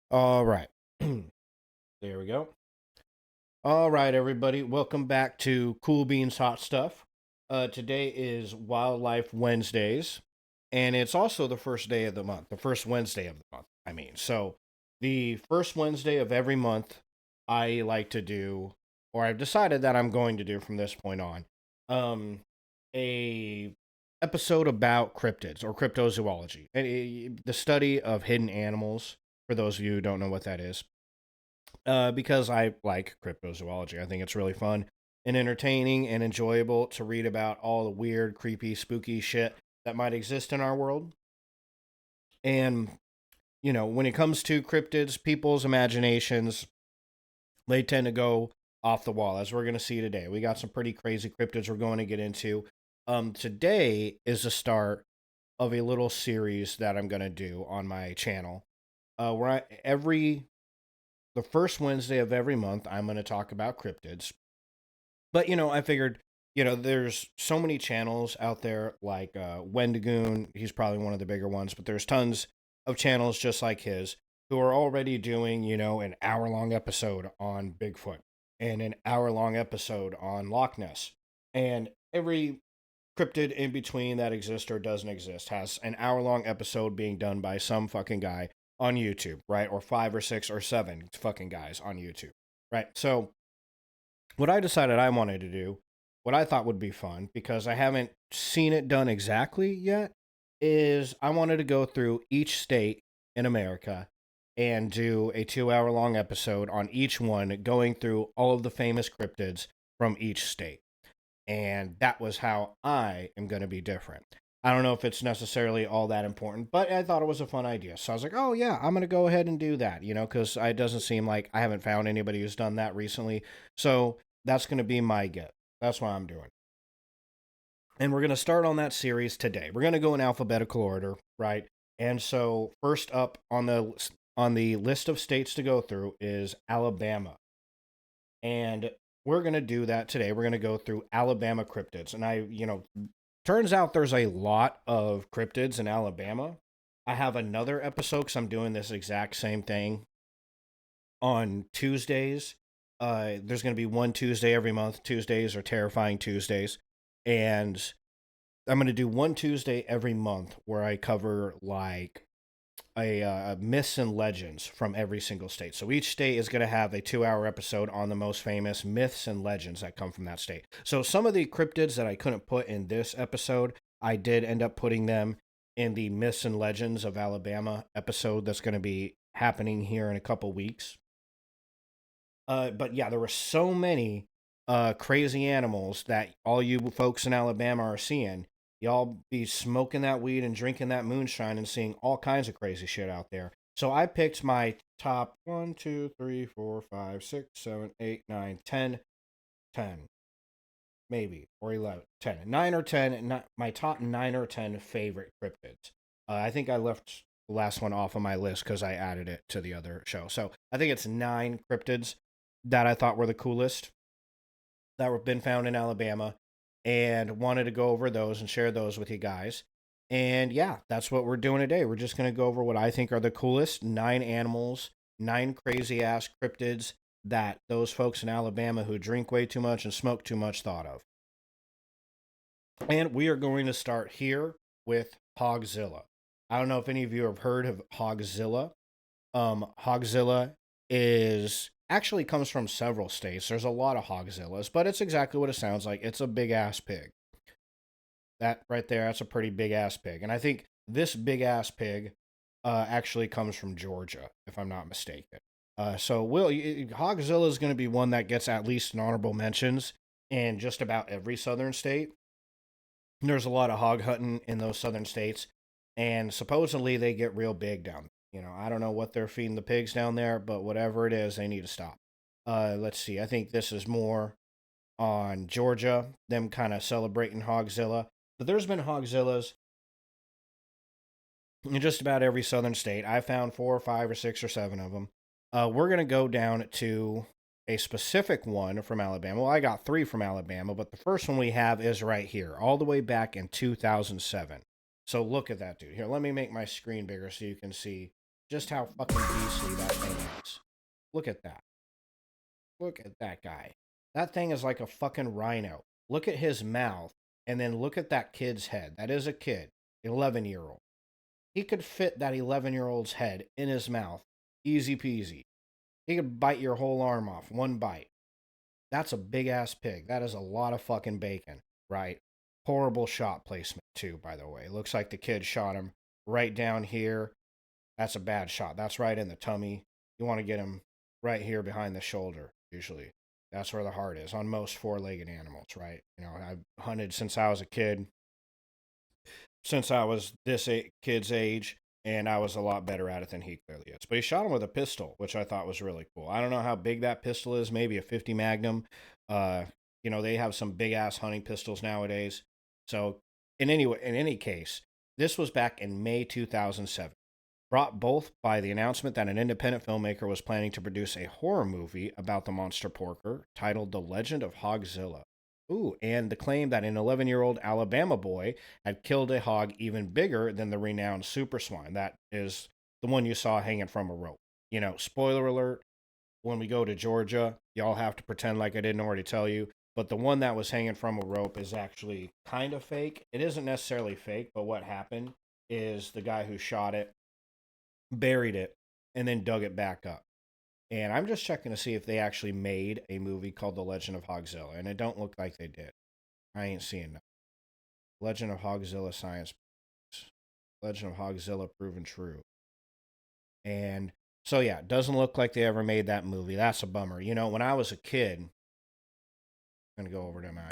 All right. There we go. All right, everybody. Welcome back to Cool Beans Hot Stuff. Today is Wildlife Wednesdays, and it's also the first day of the month, the first Wednesday of the month. So the first Wednesday of every month, I like to do, or I've decided that I'm going to do from this point on, um, a episode about cryptids or cryptozoology, the study of hidden animals. For those of you who don't know what that is, because I like cryptozoology. I think it's really fun and entertaining and enjoyable to read about all the weird, creepy, spooky shit that might exist in our world. And, when it comes to cryptids, people's imaginations, they tend to go off the wall, as we're going to see today. We got some pretty crazy cryptids we're going to get into. Today is the start of a little series that I'm going to do on my channel. The first Wednesday of every month, I'm going to talk about cryptids. But, I figured, there's so many channels out there like Wendigoon. He's probably one of the bigger ones, but there's tons of channels just like his who are already doing, an hour long episode on Bigfoot and an hour long episode on Loch Ness. And every cryptid in between that exists or doesn't exist has an hour long episode being done by some fucking guy on YouTube, right? Or five or six or seven fucking guys on YouTube, right? So, what I decided I wanted to do, what I thought would be fun, because I haven't seen it done exactly yet, is I wanted to go through each state in America and do a 2 hour long episode on each one, going through all of the famous cryptids from each state. And that was how I am going to be different. I don't know if it's necessarily all that important, but I thought it was a fun idea. So I was like, oh, yeah, I'm going to go ahead and do that, because it doesn't seem like I haven't found anybody who's done that recently. So that's going to be my get. That's what I'm doing. And we're going to start on that series today. We're going to go in alphabetical order, right? And so first up on the list of states to go through is Alabama. And we're going to do that today. We're going to go through Alabama cryptids. And turns out there's a lot of cryptids in Alabama. I have another episode because I'm doing this exact same thing on Tuesdays. There's going to be one Tuesday every month. Tuesdays are terrifying Tuesdays. And I'm going to do one Tuesday every month where I cover like myths and legends from every single state. So each state is going to have a 2 hour episode on the most famous myths and legends that come from that state. So some of the cryptids that I couldn't put in this episode, I did end up putting them in the myths and legends of Alabama episode that's going to be happening here in a couple weeks. But yeah, there were so many crazy animals that all you folks in Alabama are seeing. Y'all be smoking that weed and drinking that moonshine and seeing all kinds of crazy shit out there. So I picked my top 1, 2, 3, 4, 5, 6, 7, 8, 9, 10, 10, maybe, or 11, 10, 9 or 10, not my top 9 or 10 favorite cryptids. I think I left the last one off of my list because I added it to the other show. So I think it's 9 cryptids that I thought were the coolest that were been found in Alabama, and wanted to go over those and share those with you guys. And yeah, that's what we're doing today. We're just going to go over what I think are the coolest 9 animals, 9 crazy ass cryptids that those folks in Alabama who drink way too much and smoke too much thought of. And we are going to start here with Hogzilla. I don't know if any of you have heard of Hogzilla. Hogzilla is actually comes from several states. There's a lot of hogzillas, but it's exactly what it sounds like. It's a big ass pig. That right there, that's a pretty big ass pig. And I think this big ass pig actually comes from Georgia, if I'm not mistaken. So Hogzilla is going to be one that gets at least an honorable mentions in just about every southern state. There's a lot of hog hunting in those southern states, and supposedly they get real big down there. I don't know what they're feeding the pigs down there, but whatever it is, they need to stop. Let's see. I think this is more on Georgia, them kind of celebrating Hogzilla. But there's been Hogzillas in just about every southern state. I found 4 or 5 or 6 or 7 of them. We're going to go down to a specific one from Alabama. Well, I got 3 from Alabama, but the first one we have is right here, all the way back in 2007. So look at that dude. Here, let me make my screen bigger so you can see just how fucking beastly that thing is. Look at that. Look at that guy. That thing is like a fucking rhino. Look at his mouth, and then look at that kid's head. That is a kid, 11-year-old. He could fit that 11-year-old's head in his mouth, easy peasy. He could bite your whole arm off, one bite. That's a big ass pig. That is a lot of fucking bacon, right? Horrible shot placement, too, by the way. Looks like the kid shot him right down here. That's a bad shot. That's right in the tummy. You want to get him right here behind the shoulder, usually. That's where the heart is on most four-legged animals, right? I've hunted since I was a kid, since I was this kid's age, and I was a lot better at it than he clearly is. But he shot him with a pistol, which I thought was really cool. I don't know how big that pistol is, maybe a 50 Magnum. Uh, they have some big ass hunting pistols nowadays. So, in any case, this was back in May 2007. Brought both by the announcement that an independent filmmaker was planning to produce a horror movie about the monster porker titled The Legend of Hogzilla. Ooh, and the claim that an 11-year-old Alabama boy had killed a hog even bigger than the renowned super swine. That is the one you saw hanging from a rope. Spoiler alert, when we go to Georgia, y'all have to pretend like I didn't already tell you. But the one that was hanging from a rope is actually kind of fake. It isn't necessarily fake, but what happened is the guy who shot it buried it, and then dug it back up. And I'm just checking to see if they actually made a movie called The Legend of Hogzilla, and it don't look like they did. I ain't seeing that. Legend of Hogzilla science. Legend of Hogzilla proven true. And so yeah, it doesn't look like they ever made that movie. That's a bummer. When I was a kid, I'm gonna go over to my.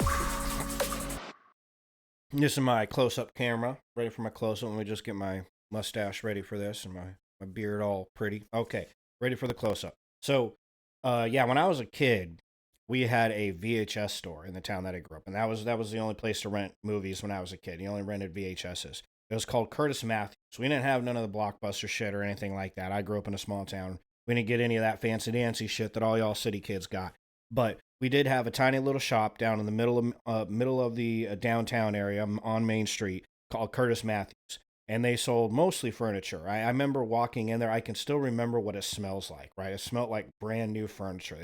This is my close-up camera, ready for my close-up. Let me just get my mustache ready for this and my beard all pretty. Okay, ready for the close-up. So, yeah, when I was a kid, we had a VHS store in the town that I grew up in. That was the only place to rent movies when I was a kid. You only rented VHSs. It was called Curtis Matthews. We didn't have none of the blockbuster shit or anything like that. I grew up in a small town. We didn't get any of that fancy dancy shit that all y'all city kids got. But we did have a tiny little shop down in the middle of the downtown area on Main Street called Curtis Matthews, and they sold mostly furniture. I remember walking in there. I can still remember what it smells like. Right, it smelled like brand new furniture.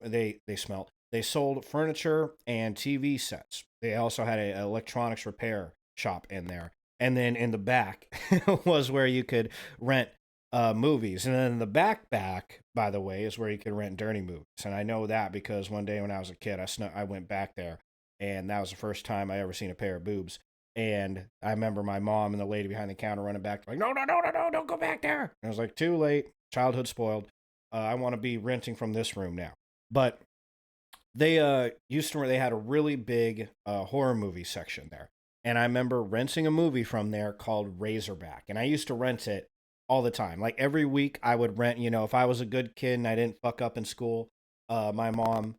They sold furniture and TV sets. They also had an electronics repair shop in there, and then in the back was where you could rent movies. And then the back, by the way, is where you can rent dirty movies. And I know that because one day when I was a kid, I went back there, and that was the first time I ever seen a pair of boobs. And I remember my mom and the lady behind the counter running back, like, no, no, no, no, no, don't go back there. And I was like, too late. Childhood spoiled. I want to be renting from this room now. But they they had a really big horror movie section there. And I remember renting a movie from there called Razorback. And I used to rent it all the time. Like every week I would rent, if I was a good kid and I didn't fuck up in school, my mom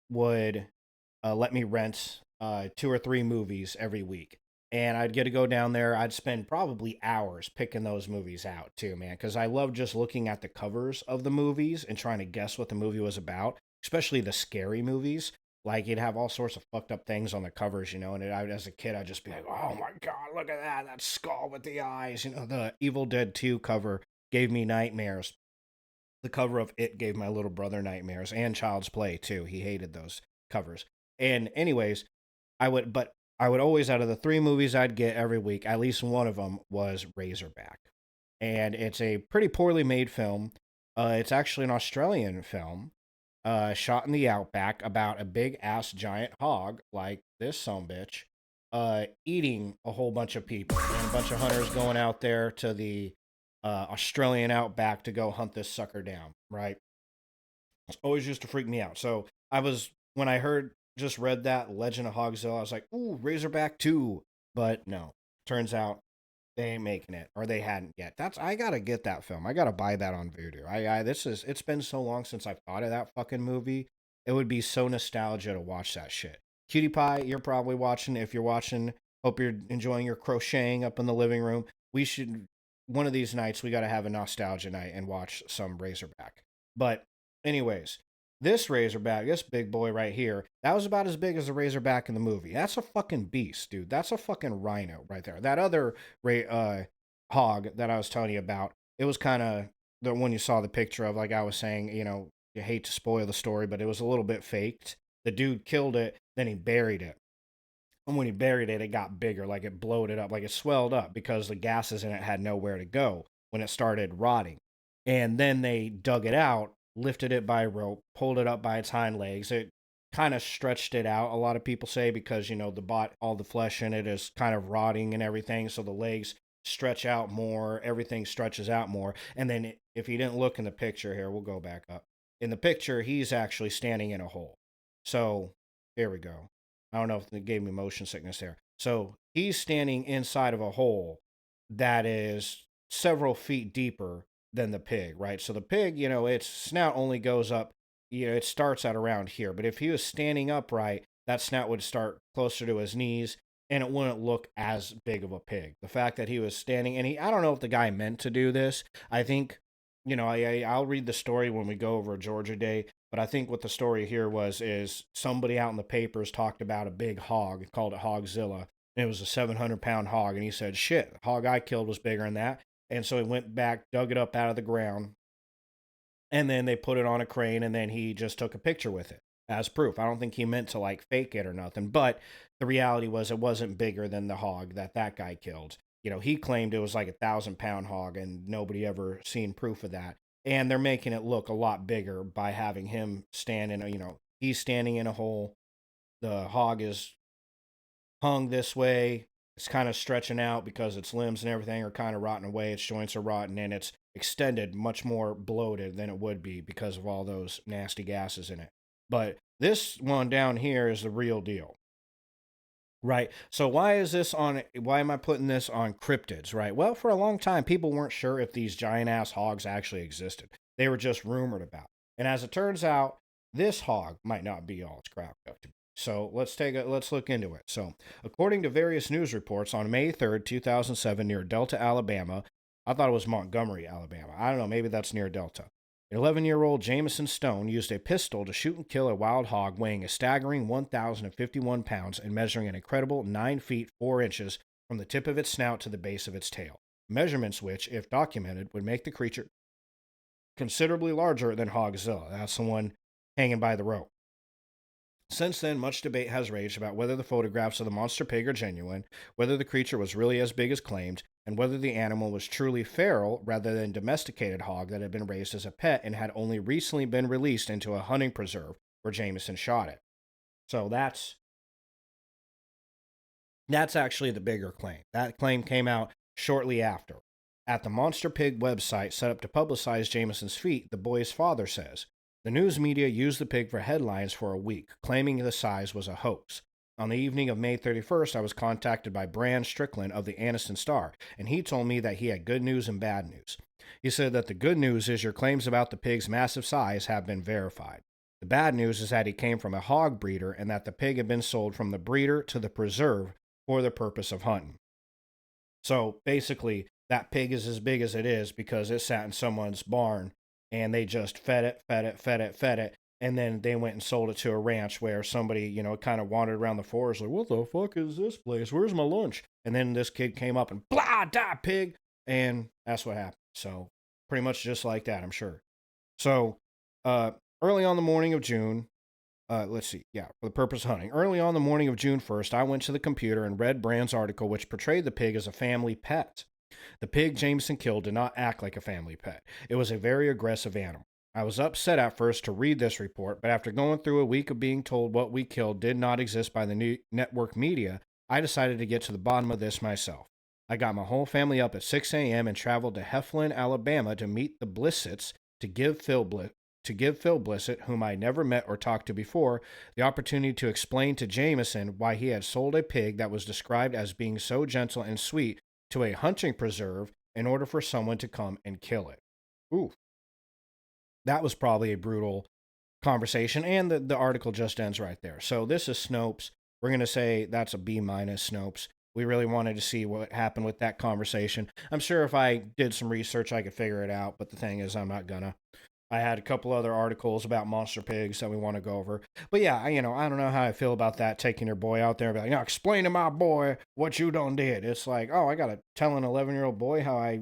would let me rent 2 or 3 movies every week. And I'd get to go down there. I'd spend probably hours picking those movies out too, man, because I love just looking at the covers of the movies and trying to guess what the movie was about, especially the scary movies. Like you'd have all sorts of fucked up things on the covers, and as a kid, I'd just be like, "Oh my god, look at that skull with the eyes." The Evil Dead 2 cover gave me nightmares. The cover of It gave my little brother nightmares, and Child's Play too. He hated those covers. And anyways, I would always, out of the 3 movies I'd get every week, at least one of them was Razorback, and it's a pretty poorly made film. It's actually an Australian film shot in the outback about a big ass giant hog like this bitch eating a whole bunch of people and a bunch of hunters going out there to the Australian outback to go hunt this sucker down. Right, it's always used to freak me out. So when I read that Legend of Hogzilla, I was like, ooh, Razorback 2. But no, turns out they ain't making it, or they hadn't yet. I gotta get that film. I gotta buy that on Vudu. It's been so long since I've thought of that fucking movie. It would be so nostalgia to watch that shit. Cutie Pie, you're probably watching. If you're watching, hope you're enjoying your crocheting up in the living room. We should, one of these nights, we gotta have a nostalgia night and watch some Razorback. But anyways, this Razorback, this big boy right here, that was about as big as the Razorback in the movie. That's a fucking beast, dude. That's a fucking rhino right there. That other hog that I was telling you about it was kind of the when you saw the picture of, like I was saying, you hate to spoil the story, but it was a little bit faked. The dude killed it, then he buried it. And when he buried it, it got bigger, like it bloated up, like it swelled up because the gases in it had nowhere to go when it started rotting. And then they dug it out, lifted it by rope, pulled it up by its hind legs. It kind of stretched it out, a lot of people say, because, all the flesh in it is kind of rotting and everything. So the legs stretch out more, everything stretches out more. And then if you didn't look in the picture here, we'll go back up. In the picture, he's actually standing in a hole. So here we go. I don't know if it gave me motion sickness there. So he's standing inside of a hole that is several feet deeper than the pig, right? So the pig, its snout only goes up, it starts at around here. But if he was standing upright, that snout would start closer to his knees and it wouldn't look as big of a pig. The fact that he was standing, and I don't know if the guy meant to do this. I think, I'll read the story when we go over Georgia Day, but I think what the story here is somebody out in the papers talked about a big hog, called it Hogzilla, and it was a 700-pound hog, and he said, "Shit, the hog I killed was bigger than that." And so he went back, dug it up out of the ground, and then they put it on a crane, and then he just took a picture with it as proof. I don't think he meant to like fake it or nothing, but the reality was it wasn't bigger than the hog that guy killed. He claimed it was like 1,000-pound hog, and nobody ever seen proof of that. And they're making it look a lot bigger by having him stand in he's standing in a hole. The hog is hung this way. It's kind of stretching out because its limbs and everything are kind of rotting away. Its joints are rotten, and it's extended, much more bloated than it would be because of all those nasty gases in it. But this one down here is the real deal. Right. So why am I putting this on cryptids, right? Well, for a long time people weren't sure if these giant ass hogs actually existed. They were just rumored about. And as it turns out, this hog might not be all it's cracked up to be. So let's look into it. So, according to various news reports, on May 3rd, 2007, near Delta, Alabama, I thought it was Montgomery, Alabama. I don't know, maybe that's near Delta. 11-year-old Jameson Stone used a pistol to shoot and kill a wild hog weighing a staggering 1,051 pounds and measuring an incredible 9 feet 4 inches from the tip of its snout to the base of its tail. Measurements which, if documented, would make the creature considerably larger than Hogzilla. That's the one hanging by the rope. Since then, much debate has raged about whether the photographs of the monster pig are genuine, whether the creature was really as big as claimed, and whether the animal was truly feral rather than domesticated hog that had been raised as a pet and had only recently been released into a hunting preserve where Jameson shot it. So that's actually the bigger claim. That claim came out shortly after. At the Monster Pig website set up to publicize Jameson's feat, the boy's father says, "The news media used the pig for headlines for a week, claiming the size was a hoax. On the evening of May 31st, I was contacted by Bran Strickland of the Anniston Star, and he told me that he had good news and bad news. He said that the good news is your claims about the pig's massive size have been verified. The bad news is that he came from a hog breeder and that the pig had been sold from the breeder to the preserve for the purpose of hunting." So basically, that pig is as big as it is because it sat in someone's barn and they just fed it, fed it, fed it, fed it. And then they went and sold it to a ranch where somebody, kind of wandered around the forest like, "What the fuck is this place? Where's my lunch?" And then this kid came up and blah, die, pig. And that's what happened. So pretty much just like that, I'm sure. So uh, early on the morning of June, let's see. Yeah, for the purpose of hunting. Early on the morning of June 1st, I went to the computer and read Brand's article, which portrayed the pig as a family pet. The pig Jameson killed did not act like a family pet. It was a very aggressive animal. I was upset at first to read this report, but after going through a week of being told what we killed did not exist by the new network media, I decided to get to the bottom of this myself. I got my whole family up at 6 a.m. and traveled to Heflin, Alabama to meet the Blissets to give Phil Blissett, whom I never met or talked to before, the opportunity to explain to Jameson why he had sold a pig that was described as being so gentle and sweet to a hunting preserve in order for someone to come and kill it. Ooh, that was probably a brutal conversation, and the article just ends right there. So this is Snopes. We're going to say that's a B minus Snopes. We really wanted to see what happened with that conversation. I'm sure if I did some research, I could figure it out, but the thing is, I'm not gonna. I had a couple other articles about monster pigs that we want to go over. But yeah, I don't know how I feel about that, taking your boy out there and be like, explain to my boy what you done did. It's like, oh, I got to tell an 11-year-old boy how I,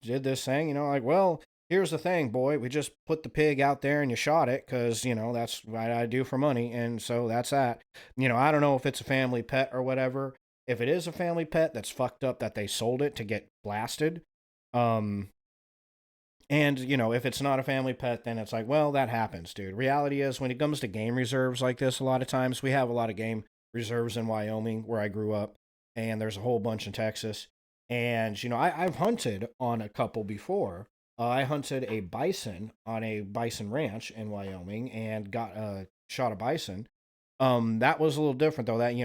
did this thing, like, well, here's the thing, boy. We just put the pig out there and you shot it because, that's what I do for money. And so that's that. I don't know if it's a family pet or whatever. If it is a family pet, that's fucked up that they sold it to get blasted. Um, and, if it's not a family pet, then it's like, well, that happens, dude. Reality is, when it comes to game reserves like this, a lot of times we have a lot of game reserves in Wyoming where I grew up, and there's a whole bunch in Texas. And, I've hunted on a couple before. I hunted a bison on a bison ranch in Wyoming and got shot a bison. That was a little different though. That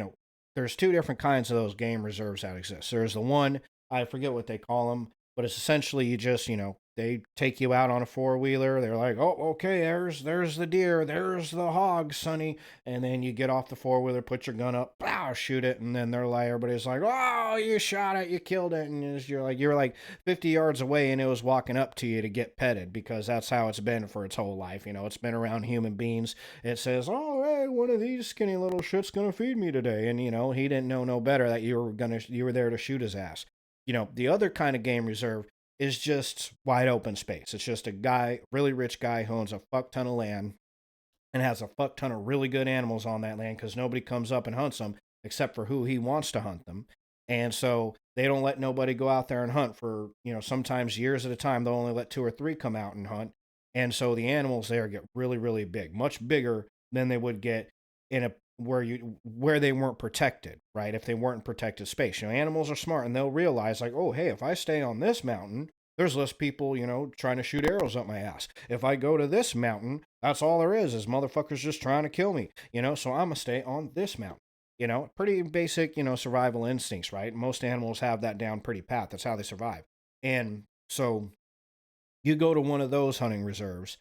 there's two different kinds of those game reserves that exist. There's the one, I forget what they call them, but it's essentially you just they take you out on a four-wheeler. They're like, oh, okay, there's the deer, there's the hog, sonny, and then you get off the four-wheeler, put your gun up, pow, shoot it, and then they're like, everybody's like, oh, you shot it, you killed it, and you're like 50 yards away, and it was walking up to you to get petted because that's how it's been for its whole life. It's been around human beings. It says, oh, hey, one of these skinny little shits gonna feed me today, and he didn't know no better that you were there to shoot his ass. The other kind of game reserve is just wide open space. It's just a guy, really rich guy, who owns a fuck ton of land and has a fuck ton of really good animals on that land because nobody comes up and hunts them except for who he wants to hunt them. And so they don't let nobody go out there and hunt for, sometimes years at a time. They'll only let two or three come out and hunt. And so the animals there get really, really big, much bigger than they would get in a where they weren't protected, right? If they weren't in protected space. Animals are smart and they'll realize like, oh, hey, if I stay on this mountain, there's less people, trying to shoot arrows up my ass. If I go to this mountain, that's all there is motherfuckers just trying to kill me, so I'm gonna stay on this mountain. Pretty basic, survival instincts, right? Most animals have that down pretty pat. That's how they survive. And so you go to one of those hunting reserves,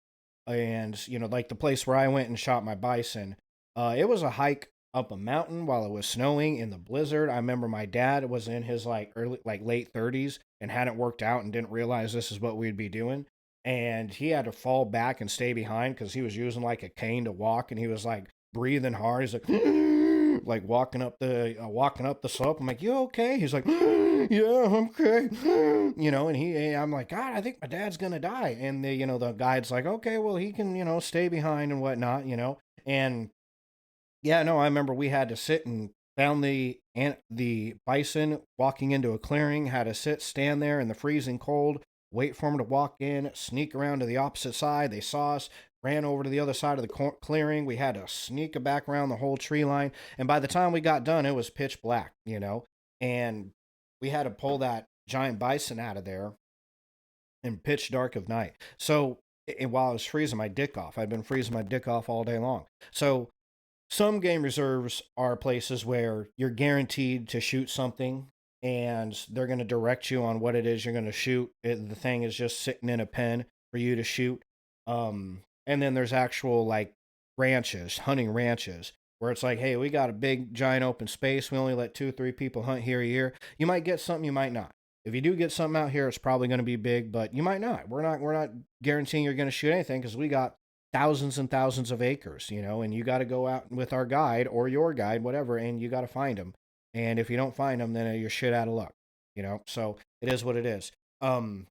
and like the place where I went and shot my bison, it was a hike up a mountain while it was snowing in the blizzard. I remember my dad was in his late 30s and hadn't worked out and didn't realize this is what we'd be doing, and he had to fall back and stay behind because he was using like a cane to walk, and he was like breathing hard. He's like like walking up the slope. I'm like, you okay? He's like, yeah, I'm okay. I'm like, God, I think my dad's gonna die. And the guide's like, okay, well, he can stay behind and whatnot. And yeah, no, I remember we had to sit and found the bison walking into a clearing. Had to stand there in the freezing cold, wait for him to walk in, sneak around to the opposite side. They saw us, ran over to the other side of the clearing. We had to sneak back around the whole tree line, and by the time we got done, it was pitch black. And we had to pull that giant bison out of there in pitch dark of night. So, and while I was freezing my dick off, I'd been freezing my dick off all day long. So some game reserves are places where you're guaranteed to shoot something and they're going to direct you on what it is you're going to shoot. The thing is just sitting in a pen for you to shoot. And then there's actual like ranches, hunting ranches, where it's like, hey, we got a big giant open space. We only let 2 or 3 people hunt here a year. You might get something, you might not. If you do get something out here, it's probably going to be big, but you might not. We're not guaranteeing you're going to shoot anything because we got thousands and thousands of acres, and you got to go out with our guide or your guide, whatever, and you got to find them. And if you don't find them, then you're shit out of luck, So it is what it is. I'm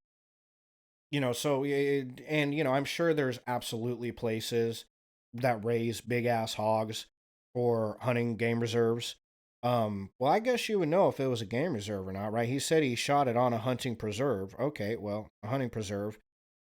sure there's absolutely places that raise big ass hogs for hunting game reserves. Well, I guess you would know if it was a game reserve or not, right? He said he shot it on a hunting preserve. Okay, well, a hunting preserve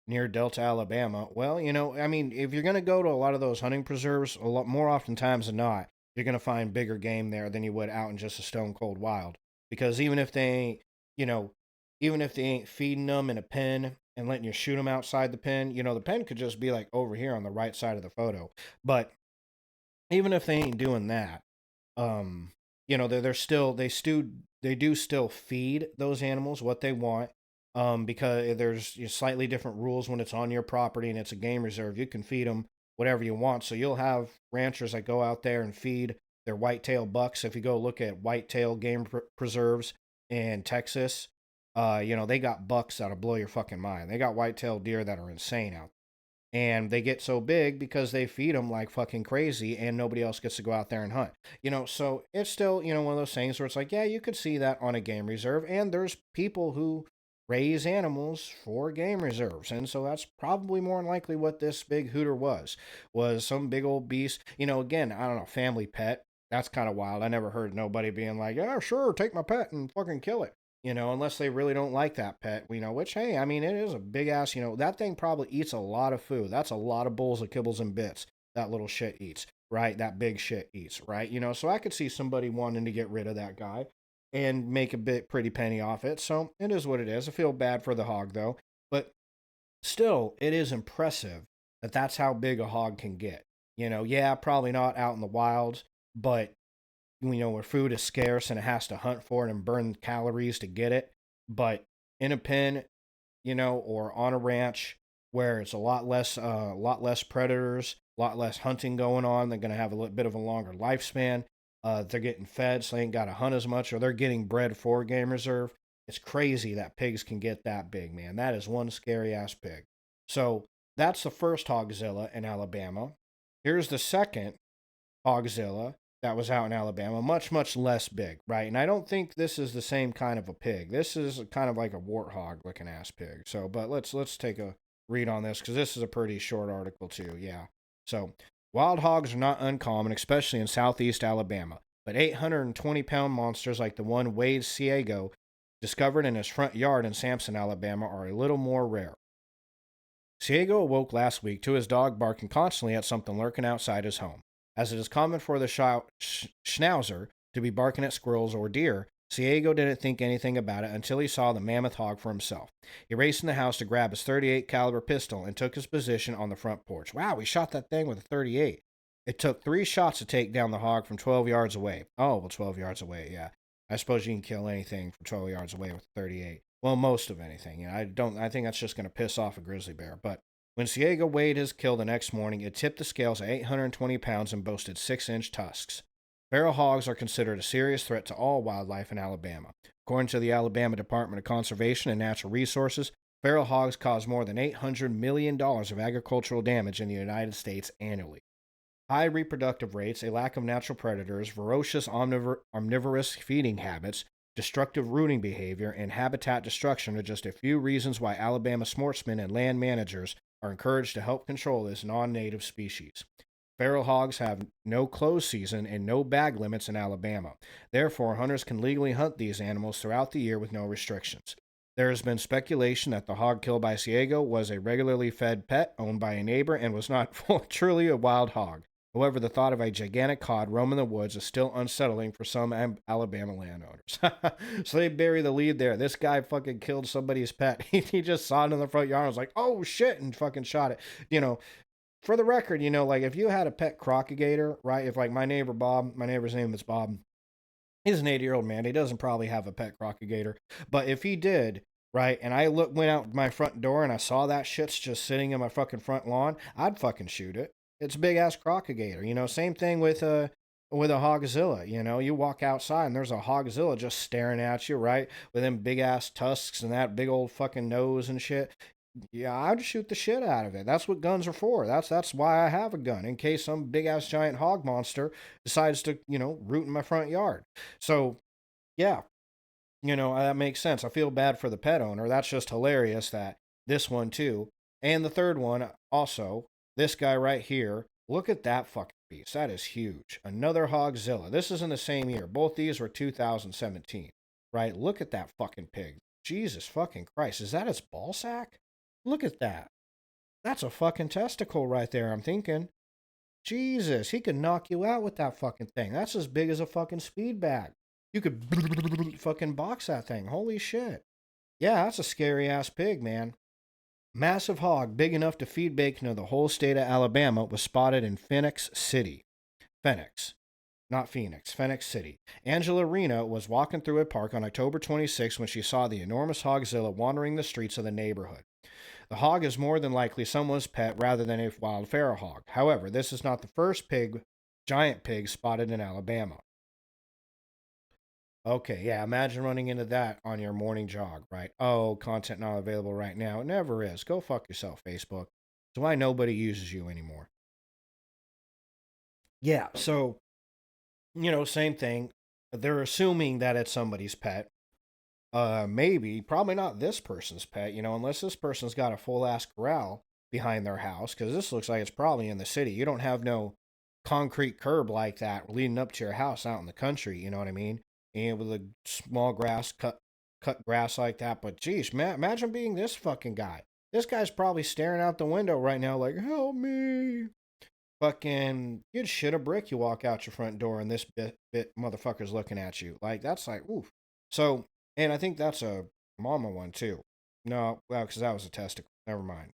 near Delta, Alabama. Well, I mean, if you're going to go to a lot of those hunting preserves, a lot more oftentimes than not, you're going to find bigger game there than you would out in just a stone cold wild. Because even if they ain't, you know, even if they ain't feeding them in a pen and letting you shoot them outside the pen, the pen could just be like over here on the right side of the photo. But even if they ain't doing that, um, they're still they do still feed those animals what they want. Because there's slightly different rules when it's on your property and it's a game reserve. You can feed them whatever you want. So you'll have ranchers that go out there and feed their whitetail bucks. If you go look at whitetail game preserves in Texas, they got bucks that'll blow your fucking mind. They got whitetail deer that are insane out. And they get so big because they feed them like fucking crazy and nobody else gets to go out there and hunt. So it's still, one of those things where it's like, yeah, you could see that on a game reserve. And there's people who raise animals for game reserves. And so that's probably more than likely what this big hooter was some big old beast. Again, I don't know, family pet. That's kind of wild. I never heard nobody being like, yeah, sure, take my pet and fucking kill it. Unless they really don't like that pet, which, hey, I mean, it is a big ass, that thing probably eats a lot of food. That's a lot of bowls of kibbles and bits that little shit eats, right? That big shit eats, right? So I could see somebody wanting to get rid of that guy and make a bit pretty penny off it. So it is what it is. I feel bad for the hog, though. But still, it is impressive that that's how big a hog can get. Yeah, probably not out in the wilds, but where food is scarce and it has to hunt for it and burn calories to get it. But in a pen, or on a ranch where it's a lot less predators, a lot less hunting going on, they're going to have a little bit of a longer lifespan. They're getting fed, so they ain't got to hunt as much, or they're getting bred for game reserve. It's crazy that pigs can get that big, man. That is one scary ass pig. So that's the first hogzilla in Alabama. Here's the second hogzilla that was out in Alabama, much, much less big, right? And I don't think this is the same kind of a pig. This is kind of like a warthog looking ass pig. So, but let's take a read on this because this is a pretty short article too. Yeah. So, wild hogs are not uncommon, especially in southeast Alabama. But 820-pound monsters like the one Wade Ciego discovered in his front yard in Sampson, Alabama, are a little more rare. Ciego awoke last week to his dog barking constantly at something lurking outside his home. As it is common for the schnauzer to be barking at squirrels or deer, Ciego didn't think anything about it until he saw the mammoth hog for himself. He raced in the house to grab his 38 caliber pistol and took his position on the front porch. Wow, he shot that thing with a 38. It took 3 shots to take down the hog from 12 yards away. Oh, well, 12 yards away, yeah. I suppose you can kill anything from 12 yards away with a 38. Well, most of anything. I think that's just going to piss off a grizzly bear. But when Ciego weighed his kill the next morning, it tipped the scales at 820 pounds and boasted 6-inch tusks. Feral hogs are considered a serious threat to all wildlife in Alabama. According to the Alabama Department of Conservation and Natural Resources, feral hogs cause more than $800 million of agricultural damage in the United States annually. High reproductive rates, a lack of natural predators, ferocious omnivorous feeding habits, destructive rooting behavior, and habitat destruction are just a few reasons why Alabama sportsmen and land managers are encouraged to help control this non-native species. Feral hogs have no closed season and no bag limits in Alabama. Therefore, hunters can legally hunt these animals throughout the year with no restrictions. There has been speculation that the hog killed by Ciego was a regularly fed pet owned by a neighbor and was not truly a wild hog. However, the thought of a gigantic cod roaming the woods is still unsettling for some Alabama landowners. So they bury the lead there. This guy fucking killed somebody's pet. He just saw it in the front yard and was like, oh shit, and fucking shot it. For the record, like if you had a pet crocagator, right? If like my neighbor's name is Bob, he's an 80-year-old man. He doesn't probably have a pet crocagator. But if he did, right, and I went out my front door and I saw that shit's just sitting in my fucking front lawn, I'd fucking shoot it. It's a big ass crocagator. Same thing with a hogzilla. You walk outside and there's a hogzilla just staring at you, right, with them big ass tusks and that big old fucking nose and shit. Yeah, I'd shoot the shit out of it. That's what guns are for. That's why I have a gun, in case some big ass giant hog monster decides to, root in my front yard. So, yeah, that makes sense. I feel bad for the pet owner. That's just hilarious that this one too. And the third one also, this guy right here. Look at that fucking beast. That is huge. Another hogzilla. This is in the same year. Both these were 2017. Right? Look at that fucking pig. Jesus fucking Christ. Is that its ball sack? Look at that. That's a fucking testicle right there, I'm thinking. Jesus, he could knock you out with that fucking thing. That's as big as a fucking speed bag. You could fucking box that thing. Holy shit. Yeah, that's a scary ass pig, man. Massive hog, big enough to feed bacon to the whole state of Alabama, was spotted in Phoenix City. Phoenix. Not Phoenix, Phoenix City. Angela Rena was walking through a park on October 26 when she saw the enormous hogzilla wandering the streets of the neighborhood. The hog is more than likely someone's pet rather than a wild feral hog. However, this is not the first giant pig spotted in Alabama. Okay, yeah, imagine running into that on your morning jog, right? Oh, content not available right now. It never is. Go fuck yourself, Facebook. It's why nobody uses you anymore. Yeah, so, same thing. They're assuming that it's somebody's pet. Maybe, probably not this person's pet, unless this person's got a full ass corral behind their house, because this looks like it's probably in the city. You don't have no concrete curb like that leading up to your house out in the country, you know what I mean? And with a small grass, cut grass like that. But geez, imagine being this fucking guy. This guy's probably staring out the window right now, like, help me. Fucking, you'd shit a brick. You walk out your front door, and this bit motherfucker's looking at you. Like, that's like, oof. So, and I think that's a mama one too. No, well, because that was a testicle. Never mind.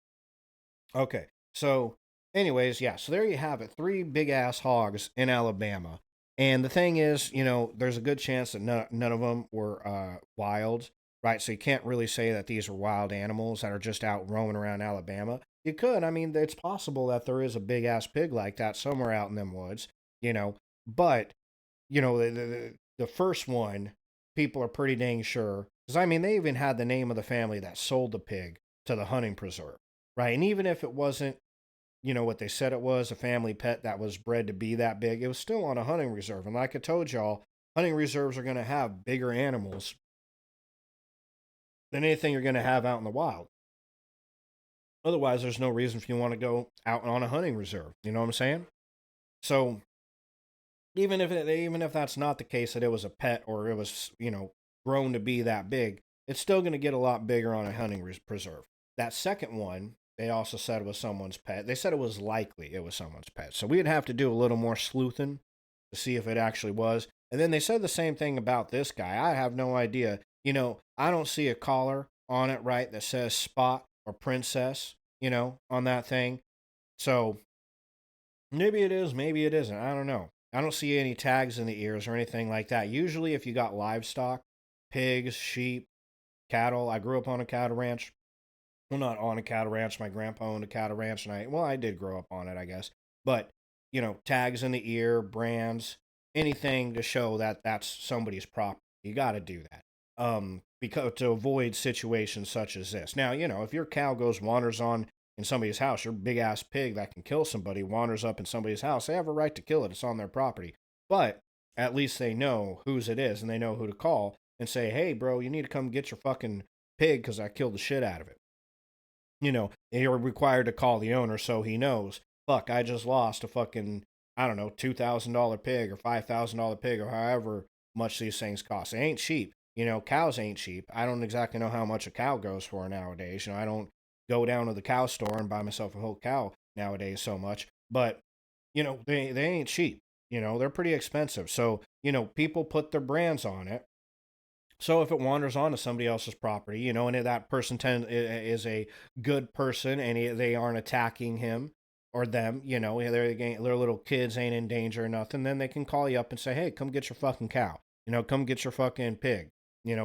Okay. So, anyways, yeah. So there you have it. Three big ass hogs in Alabama. And the thing is, there's a good chance that none of them were wild, right? So you can't really say that these are wild animals that are just out roaming around Alabama. You could. I mean, it's possible that there is a big ass pig like that somewhere out in them woods, But, the first one, people are pretty dang sure. Because, I mean, they even had the name of the family that sold the pig to the hunting preserve, right? And even if it wasn't, what they said it was, a family pet that was bred to be that big, it was still on a hunting reserve. And like I told y'all, hunting reserves are going to have bigger animals than anything you're going to have out in the wild. Otherwise, there's no reason if you want to go out on a hunting reserve. You know what I'm saying? So even if that's not the case, that it was a pet or it was grown to be that big, it's still going to get a lot bigger on a hunting preserve. That second one, they also said it was someone's pet. They said it was likely it was someone's pet. So we'd have to do a little more sleuthing to see if it actually was. And then they said the same thing about this guy. I have no idea. I don't see a collar on it, right, that says Spot or Princess, on that thing. So maybe it is, maybe it isn't. I don't know. I don't see any tags in the ears or anything like that. Usually, if you got livestock, pigs, sheep, cattle, I grew up on a cattle ranch. Well, not on a cattle ranch. My grandpa owned a cattle ranch, and I did grow up on it, I guess. But, tags in the ear, brands, anything to show that that's somebody's property. You got to do that. Because to avoid situations such as this. Now, if your cow wanders on in somebody's house, your big ass pig that can kill somebody wanders up in somebody's house, they have a right to kill it. It's on their property. But at least they know whose it is and they know who to call and say, hey, bro, you need to come get your fucking pig because I killed the shit out of it. You're required to call the owner so he knows, fuck, I just lost a fucking, I don't know, $2,000 pig or $5,000 pig or however much these things cost. They ain't cheap. Cows ain't cheap. I don't exactly know how much a cow goes for nowadays. I don't go down to the cow store and buy myself a whole cow nowadays so much. But, they ain't cheap. They're pretty expensive. So, people put their brands on it. So if it wanders onto somebody else's property, and that person is a good person and they aren't attacking him or them, their little kids ain't in danger or nothing, then they can call you up and say, hey, come get your fucking cow. Come get your fucking pig.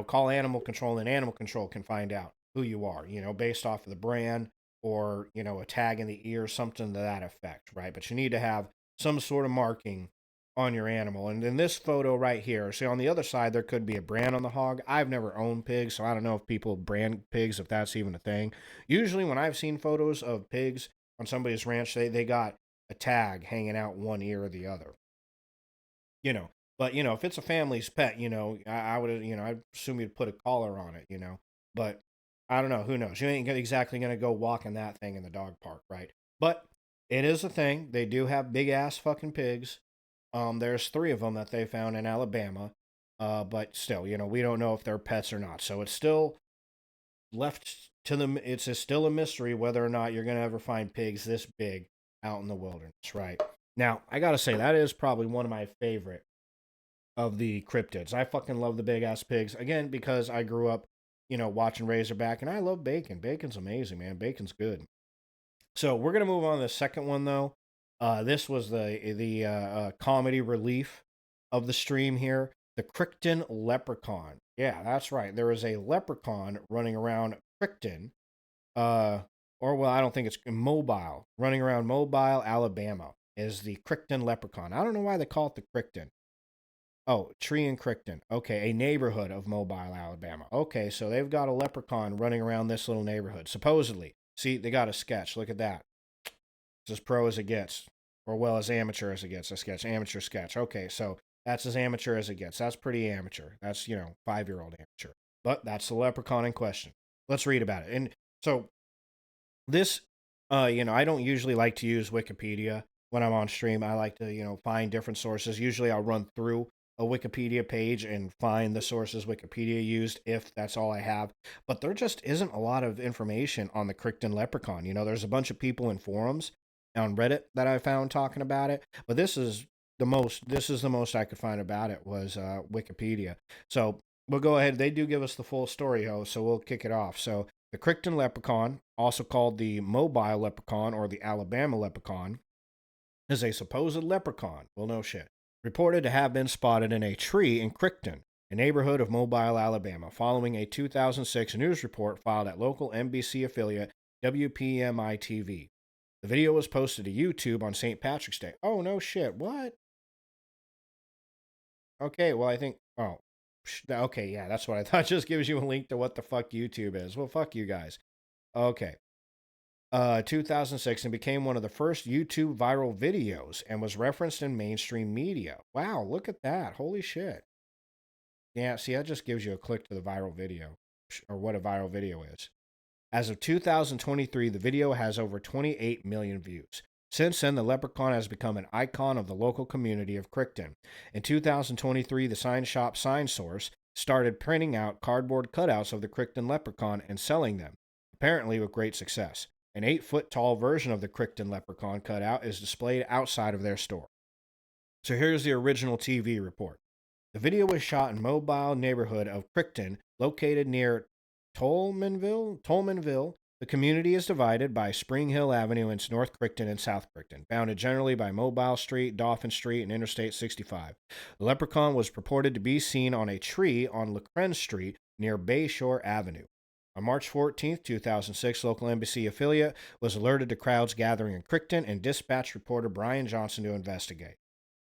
Call animal control and animal control can find out who you are, based off of the brand or, a tag in the ear, something to that effect, right? But you need to have some sort of marking on your animal. And in this photo right here, see on the other side, there could be a brand on the hog. I've never owned pigs, so I don't know if people brand pigs, if that's even a thing. Usually, when I've seen photos of pigs on somebody's ranch, they got a tag hanging out one ear or the other. You know, but if it's a family's pet, I would, I'd assume you'd put a collar on it, But I don't know. Who knows? You ain't exactly gonna go walking that thing in the dog park, right? But it is a thing. They do have big ass fucking pigs. There's three of them that they found in Alabama. But still, we don't know if they're pets or not. So it's still left to them. Still a mystery whether or not you're going to ever find pigs this big out in the wilderness, right? Now, I got to say, that is probably one of my favorite of the cryptids. I fucking love the big ass pigs. Again, because I grew up, watching Razorback, and I love bacon. Bacon's amazing, man. Bacon's good. So we're gonna move on to the second one though. This was the comedy relief of the stream here. The Crichton leprechaun. Yeah, that's right. There is a leprechaun running around Crichton, uh, or well, I don't think it's Mobile. Running around Mobile, Alabama, is the Crichton leprechaun. I don't know why they call it the Crichton. Oh, Tree and Crichton. Okay, a neighborhood of Mobile, Alabama. Okay, so they've got a leprechaun running around this little neighborhood, supposedly. See, they got a sketch. Look at that. It's as pro as it gets, or well, as amateur as it gets. A sketch, amateur sketch. Okay, so that's as amateur as it gets. That's pretty amateur. That's 5-year-old amateur. But that's the leprechaun in question. Let's read about it. And so this, I don't usually like to use Wikipedia when I'm on stream. I like to, find different sources. Usually I'll run through a Wikipedia page and find the sources Wikipedia used if that's all I have. But there just isn't a lot of information on the Crichton leprechaun. There's a bunch of people in forums on Reddit that I found talking about it, but this is the most I could find about it was Wikipedia. So we'll go ahead. They do give us the full story, so we'll kick it off. So the Crichton leprechaun, also called the mobile leprechaun or the Alabama leprechaun, is a supposed leprechaun. Well, no shit. Reported to have been spotted in a tree in Crichton, a neighborhood of Mobile, Alabama, following a 2006 news report filed at local NBC affiliate WPMI TV. The video was posted to YouTube on St. Patrick's Day. Oh, no shit. What? Okay, well, I think. Oh, okay, yeah, that's what I thought. Just gives you a link to what the fuck YouTube is. Well, fuck you guys. Okay. 2006 and became one of the first YouTube viral videos and was referenced in mainstream media. Wow, look at that. Holy shit. Yeah, see, that just gives you a click to the viral video or what a viral video is. As of 2023, the video has over 28 million views. Since then, the leprechaun has become an icon of the local community of Crichton. In 2023, the sign shop Sign Source started printing out cardboard cutouts of the Crichton leprechaun and selling them, apparently with great success. An 8-foot tall version of the Crichton leprechaun cutout is displayed outside of their store. So here's the original TV report. The video was shot in Mobile neighborhood of Crichton, located near Tolmanville. The community is divided by Spring Hill Avenue into North Crichton and South Crichton, bounded generally by Mobile Street, Dauphin Street, and Interstate 65. The leprechaun was purported to be seen on a tree on Lacren Street near Bayshore Avenue. On March 14, 2006, local NBC affiliate was alerted to crowds gathering in Crichton and dispatched reporter Brian Johnson to investigate.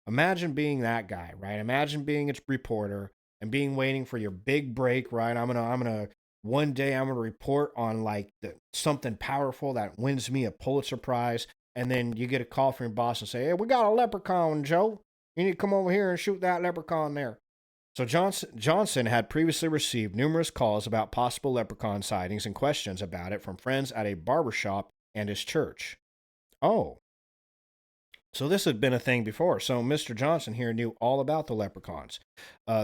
Imagine being that guy, right? Imagine being a reporter and being waiting for your big break, right? One day I'm gonna report on like something powerful that wins me a Pulitzer Prize, and then you get a call from your boss and say, "Hey, we got a leprechaun, Joe. You need to come over here and shoot that leprechaun there." So Johnson had previously received numerous calls about possible leprechaun sightings and questions about it from friends at a barbershop and his church. Oh, so this had been a thing before. So Mr. Johnson here knew all about the leprechauns.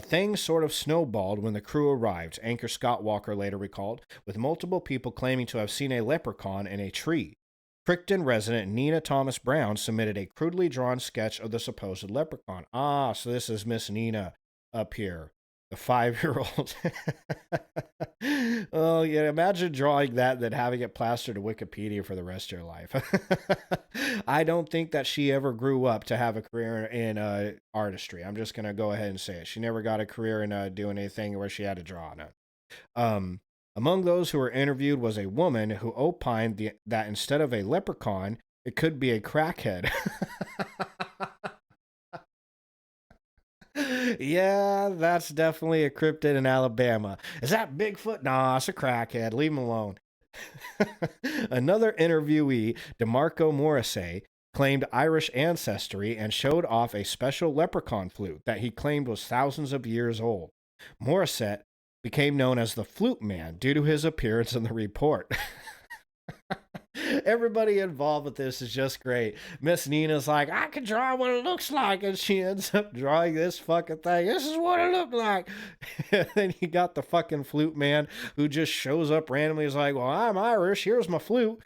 Things sort of snowballed when the crew arrived, anchor Scott Walker later recalled, with multiple people claiming to have seen a leprechaun in a tree. Crichton resident Nina Thomas Brown submitted a crudely drawn sketch of the supposed leprechaun. Ah, so this is Miss Nina up here, the 5-year-old. Oh, yeah, imagine drawing that and then having it plastered to Wikipedia for the rest of your life. I don't think that she ever grew up to have a career in artistry. I'm just going to go ahead and say it. She never got a career in doing anything where she had to draw on it. Among those who were interviewed was a woman who opined that instead of a leprechaun, it could be a crackhead. Yeah, that's definitely a cryptid in Alabama. Is that Bigfoot? Nah, it's a crackhead. Leave him alone. Another interviewee, DeMarco Morrissey, claimed Irish ancestry and showed off a special leprechaun flute that he claimed was thousands of years old. Morissette became known as the Flute Man due to his appearance in the report. Everybody involved with this is just great. Miss Nina's like, I can draw what it looks like, and she ends up drawing this fucking thing. This is what it looked like. And then you got the fucking flute man who just shows up randomly. Is like, well, I'm Irish. Here's my flute.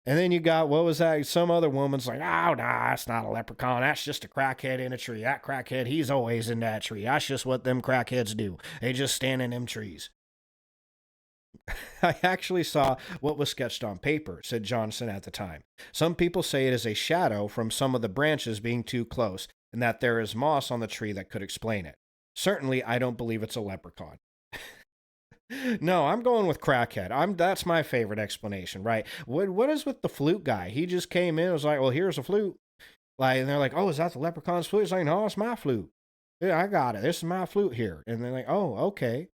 And then you got, what was that? Some other woman's like, oh, nah, that's not a leprechaun. That's just a crackhead in a tree. That crackhead, he's always in that tree. That's just what them crackheads do. They just stand in them trees. I actually saw what was sketched on paper, said Johnson at the time. Some people say it is a shadow from some of the branches being too close, and that there is moss on the tree that could explain it. Certainly, I don't believe it's a leprechaun. No, I'm going with crackhead. That's my favorite explanation, right? What is with the flute guy? He just came in and was like, well, here's a flute. Like, and they're like, oh, is that the leprechaun's flute? It's like, no, it's my flute. Yeah, I got it. This is my flute here. And they're like, oh, okay.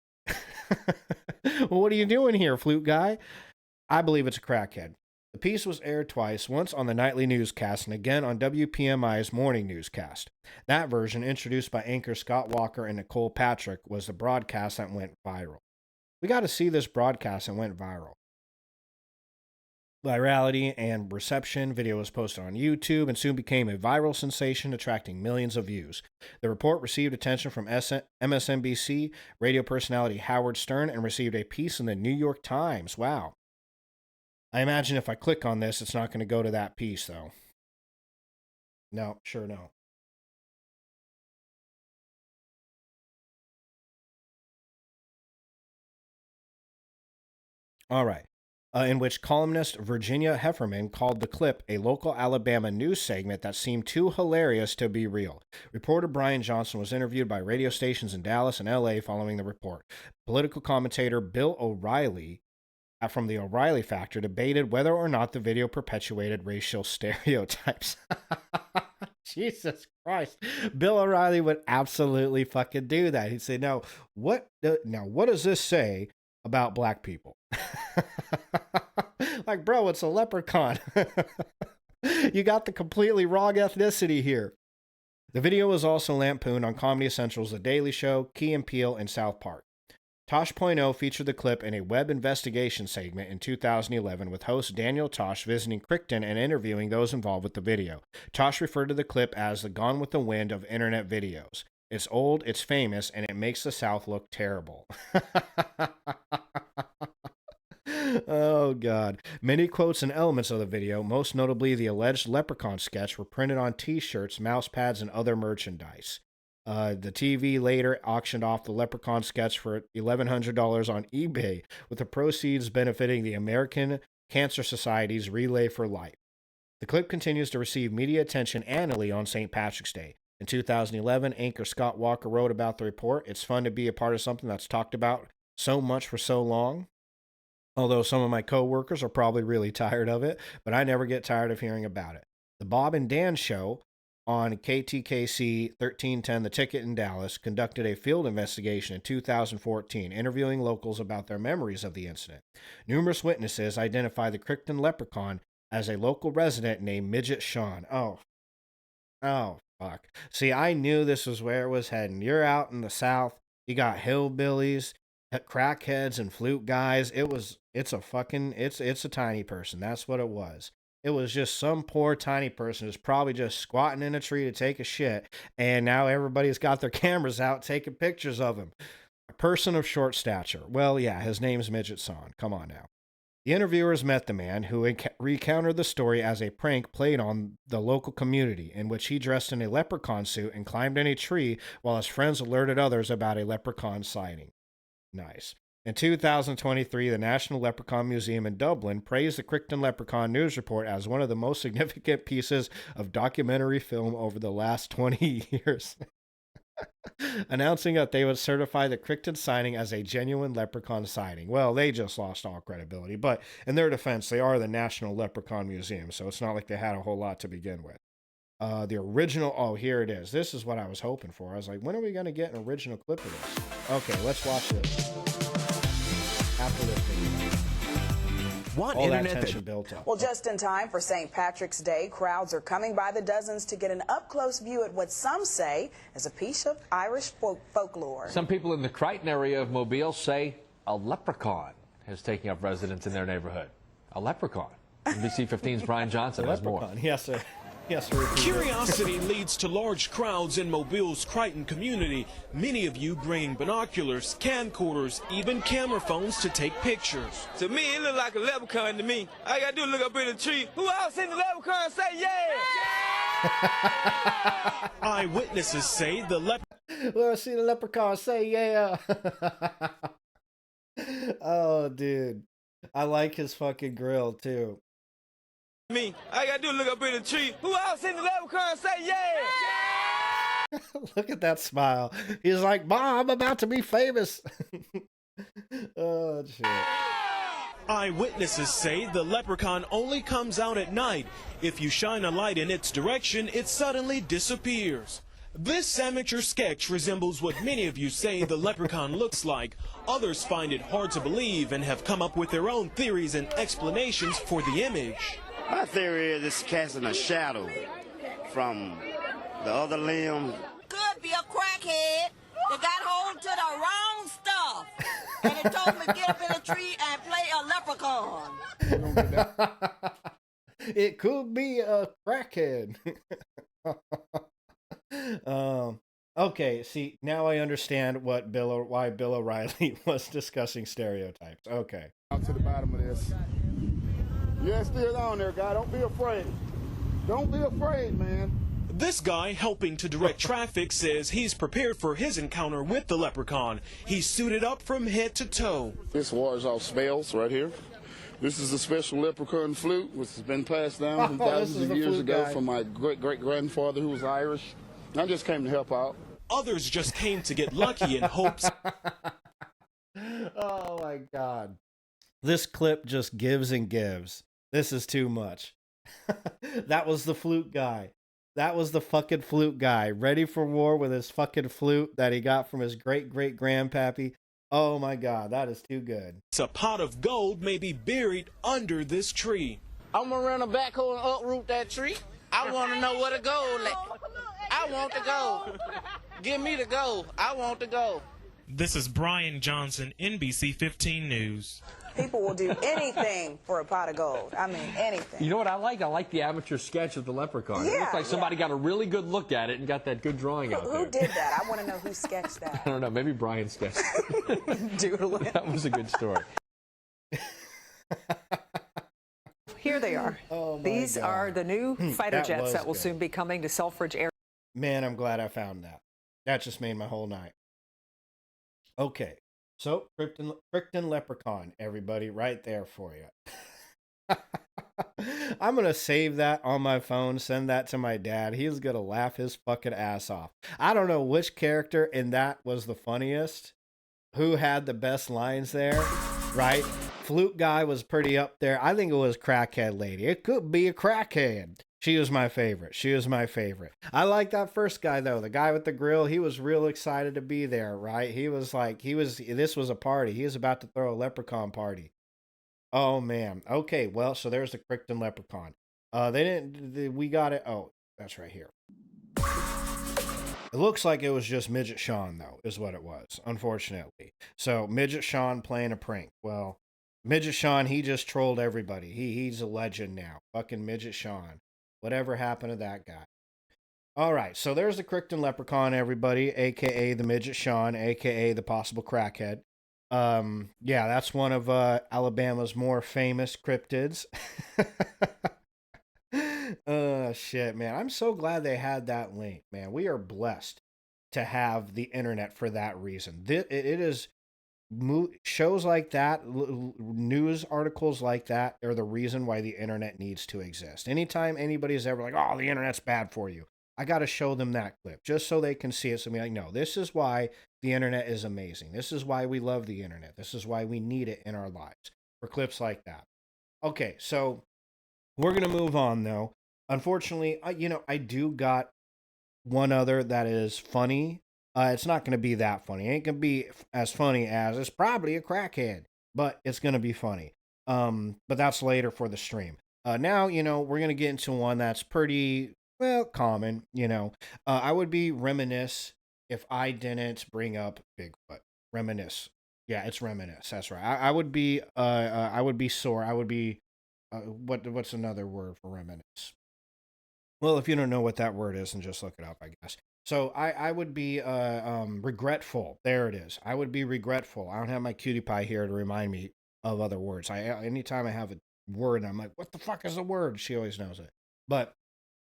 Well, what are you doing here, flute guy? I believe it's a crackhead. The piece was aired twice, once on the nightly newscast and again on WPMI's morning newscast. That version, introduced by anchor Scott Walker and Nicole Patrick, was the broadcast that went viral. We got to see this broadcast and went viral. Virality and reception, video was posted on YouTube and soon became a viral sensation, attracting millions of views. The report received attention from MSNBC, radio personality Howard Stern, and received a piece in the New York Times. Wow. I imagine if I click on this, it's not going to go to that piece, though. No, sure no. All right. In which columnist Virginia Heffernan called the clip a local Alabama news segment that seemed too hilarious to be real. Reporter Brian Johnson was interviewed by radio stations in Dallas and LA following the report. Political commentator Bill O'Reilly from the O'Reilly Factor debated whether or not the video perpetuated racial stereotypes. Jesus Christ. Bill O'Reilly would absolutely fucking do that. He'd say, now, what does this say about black people? Like, bro, it's a leprechaun. You got the completely wrong ethnicity here. The video was also lampooned on Comedy Central's The Daily Show, Key and Peele, and South Park. Tosh.0 featured the clip in a web investigation segment in 2011 with host Daniel Tosh visiting Crichton and interviewing those involved with the video. Tosh referred to the clip as the Gone with the Wind of internet videos. It's old, it's famous, and it makes the South look terrible. Oh, God. Many quotes and elements of the video, most notably the alleged leprechaun sketch, were printed on t-shirts, mouse pads, and other merchandise. The TV later auctioned off the leprechaun sketch for $1,100 on eBay, with the proceeds benefiting the American Cancer Society's Relay for Life. The clip continues to receive media attention annually on St. Patrick's Day. In 2011, anchor Scott Walker wrote about the report. It's fun to be a part of something that's talked about so much for so long. Although some of my coworkers are probably really tired of it, but I never get tired of hearing about it. The Bob and Dan Show on KTKC 1310 The Ticket in Dallas conducted a field investigation in 2014, interviewing locals about their memories of the incident. Numerous witnesses identified the Crichton leprechaun as a local resident named Midget Sean. Oh, fuck. See, I knew this was where it was heading. You're out in the South. You got hillbillies, crackheads, and flute guys. It's a tiny person. That's what it was. It was just some poor tiny person who's probably just squatting in a tree to take a shit, and now everybody's got their cameras out taking pictures of him. A person of short stature. Well, yeah, his name's Midget Son. Come on now. The interviewers met the man who recounted the story as a prank played on the local community, in which he dressed in a leprechaun suit and climbed in a tree while his friends alerted others about a leprechaun sighting. Nice. In 2023, the National Leprechaun Museum in Dublin praised the Crichton Leprechaun News Report as one of the most significant pieces of documentary film over the last 20 years, announcing that they would certify the Crichton sighting as a genuine leprechaun sighting. Well, they just lost all credibility, but in their defense, they are the National Leprechaun Museum, so it's not like they had a whole lot to begin with. The original, here it is. This is what I was hoping for. I was like, when are we going to get an original clip of this? Okay, let's watch this. After this video. All that tension built up. Well, just in time for St. Patrick's Day, crowds are coming by the dozens to get an up-close view at what some say is a piece of Irish folklore. Some people in the Crichton area of Mobile say a leprechaun is taking up residence in their neighborhood. A leprechaun. NBC 15's Brian Johnson has more. Yes, sir. Yes, sir. Curiosity leads to large crowds in Mobile's Crichton community. Many of you bringing binoculars, camcorders, even camera phones to take pictures. To me, it look like a leprechaun to me. All I gotta do is look up in the tree. Who else seen the leprechaun say yeah? Eyewitnesses say the leprechaun. Well, I see the leprechaun say yeah. Oh, dude. I like his fucking grill, too. Me, I gotta do is look up in the tree. Who else seen the leprechaun say yeah? Look at that smile. He's like, Mom, I'm about to be famous. Oh, shit. Eyewitnesses say the leprechaun only comes out at night. If you shine a light in its direction, it suddenly disappears. This amateur sketch resembles what many of you say the leprechaun looks like. Others find it hard to believe and have come up with their own theories and explanations for the image. My theory is it's casting a shadow from the other limb. Could be a crackhead that got hold to the wrong stuff. And it told me to get up in a tree and play a leprechaun. It could be a crackhead. Okay, see, now I understand why Bill O'Reilly was discussing stereotypes. Okay. Out to the bottom of this. Yeah, still on there, guy. Don't be afraid. Don't be afraid, man. This guy helping to direct traffic says he's prepared for his encounter with the leprechaun. He's suited up from head to toe. This wars off spells right here. This is a special leprechaun flute, which has been passed down from thousands of years ago from my great-great-grandfather who was Irish. I just came to help out. Others just came to get lucky in hopes. Oh my God. This clip just gives and gives. This is too much. That was the flute guy. That was the fucking flute guy, ready for war with his fucking flute that he got from his great-great-grandpappy. Oh my God, that is too good. A pot of gold may be buried under this tree. I'm gonna run a backhoe and uproot that tree. I want to know where the gold at. I want the gold. Give me the gold. I want the gold. This is Brian Johnson, NBC 15 News. People will do anything for a pot of gold. I mean, anything. You know what I like? I like the amateur sketch of the leprechaun. It looks like somebody got a really good look at it and got that good drawing out there. Who did that? I want to know who sketched that. I don't know. Maybe Brian sketched it. Doodle it. That was a good story. Here they are. Oh my These God. are the new fighter That jets was that will good. soon be coming to Selfridge Air. Man, I'm glad I found that. That just made my whole night. Okay, so Krypton Leprechaun, everybody, right there for you. I'm going to save that on my phone, send that to my dad. He's going to laugh his fucking ass off. I don't know which character in that was the funniest, who had the best lines there, right? Flute guy was pretty up there. I think it was Crackhead Lady. It could be a crackhead. She was my favorite. She was my favorite. I like that first guy, though. The guy with the grill, he was real excited to be there, right? He was like, this was a party. He was about to throw a leprechaun party. Oh, man. Okay, well, so there's the Krypton Leprechaun. We got it. Oh, that's right here. It looks like it was just Midget Sean, though, is what it was, unfortunately. So, Midget Sean playing a prank. Well, Midget Sean, he just trolled everybody. He's a legend now. Fucking Midget Sean. Whatever happened to that guy? All right, so there's the Krypton Leprechaun, everybody, a.k.a. the Midget Sean, a.k.a. the possible crackhead. Yeah, that's one of Alabama's more famous cryptids. Shit, man. I'm so glad they had that link, man. We are blessed to have the internet for that reason. It is shows like that, news articles like that are the reason why the internet needs to exist. Anytime anybody's ever like, oh, the internet's bad for you, I got to show them that clip just so they can see it. So be like, no, this is why the internet is amazing. This is why we love the internet. This is why we need it in our lives, for clips like that. Okay, so we're going to move on, though. Unfortunately, I do got one other that is funny. It's not going to be that funny. It ain't going to be as funny as it's probably a crackhead, but it's going to be funny. But that's later for the stream. Now, we're going to get into one that's pretty, well, common. I would be remiss if I didn't bring up Bigfoot. Reminisce. Yeah, it's reminisce. That's right. I would be sore. I would be, what's another word for reminisce? Well, if you don't know what that word is, then just look it up, I guess. So I would be regretful. There it is. I would be regretful. I don't have my cutie pie here to remind me of other words. Anytime I have a word, I'm like, what the fuck is a word? She always knows it. But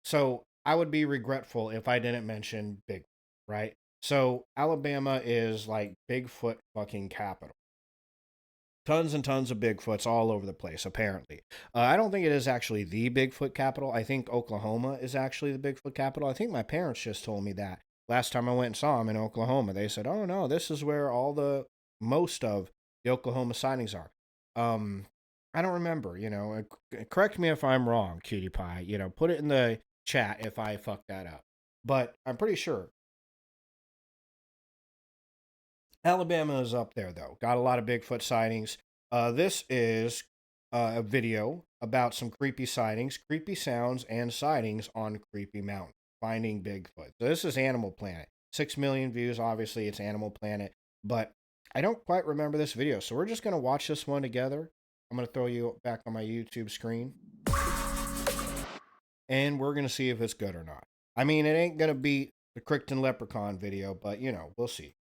so I would be regretful if I didn't mention Bigfoot, right? So Alabama is like Bigfoot fucking capital. Tons and tons of Bigfoots all over the place, apparently. I don't think it is actually the Bigfoot capital. I think Oklahoma is actually the Bigfoot capital. I think my parents just told me that. Last time I went and saw them in Oklahoma, they said, oh, no, this is where most of the Oklahoma sightings are. I don't remember, correct me if I'm wrong, cutie pie. Put it in the chat if I fuck that up. but I'm pretty sure Alabama is up there, though. Got a lot of Bigfoot sightings. This is a video about some creepy sightings, creepy sounds, and sightings on Creepy Mountain, finding Bigfoot. So this is Animal Planet. 6 million views, obviously, it's Animal Planet, but I don't quite remember this video, so we're just going to watch this one together. I'm going to throw you back on my YouTube screen, and we're going to see if it's good or not. I mean, it ain't going to beat the Crichton Leprechaun video, but, you know, we'll see.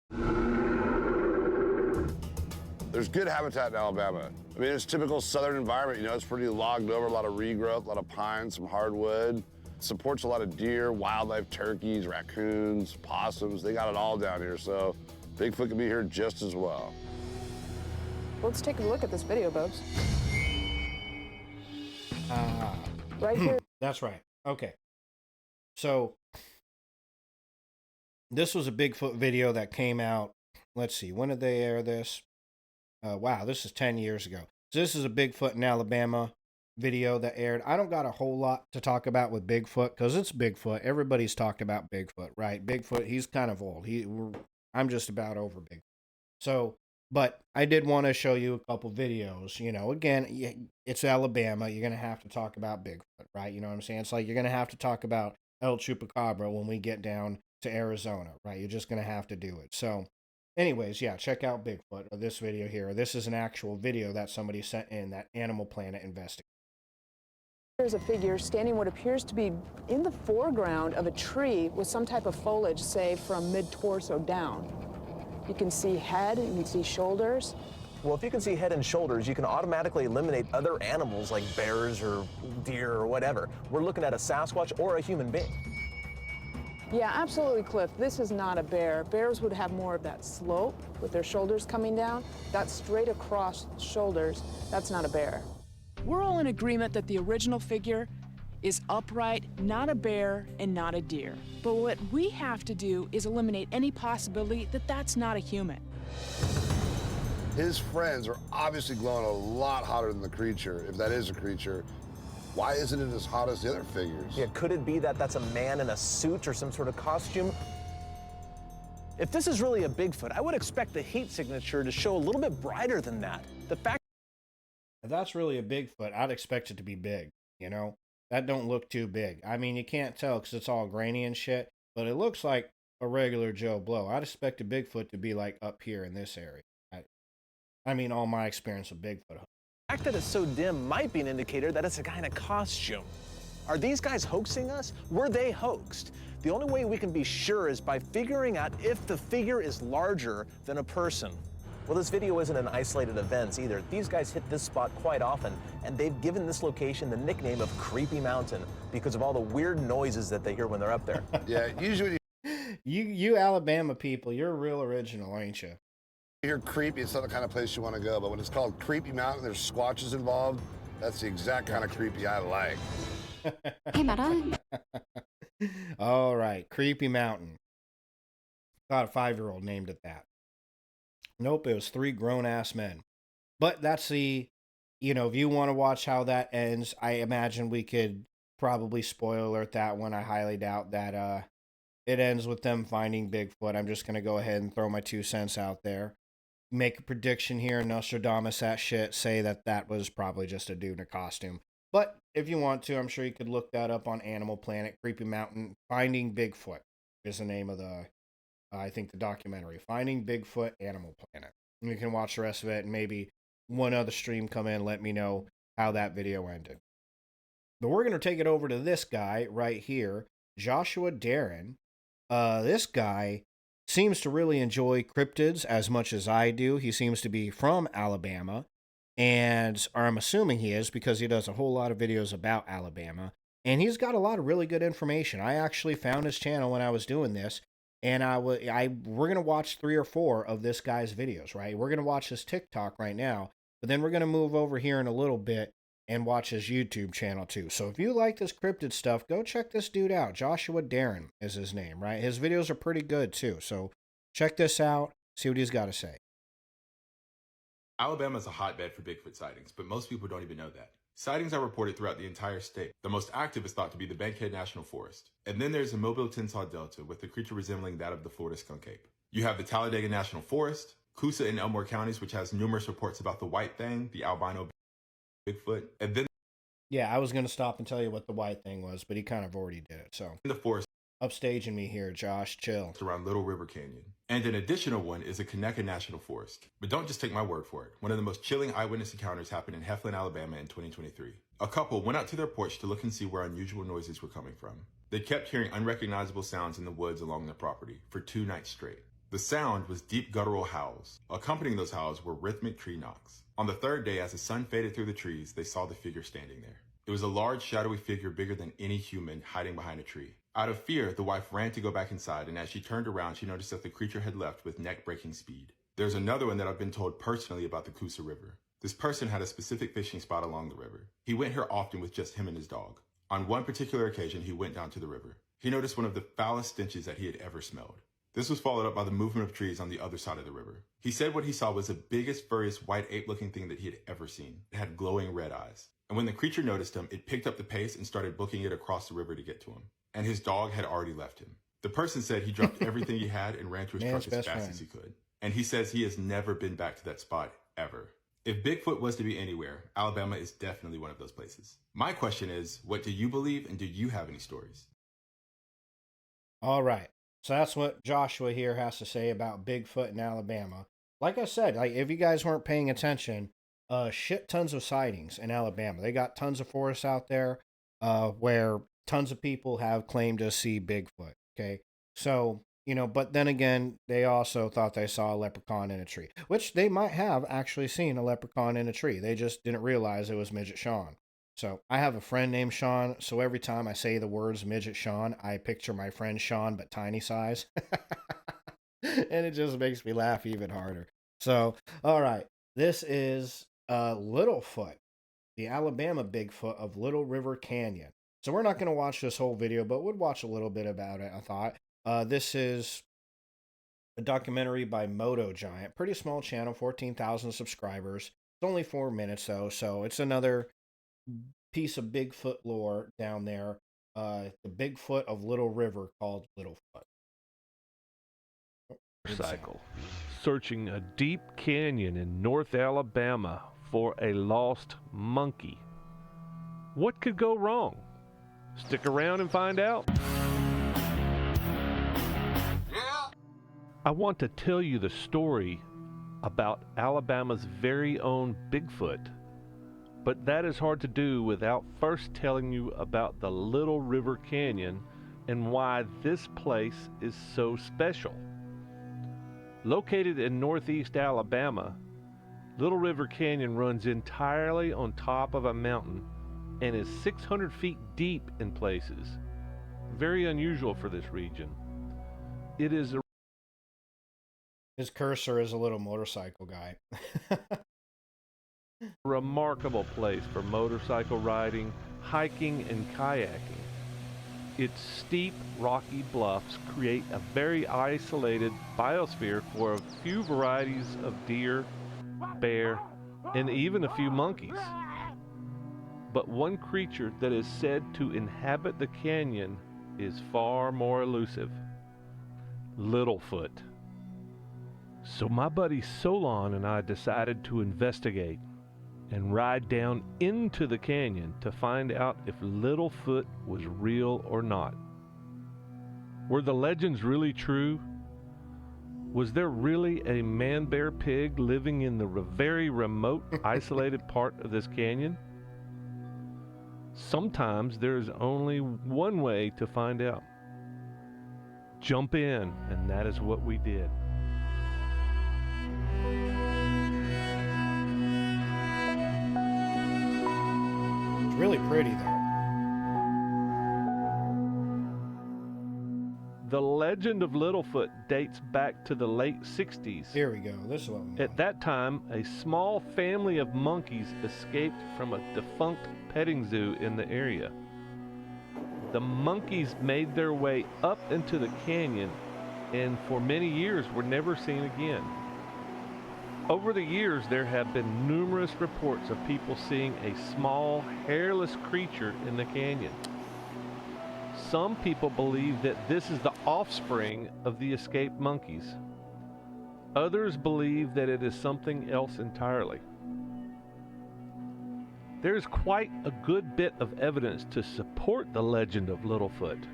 There's good habitat in Alabama. I mean, it's typical southern environment. You know, it's pretty logged over, a lot of regrowth, a lot of pines, some hardwood. Supports a lot of deer, wildlife, turkeys, raccoons, possums. They got it all down here, so Bigfoot can be here just as well. Let's take a look at this video, Bubs. Right here. That's right. Okay. So this was a Bigfoot video that came out. Let's see. When did they air this? Wow, this is 10 years ago. So this is a Bigfoot in Alabama video that aired. I don't got a whole lot to talk about with Bigfoot because it's Bigfoot. Everybody's talked about Bigfoot, right? Bigfoot, he's kind of old. I'm just about over Bigfoot. So, but I did want to show you a couple videos. You know, again, it's Alabama. You're going to have to talk about Bigfoot, right? You know what I'm saying? It's like you're going to have to talk about El Chupacabra when we get down to Arizona, right? You're just going to have to do it. So, anyways, yeah, check out Bigfoot or this video here. This is an actual video that somebody sent in that Animal Planet investigated. There's a figure standing what appears to be in the foreground of a tree with some type of foliage, say from mid-torso down. You can see head, you can see shoulders. Well, if you can see head and shoulders, you can automatically eliminate other animals like bears or deer or whatever. We're looking at a Sasquatch or a human being. Yeah, absolutely, Cliff. This is not a bear. Bears would have more of that slope with their shoulders coming down. That's straight across shoulders. That's not a bear. We're all in agreement that the original figure is upright, not a bear and not a deer. But what we have to do is eliminate any possibility that that's not a human. His friends are obviously glowing a lot hotter than the creature, if that is a creature. Why isn't it as hot as the other figures? Yeah, could it be that that's a man in a suit or some sort of costume? If this is really a Bigfoot, I would expect the heat signature to show a little bit brighter than that. The fact If that's really a Bigfoot, I'd expect it to be big, you know? That don't look too big. I mean, you can't tell because it's all grainy and shit, but it looks like a regular Joe Blow. I'd expect a Bigfoot to be like up here in this area. I mean, all my experience with Bigfoot. The fact that it's so dim might be an indicator that it's a guy in a costume. Are these guys hoaxing us? Were they hoaxed? The only way we can be sure is by figuring out if the figure is larger than a person. Well, this video isn't an isolated event either. These guys hit this spot quite often, and they've given this location the nickname of Creepy Mountain because of all the weird noises that they hear when they're up there. Yeah, usually You Alabama people, you're real original, ain't you? you hear creepy, it's not the kind of place you want to go, but when it's called Creepy Mountain, there's squatches involved, that's the exact kind of creepy I like. Hey, madam. All right, Creepy Mountain. Thought a 5-year-old named it that. Nope, it was 3 grown-ass men. But that's the, you know, if you want to watch how that ends, I imagine we could probably spoiler alert that one. I highly doubt that it ends with them finding Bigfoot. I'm just going to go ahead and throw my 2 cents out there. Make a prediction here, Nostradamus that shit, say that that was probably just a dude in a costume. But if you want to, I'm sure you could look that up on Animal Planet. Creepy Mountain, Finding Bigfoot is the name of the, I think, the documentary. Finding Bigfoot, Animal Planet. And you can watch the rest of it and maybe one other stream come in and let me know how that video ended. But we're going to take it over to this guy right here, Joshua Darren. This guy seems to really enjoy cryptids as much as I do. He seems to be from Alabama, and or I'm assuming he is because he does a whole lot of videos about Alabama, and he's got a lot of really good information. I actually found his channel when I was doing this, and we're gonna watch 3 or 4 of this guy's videos. Right, we're gonna watch his TikTok right now, but then we're gonna move over here in a little bit and watch his YouTube channel too. So if you like this cryptid stuff, go check this dude out. Joshua Darren is his name, right? His videos are pretty good too. So check this out, see what he's got to say. Alabama is a hotbed for Bigfoot sightings, but most people don't even know that. Sightings are reported throughout the entire state. The most active is thought to be the Bankhead National Forest. And then there's the Mobile-Tensaw Delta with the creature resembling that of the Florida skunk ape. You have the Talladega National Forest, Coosa and Elmore counties, which has numerous reports about the white thing, the albino Bigfoot, and then Yeah, I was going to stop and tell you what the white thing was, but he kind of already did it. So in the forest upstaging me here, Josh. Chill. Around Little River Canyon. And an additional one is the Conecuh National Forest. But don't just take my word for it. One of the most chilling eyewitness encounters happened in Heflin, Alabama in 2023. A couple went out to their porch to look and see where unusual noises were coming from. They kept hearing unrecognizable sounds in the woods along their property for 2 nights straight. The sound was deep guttural howls. Accompanying those howls were rhythmic tree knocks. On the 3rd day, as the sun faded through the trees, they saw the figure standing there. It was a large, shadowy figure bigger than any human hiding behind a tree. Out of fear, the wife ran to go back inside, and as she turned around, she noticed that the creature had left with neck-breaking speed. There's another one that I've been told personally about the Coosa River. This person had a specific fishing spot along the river. He went here often with just him and his dog. On one particular occasion, he went down to the river. He noticed one of the foulest stenches that he had ever smelled. This was followed up by the movement of trees on the other side of the river. He said what he saw was the biggest, furriest, white ape-looking thing that he had ever seen. It had glowing red eyes. And when the creature noticed him, it picked up the pace and started booking it across the river to get to him. And his dog had already left him. The person said he dropped everything he had and ran to his truck as fast as he could. And he says he has never been back to that spot, ever. If Bigfoot was to be anywhere, Alabama is definitely one of those places. My question is, what do you believe, and do you have any stories? All right. So that's what Joshua here has to say about Bigfoot in Alabama. Like I said, if you guys weren't paying attention, shit tons of sightings in Alabama. They got tons of forests out there where tons of people have claimed to see Bigfoot. Okay. So, but then again, they also thought they saw a leprechaun in a tree, which they might have actually seen a leprechaun in a tree. They just didn't realize it was Midget Sean. So I have a friend named Sean. So every time I say the words Midget Sean, I picture my friend Sean, but tiny size. And it just makes me laugh even harder. So, all right. This is Littlefoot, the Alabama Bigfoot of Little River Canyon. So we're not going to watch this whole video, but we'll watch a little bit about it, I thought. This is a documentary by Moto Giant. Pretty small channel, 14,000 subscribers. It's only 4 minutes, though, so it's another piece of Bigfoot lore down there. The Bigfoot of Little River called Littlefoot. Cycle. Searching a deep canyon in North Alabama for a lost monkey. What could go wrong? Stick around and find out. I want to tell you the story about Alabama's very own Bigfoot, but that is hard to do without first telling you about the Little River Canyon and why this place is so special. Located in northeast Alabama, Little River Canyon runs entirely on top of a mountain and is 600 feet deep in places. Very unusual for this region. It is a His cursor is a little motorcycle guy. remarkable place for motorcycle riding, hiking, and kayaking. Its steep, rocky bluffs create a very isolated biosphere for a few varieties of deer, bear, and even a few monkeys. But one creature that is said to inhabit the canyon is far more elusive: Littlefoot. So my buddy Solon and I decided to investigate and ride down into the canyon to find out if Littlefoot was real or not. Were the legends really true? Was there really a man-bear-pig living in the very remote, isolated part of this canyon? Sometimes there's only one way to find out. Jump in, and that is what we did. It's really pretty, though. The legend of Littlefoot dates back to the late 60s. Here we go. This is what we want. At that time, a small family of monkeys escaped from a defunct petting zoo in the area. The monkeys made their way up into the canyon and for many years were never seen again. Over the years, there have been numerous reports of people seeing a small, hairless creature in the canyon. Some people believe that this is the offspring of the escaped monkeys. Others believe that it is something else entirely. There's quite a good bit of evidence to support the legend of Littlefoot.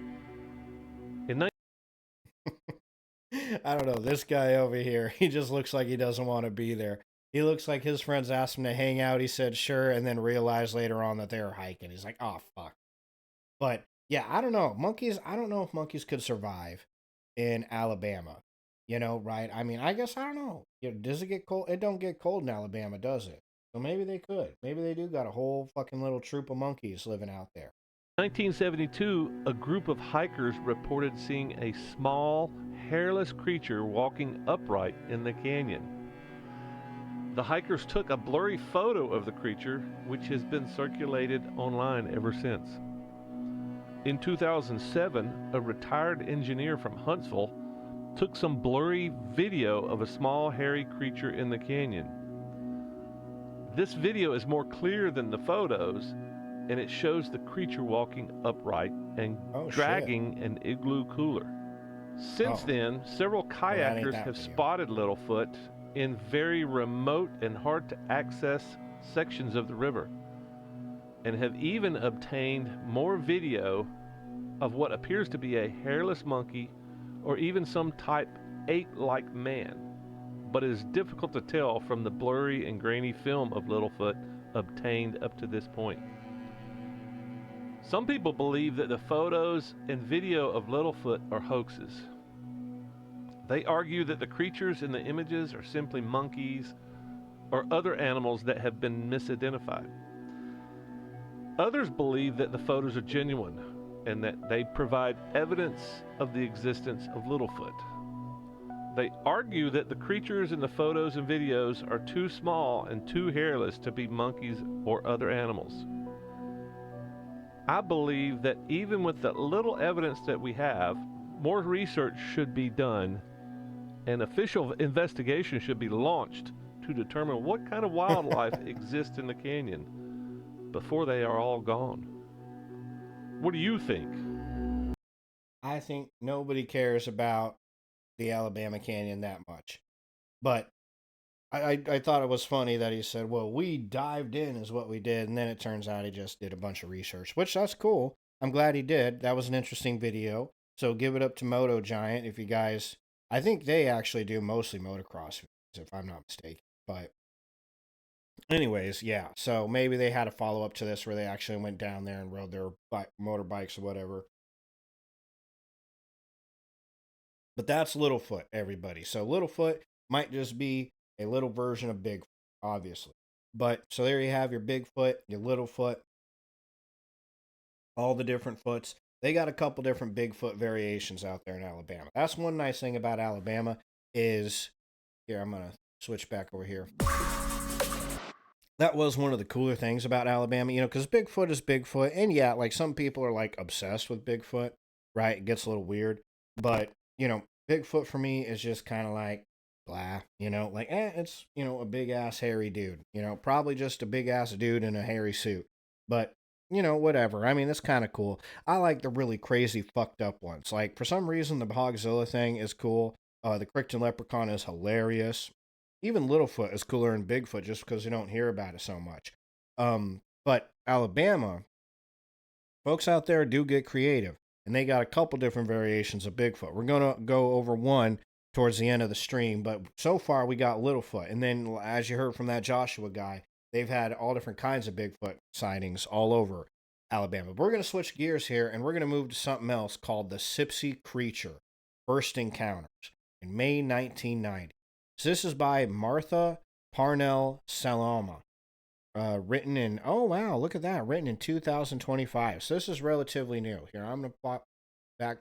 I don't know. This guy over here, he just looks like he doesn't want to be there. He looks like his friends asked him to hang out. He said sure, and then realized later on that they were hiking. He's like, oh, fuck. But yeah, I don't know. Monkeys, I don't know if monkeys could survive in Alabama. You know, right? I mean, I guess I don't know. Does it get cold? It don't get cold in Alabama, does it? So maybe they could. Maybe they do got a whole fucking little troop of monkeys living out there. 1972, a group of hikers reported seeing a small, hairless creature walking upright in the canyon. The hikers took a blurry photo of the creature, which has been circulated online ever since. In 2007, a retired engineer from Huntsville took some blurry video of a small, hairy creature in the canyon. This video is more clear than the photos, and it shows the creature walking upright and dragging an igloo cooler. Since then, several kayakers have spotted Littlefoot in very remote and hard to access sections of the river, and have even obtained more video of what appears to be a hairless monkey or even some type ape-like man, but it is difficult to tell from the blurry and grainy film of Littlefoot obtained up to this point. Some people believe that the photos and video of Littlefoot are hoaxes. They argue that the creatures in the images are simply monkeys or other animals that have been misidentified. Others believe that the photos are genuine and that they provide evidence of the existence of Littlefoot. They argue that the creatures in the photos and videos are too small and too hairless to be monkeys or other animals. I believe that even with the little evidence that we have, more research should be done and official investigation should be launched to determine what kind of wildlife exists in the canyon before they are all gone. What do you think? I think nobody cares about the Alabama Canyon that much. But I thought it was funny that he said, well, we dived in is what we did. And then it turns out he just did a bunch of research, which that's cool. I'm glad he did. That was an interesting video. So give it up to Moto Giant if you guys, I think they actually do mostly motocross videos, if I'm not mistaken. But anyways, yeah. So maybe they had a follow up to this where they actually went down there and rode their motorbikes or whatever. But that's Littlefoot, everybody. So Littlefoot might just be a little version of Bigfoot, obviously. But so there you have your Bigfoot, your Littlefoot, all the different foots. They got a couple different Bigfoot variations out there in Alabama. That's one nice thing about Alabama is, here, I'm going to switch back over here. That was one of the cooler things about Alabama, you know, because Bigfoot is Bigfoot. And yeah, like some people are like obsessed with Bigfoot, right? It gets a little weird. But, you know, Bigfoot for me is just kind of like, blah, you know, like, it's, you know, a big ass hairy dude, you know, probably just a big ass dude in a hairy suit. But, you know, whatever. I mean, it's kind of cool. I like the really crazy fucked up ones. Like, for some reason, the Hogzilla thing is cool. The Cryptid Leprechaun is hilarious. Even Littlefoot is cooler than Bigfoot just because you don't hear about it so much. But Alabama, folks out there do get creative. And they got a couple different variations of Bigfoot. We're going to go over one towards the end of the stream. But so far, we got Littlefoot. And then, as you heard from that Joshua guy, they've had all different kinds of Bigfoot sightings all over Alabama. But we're going to switch gears here, and we're going to move to something else called the Sipsey Creature First Encounters in May 1990. So this is by Martha Parnell Salama. Written in, oh wow, look at that, written in 2025. So this is relatively new. Here, I'm going to pop back.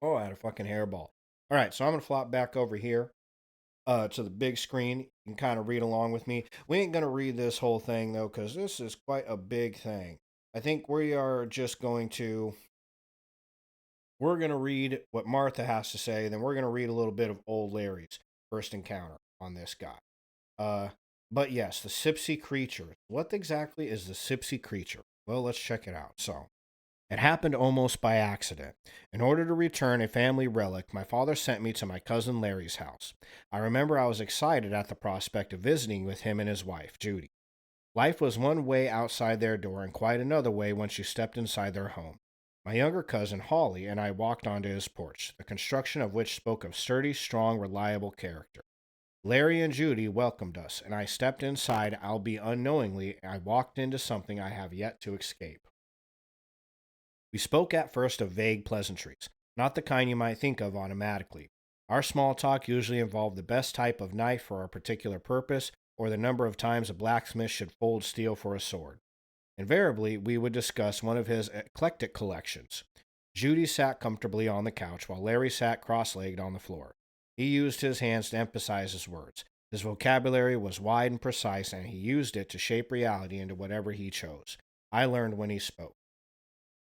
Oh, I had a fucking hairball. All right, so I'm going to flop back over here to the big screen. You can kind of read along with me. We ain't going to read this whole thing, though, because this is quite a big thing. I think we are just going to we're going to read what Martha has to say, then we're going to read a little bit of old Larry's first encounter on this guy. But yes, the Sipsy creature. What exactly is the Sipsy creature? Well, let's check it out. So, it happened almost by accident. In order to return a family relic, my father sent me to my cousin Larry's house. I remember I was excited at the prospect of visiting with him and his wife, Judy. Life was one way outside their door and quite another way once you stepped inside their home. My younger cousin, Holly, and I walked onto his porch, the construction of which spoke of sturdy, strong, reliable character. Larry and Judy welcomed us, and I stepped inside, albeit unknowingly. I walked into something I have yet to escape. We spoke at first of vague pleasantries, not the kind you might think of automatically. Our small talk usually involved the best type of knife for our particular purpose, or the number of times a blacksmith should fold steel for a sword. Invariably, we would discuss one of his eclectic collections. Judy sat comfortably on the couch, while Larry sat cross-legged on the floor. He used his hands to emphasize his words. His vocabulary was wide and precise, and he used it to shape reality into whatever he chose. I learned when he spoke.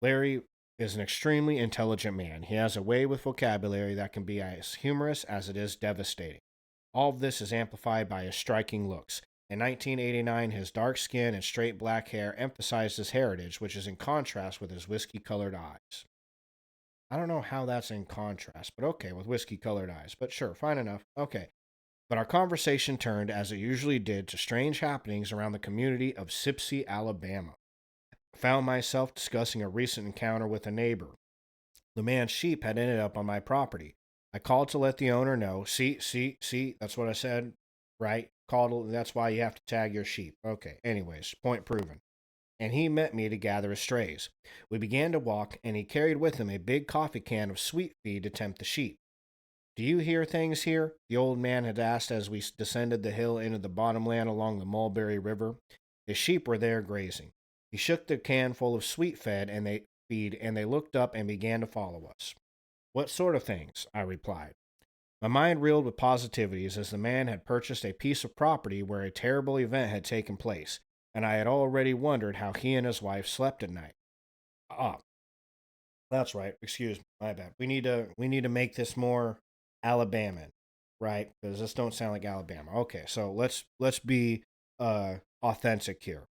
Larry is an extremely intelligent man. He has a way with vocabulary that can be as humorous as it is devastating. All of this is amplified by his striking looks. In 1989, his dark skin and straight black hair emphasized his heritage, which is in contrast with his whiskey-colored eyes. I don't know how that's in contrast, but okay, with whiskey-colored eyes. But sure, fine enough. Okay. But our conversation turned, as it usually did, to strange happenings around the community of Sipsy, Alabama. I found myself discussing a recent encounter with a neighbor. The man's sheep had ended up on my property. I called to let the owner know. See, that's what I said, right? That's why you have to tag your sheep. Okay, anyways, point proven. And he met me to gather his strays. We began to walk, and he carried with him a big coffee can of sweet feed to tempt the sheep. Do you hear things here? The old man had asked as we descended the hill into the bottomland along the Mulberry River. His sheep were there grazing. He shook the can full of sweet feed, and they looked up and began to follow us. What sort of things? I replied. My mind reeled with positivities as the man had purchased a piece of property where a terrible event had taken place, and I had already wondered how he and his wife slept at night. That's right. Excuse me, my bad. We need to make this more Alabaman, right? Because this don't sound like Alabama. Okay, so let's be authentic here.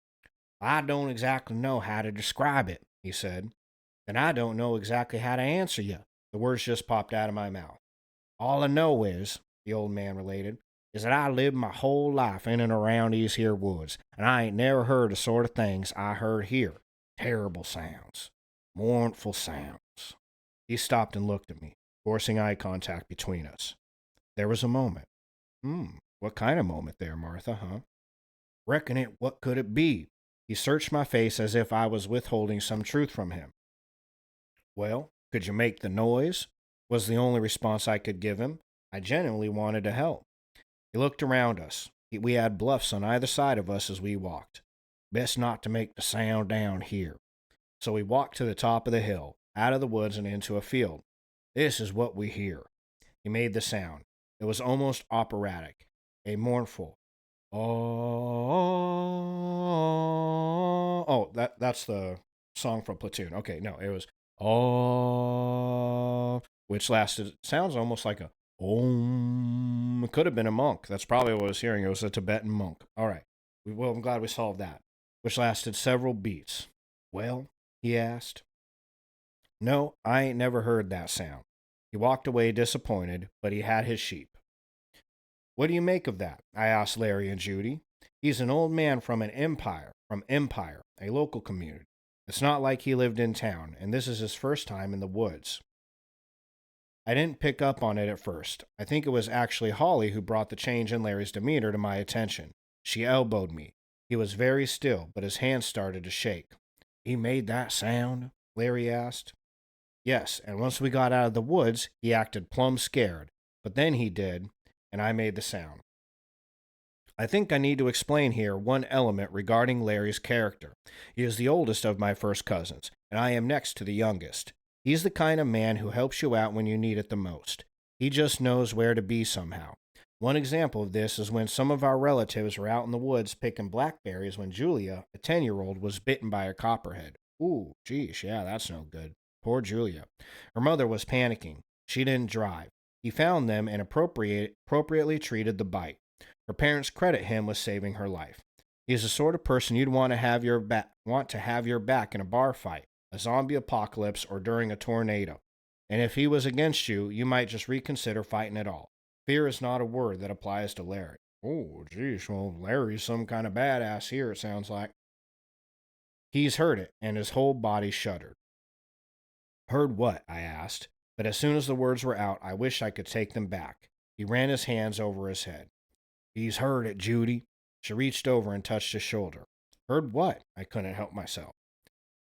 I don't exactly know how to describe it, he said. And I don't know exactly how to answer you. The words just popped out of my mouth. All I know is, the old man related, is that I lived my whole life in and around these here woods, and I ain't never heard the sort of things I heard here. Terrible sounds. Mournful sounds. He stopped and looked at me, forcing eye contact between us. There was a moment. What kind of moment there, Martha, huh? What could it be? He searched my face as if I was withholding some truth from him. Well, could you make the noise? Was the only response I could give him. I genuinely wanted to help. He looked around us. We had bluffs on either side of us as we walked. Best not to make the sound down here. So we walked to the top of the hill, out of the woods and into a field. This is what we hear. He made the sound. It was almost operatic, a mournful, oh, that's the song from Platoon. Okay, no, it was which lasted, sounds almost like a om. It could have been a monk. That's probably what I was hearing. It was a Tibetan monk. All right. Well, I'm glad we solved that. Which lasted several beats. Well, he asked. No, I ain't never heard that sound. He walked away disappointed, but he had his sheep. What do you make of that? I asked Larry and Judy. He's an old man from Empire, a local community. It's not like he lived in town, and this is his first time in the woods. I didn't pick up on it at first. I think it was actually Holly who brought the change in Larry's demeanor to my attention. She elbowed me. He was very still, but his hands started to shake. He made that sound? Larry asked. Yes, and once we got out of the woods, he acted plumb scared. But then he did, and I made the sound. I think I need to explain here one element regarding Larry's character. He is the oldest of my first cousins, and I am next to the youngest. He's the kind of man who helps you out when you need it the most. He just knows where to be somehow. One example of this is when some of our relatives were out in the woods picking blackberries when Julia, a 10-year-old, was bitten by a copperhead. Ooh, geez, yeah, that's no good. Poor Julia. Her mother was panicking. She didn't drive. He found them and appropriately treated the bite. Her parents credit him with saving her life. He's the sort of person you'd want to have your back in a bar fight, a zombie apocalypse, or during a tornado. And if he was against you, you might just reconsider fighting at all. Fear is not a word that applies to Larry. Oh, geez, well, Larry's some kind of badass here, it sounds like. He's heard it, and his whole body shuddered. Heard what? I asked, but as soon as the words were out, I wished I could take them back. He ran his hands over his head. He's heard it, Judy. She reached over and touched his shoulder. Heard what? I couldn't help myself.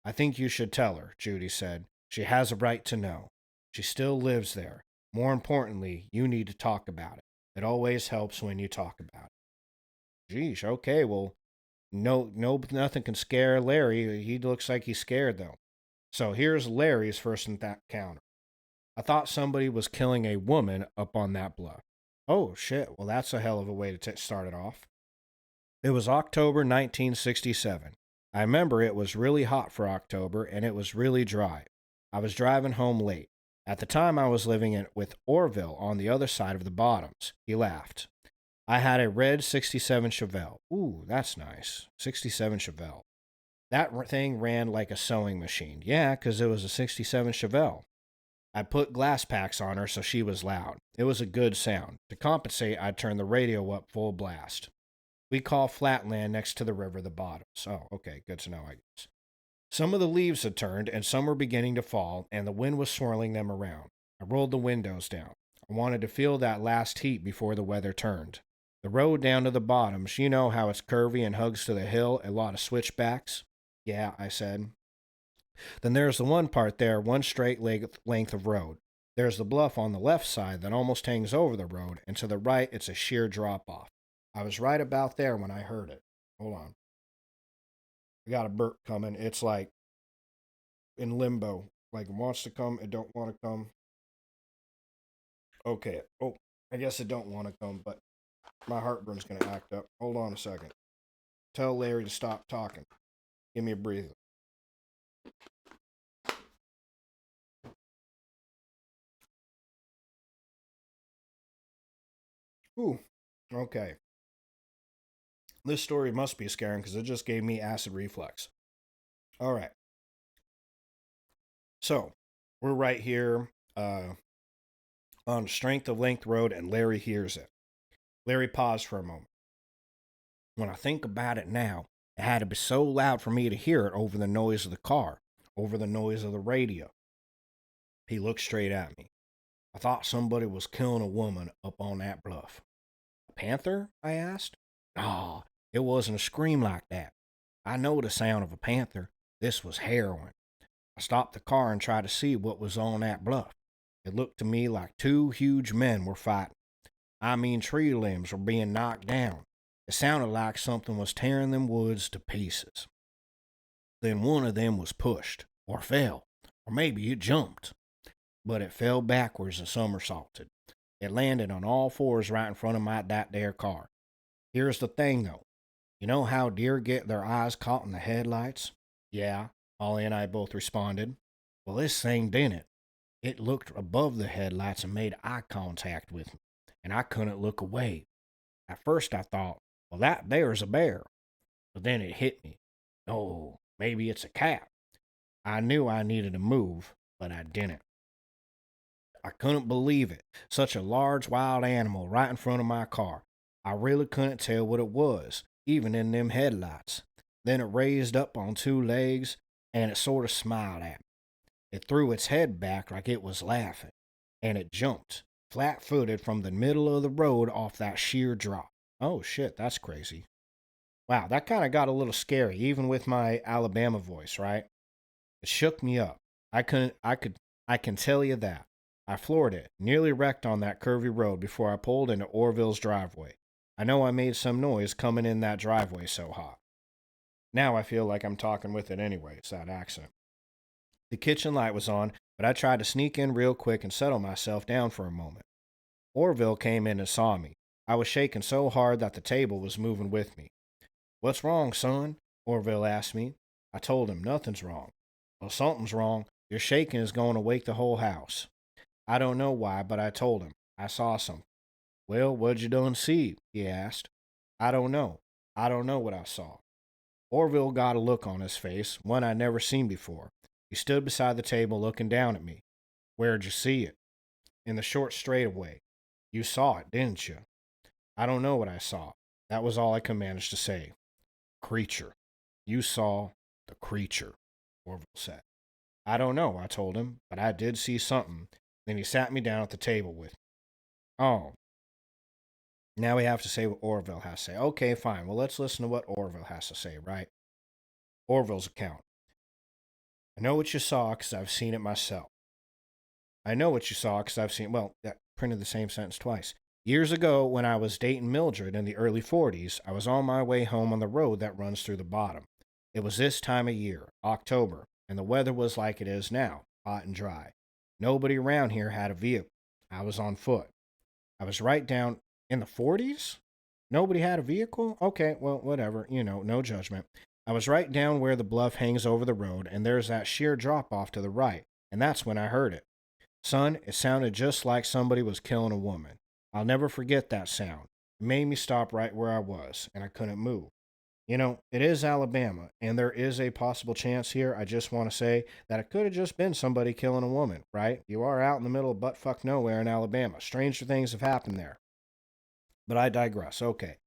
I think you should tell her, Judy said. She has a right to know. She still lives there. More importantly, you need to talk about it. It always helps when you talk about it. Geesh, okay, well, nothing can scare Larry. He looks like he's scared, though. So here's Larry's first encounter. I thought somebody was killing a woman up on that bluff. Oh, shit. Well, that's a hell of a way to start it off. It was October 1967. I remember it was really hot for October, and it was really dry. I was driving home late. At the time, I was living with Orville on the other side of the Bottoms. He laughed. I had a red 67 Chevelle. Ooh, that's nice. 67 Chevelle. That thing ran like a sewing machine. Yeah, 'cause it was a 67 Chevelle. I put glass packs on her so she was loud. It was a good sound. To compensate, I'd turn the radio up full blast. We call flatland next to the river the Bottoms. Oh, okay, good to know, I guess. Some of the leaves had turned, and some were beginning to fall, and the wind was swirling them around. I rolled the windows down. I wanted to feel that last heat before the weather turned. The road down to the Bottoms, you know how it's curvy and hugs to the hill, a lot of switchbacks? Yeah, I said. Then there's the one part there, one straight length of road. There's the bluff on the left side that almost hangs over the road, and to the right it's a sheer drop-off. I was right about there when I heard it. Hold on. I got a burp coming. It's like in limbo. Like it wants to come, it don't want to come. Okay. Oh, I guess it don't want to come, but my heartburn's going to act up. Hold on a second. Tell Larry to stop talking. Give me a breather. Ooh, okay. This story must be scaring because it just gave me acid reflux. All right. So, we're right here on Strength of Length Road, and Larry hears it. Larry paused for a moment. When I think about it now, it had to be so loud for me to hear it over the noise of the car, over the noise of the radio. He looked straight at me. I thought somebody was killing a woman up on that bluff. A panther? I asked. No, it wasn't a scream like that. I know the sound of a panther. This was harrowing. I stopped the car and tried to see what was on that bluff. It looked to me like two huge men were fighting. I mean, tree limbs were being knocked down. It sounded like something was tearing them woods to pieces. Then one of them was pushed, or fell, or maybe it jumped. But it fell backwards and somersaulted. It landed on all fours right in front of that there car. Here's the thing, though. You know how deer get their eyes caught in the headlights? Yeah, Ollie and I both responded. Well, this thing didn't. It looked above the headlights and made eye contact with me, and I couldn't look away. At first I thought, well, that there's a bear. But then it hit me. Oh, maybe it's a cat. I knew I needed to move, but I didn't. I couldn't believe it. Such a large wild animal right in front of my car. I really couldn't tell what it was, even in them headlights. Then it raised up on two legs, and it sort of smiled at me. It threw its head back like it was laughing, and it jumped, flat-footed from the middle of the road off that sheer drop. Oh, shit, that's crazy. Wow, that kind of got a little scary, even with my Alabama voice, right? It shook me up. I can tell you that. I floored it, nearly wrecked on that curvy road before I pulled into Orville's driveway. I know I made some noise coming in that driveway so hot. Now I feel like I'm talking with it anyway, it's that accent. The kitchen light was on, but I tried to sneak in real quick and settle myself down for a moment. Orville came in and saw me. I was shaking so hard that the table was moving with me. What's wrong, son? Orville asked me. I told him nothing's wrong. Well, something's wrong. Your shaking is going to wake the whole house. I don't know why, but I told him. I saw something. Well, what'd you done see? He asked. I don't know. I don't know what I saw. Orville got a look on his face, one I'd never seen before. He stood beside the table looking down at me. Where'd you see it? In the short straightaway. You saw it, didn't you? I don't know what I saw. That was all I could manage to say. Creature. You saw the creature, Orville said. I don't know, I told him, but I did see something. Then he sat me down at the table with me. Oh. Now we have to say what Orville has to say. Okay, fine. Well, let's listen to what Orville has to say, right? Orville's account. I know what you saw because I've seen it myself. I know what you saw because I've seen, well, that printed the same sentence twice. Years ago, when I was dating Mildred in the early 40s, I was on my way home on the road that runs through the bottom. It was this time of year, October, and the weather was like it is now, hot and dry. Nobody around here had a vehicle. I was on foot. I was right down in the 40s? Nobody had a vehicle? Okay, well, whatever, no judgment. I was right down where the bluff hangs over the road, and there's that sheer drop off to the right, and that's when I heard it. Son, it sounded just like somebody was killing a woman. I'll never forget that sound. It made me stop right where I was, and I couldn't move. It is Alabama, and there is a possible chance here. I just want to say that it could have just been somebody killing a woman, right? You are out in the middle of buttfuck nowhere in Alabama. Stranger things have happened there. But I digress. Okay.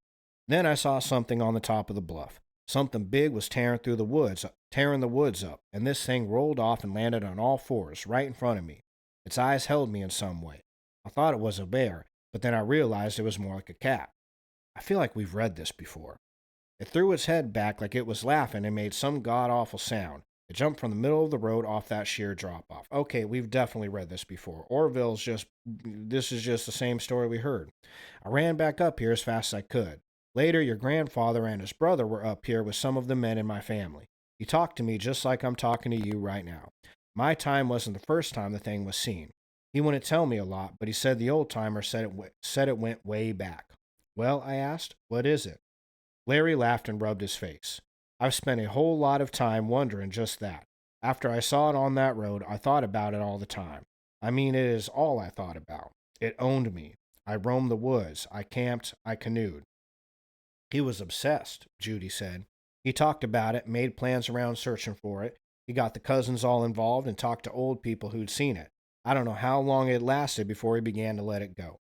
Then I saw something on the top of the bluff. Something big was tearing the woods up, and this thing rolled off and landed on all fours right in front of me. Its eyes held me in some way. I thought it was a bear, but then I realized it was more like a cat. I feel like we've read this before. It threw its head back like it was laughing and made some god-awful sound. It jumped from the middle of the road off that sheer drop-off. Okay, we've definitely read this before. This is just the same story we heard. I ran back up here as fast as I could. Later, your grandfather and his brother were up here with some of the men in my family. He talked to me just like I'm talking to you right now. My time wasn't the first time the thing was seen. He wouldn't tell me a lot, but he said the old-timer said it went way back. Well, I asked, what is it? Larry laughed and rubbed his face. I've spent a whole lot of time wondering just that. After I saw it on that road, I thought about it all the time. I mean, it is all I thought about. It owned me. I roamed the woods. I camped. I canoed. He was obsessed, Judy said. He talked about it, made plans around searching for it. He got the cousins all involved and talked to old people who'd seen it. I don't know how long it lasted before he began to let it go.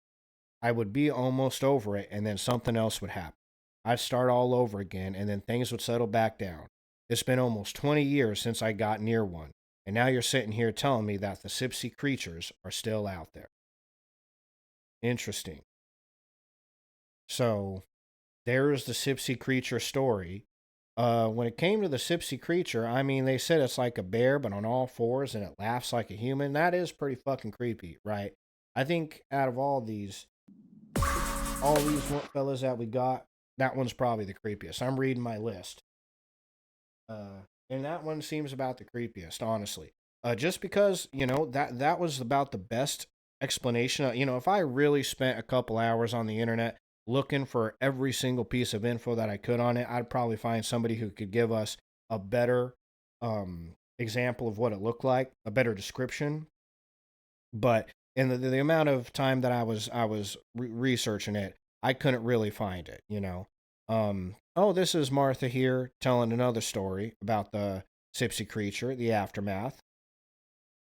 I would be almost over it, and then something else would happen. I'd start all over again, and then things would settle back down. It's been almost 20 years since I got near one, and now you're sitting here telling me that the Sipsey creatures are still out there. Interesting. So, there's the Sipsey creature story. When it came to the Sipsey creature, I mean, they said it's like a bear, but on all fours, and it laughs like a human. That is pretty fucking creepy, right? I think out of all these fellas that we got, that one's probably the creepiest. I'm reading my list. And that one seems about the creepiest, honestly. Just because, that was about the best explanation. If I really spent a couple hours on the internet looking for every single piece of info that I could on it, I'd probably find somebody who could give us a better example of what it looked like, a better description. But in the amount of time that I was researching it, I couldn't really find it, this is Martha here telling another story about the Sipsey creature, the aftermath.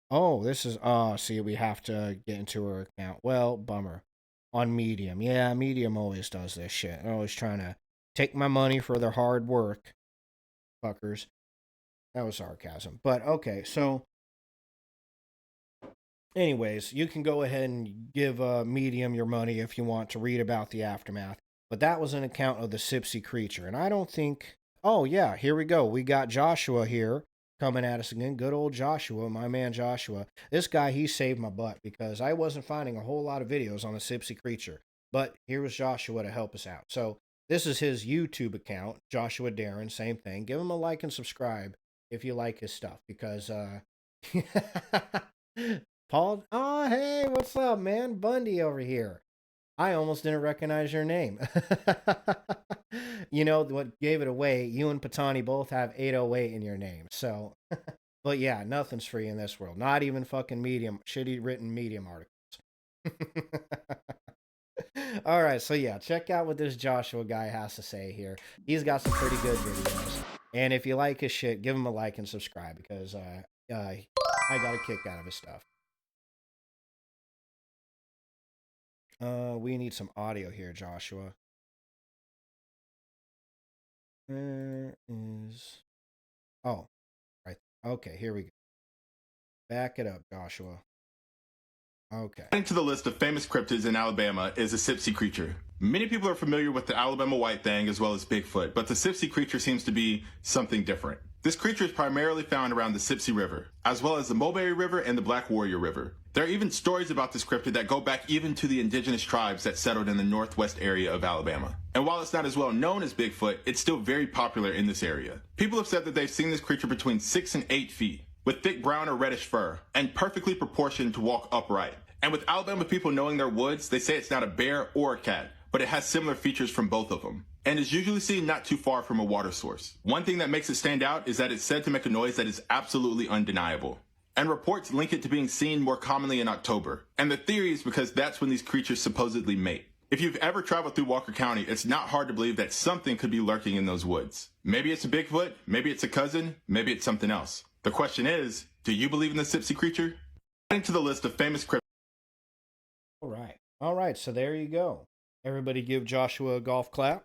Oh, this is, see, we have to get into her account. Well, bummer. On Medium. Yeah, Medium always does this shit. They're always trying to take my money for their hard work. Fuckers. That was sarcasm. But, okay, so anyways, you can go ahead and give Medium your money if you want to read about the aftermath. But that was an account of the Sipsey creature. And I don't think... Oh, yeah, here we go. We got Joshua here coming at us again. Good old Joshua, my man Joshua. This guy, he saved my butt because I wasn't finding a whole lot of videos on the Sipsey creature. But here was Joshua to help us out. So this is his YouTube account, Joshua Darren, same thing. Give him a like and subscribe if you like his stuff because... Paul, oh, hey, what's up, man? Bundy over here. I almost didn't recognize your name. You know what gave it away? You and Patani both have 808 in your name. So But yeah, nothing's free in this world. Not even fucking Medium, shitty written Medium articles. All right, so yeah, check out what this Joshua guy has to say here. He's got some pretty good videos. And if you like his shit, give him a like and subscribe because I got a kick out of his stuff. We need some audio here, Joshua. Where is... Oh, right. Okay, here we go. Back it up, Joshua. Okay. Adding to the list of famous cryptids in Alabama is a Sipsey creature. Many people are familiar with the Alabama white thing as well as Bigfoot, but the Sipsey creature seems to be something different. This creature is primarily found around the Sipsey River, as well as the Mulberry River and the Black Warrior River. There are even stories about this cryptid that go back even to the indigenous tribes that settled in the northwest area of Alabama. And while it's not as well known as Bigfoot, it's still very popular in this area. People have said that they've seen this creature between 6 and 8 feet, with thick brown or reddish fur, and perfectly proportioned to walk upright. And with Alabama people knowing their woods, they say it's not a bear or a cat, but it has similar features from both of them, and is usually seen not too far from a water source. One thing that makes it stand out is that it's said to make a noise that is absolutely undeniable. And reports link it to being seen more commonly in October. And the theory is because that's when these creatures supposedly mate. If you've ever traveled through Walker County, it's not hard to believe that something could be lurking in those woods. Maybe it's a Bigfoot, maybe it's a cousin, maybe it's something else. The question is, do you believe in the Sipsey creature? Adding to the list of famous cryptids. All right, so there you go. Everybody give Joshua a golf clap.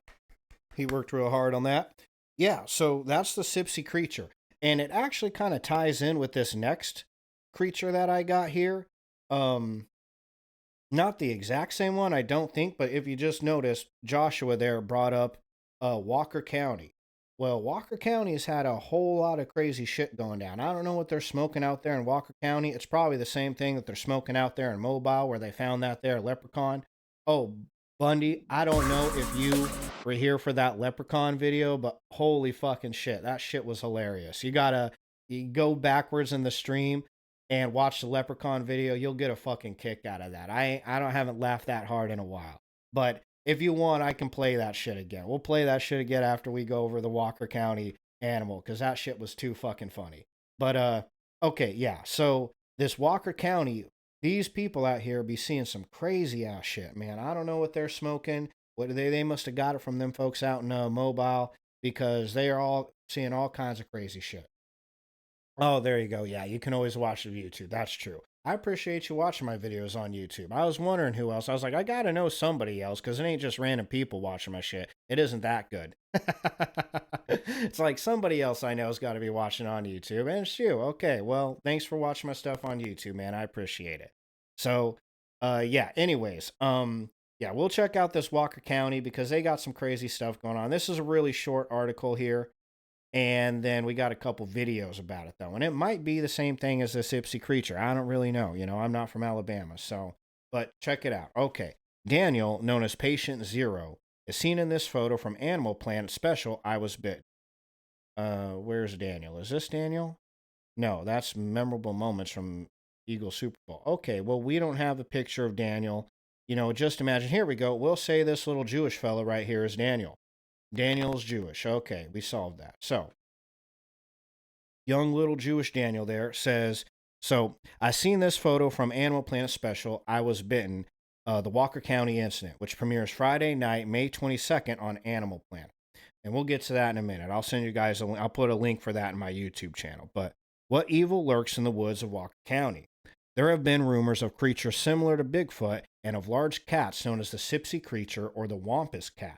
He worked real hard on that. Yeah, so that's the Sipsey creature. And it actually kind of ties in with this next creature that I got here. Not the exact same one, I don't think, but if you just noticed, Joshua there brought up Walker County. Well, Walker County has had a whole lot of crazy shit going down. I don't know what they're smoking out there in Walker County. It's probably the same thing that they're smoking out there in Mobile where they found that there leprechaun. Oh, Bundy, I don't know if you were here for that leprechaun video, but holy fucking shit, that shit was hilarious. You go backwards in the stream and watch the leprechaun video. You'll get a fucking kick out of that. Haven't laughed that hard in a while. But if you want, I can play that shit again. We'll play that shit again after we go over the Walker County animal, because that shit was too fucking funny. But, okay, yeah. So, this Walker County, these people out here be seeing some crazy ass shit, man. I don't know what they're smoking. They must have got it from them folks out in Mobile, because they are all seeing all kinds of crazy shit. Oh, there you go. Yeah, you can always watch the YouTube. That's true. I appreciate you watching my videos on YouTube. I was wondering who else. I was like, I gotta know somebody else, because it ain't just random people watching my shit. It isn't that good. It's like somebody else I know has got to be watching on YouTube, and it's you. Okay, well, thanks for watching my stuff on YouTube, man. I appreciate it. So, yeah, anyways, yeah, we'll check out this Walker County because they got some crazy stuff going on. This is a really short article here. And then we got a couple videos about it, though. And it might be the same thing as the Sipsey creature. I don't really know. You know, I'm not from Alabama. So, but check it out. Okay. Daniel, known as Patient Zero, is seen in this photo from Animal Planet special, I Was Bit. Where's Daniel? Is this Daniel? No, that's Memorable Moments from Eagle Super Bowl. Okay, well, we don't have a picture of Daniel. You know, just imagine. Here we go. We'll say this little Jewish fella right here is Daniel. Daniel's Jewish. Okay, we solved that. So, young little Jewish Daniel there says, so I seen this photo from Animal Planet special, I Was Bitten, the Walker County incident, which premieres Friday night, May 22nd on Animal Planet. And we'll get to that in a minute. I'll send you guys I'll put a link for that in my YouTube channel. But what evil lurks in the woods of Walker County? There have been rumors of creatures similar to Bigfoot and of large cats known as the Sipsey creature or the Wampus cat.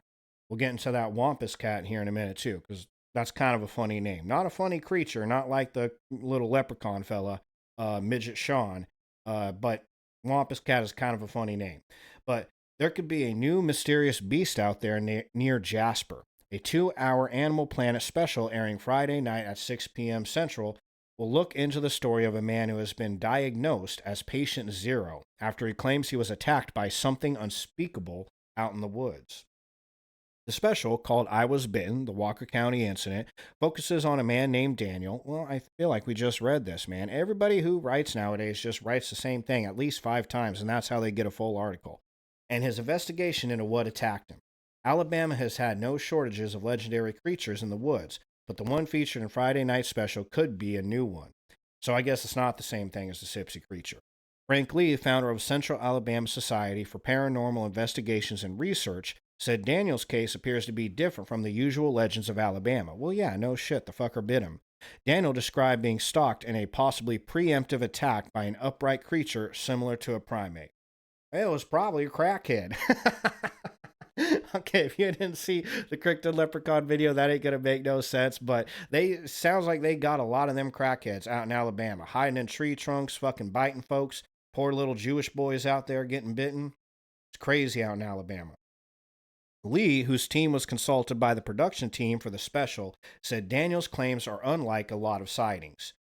We'll get into that Wampus cat here in a minute, too, because that's kind of a funny name. Not a funny creature, not like the little leprechaun fella, Midget Sean, but Wampus cat is kind of a funny name. But there could be a new mysterious beast out there near Jasper. A 2-hour Animal Planet special airing Friday night at 6 p.m. Central will look into the story of a man who has been diagnosed as Patient Zero after he claims he was attacked by something unspeakable out in the woods. The special, called I Was Bitten, the Walker County incident, focuses on a man named Daniel. Well, I feel like we just read this, man. Everybody who writes nowadays just writes the same thing at least 5 times, and that's how they get a full article. And his investigation into what attacked him. Alabama has had no shortages of legendary creatures in the woods, but the one featured in Friday night special could be a new one. So I guess it's not the same thing as the Sipsey creature. Frank Lee, founder of Central Alabama Society for Paranormal Investigations and Research, said Daniel's case appears to be different from the usual legends of Alabama. Well, yeah, no shit, the fucker bit him. Daniel described being stalked in a possibly preemptive attack by an upright creature similar to a primate. It was probably a crackhead. Okay, if you didn't see the Cryptid Leprechaun video, that ain't gonna make no sense. But sounds like they got a lot of them crackheads out in Alabama, hiding in tree trunks, fucking biting folks. Poor little Jewish boys out there getting bitten. It's crazy out in Alabama. Lee, whose team was consulted by the production team for the special, said Daniel's claims are unlike a lot of sightings.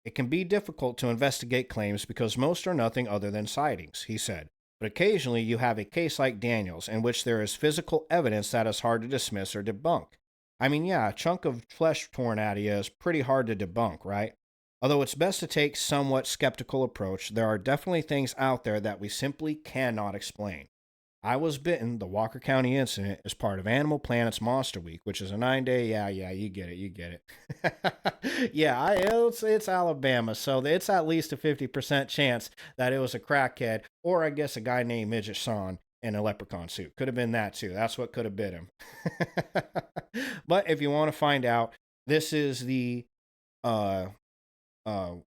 It can be difficult to investigate claims because most are nothing other than sightings, he said. But occasionally you have a case like Daniel's in which there is physical evidence that is hard to dismiss or debunk. I mean, yeah, a chunk of flesh torn out of you is pretty hard to debunk, right? Although it's best to take somewhat skeptical approach, there are definitely things out there that we simply cannot explain. I Was Bitten, the Walker County incident, is part of Animal Planet's Monster Week, which is a 9-day, yeah, you get it. Yeah, it's Alabama, so it's at least a 50% chance that it was a crackhead, or I guess a guy named Midget Son in a leprechaun suit. Could have been that too. That's what could have bit him. But if you want to find out, this is the I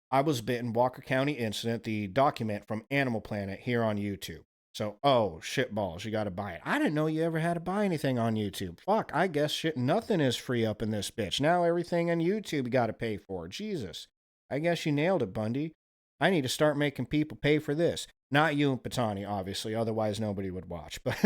Was Bitten Walker County incident, the document from Animal Planet here on YouTube. So, oh, shit balls, you got to buy it. I didn't know you ever had to buy anything on YouTube. Fuck, I guess shit, nothing is free up in this bitch. Now everything on YouTube you got to pay for. Jesus. I guess you nailed it, Bundy. I need to start making people pay for this. Not you and Patani, obviously, otherwise nobody would watch. But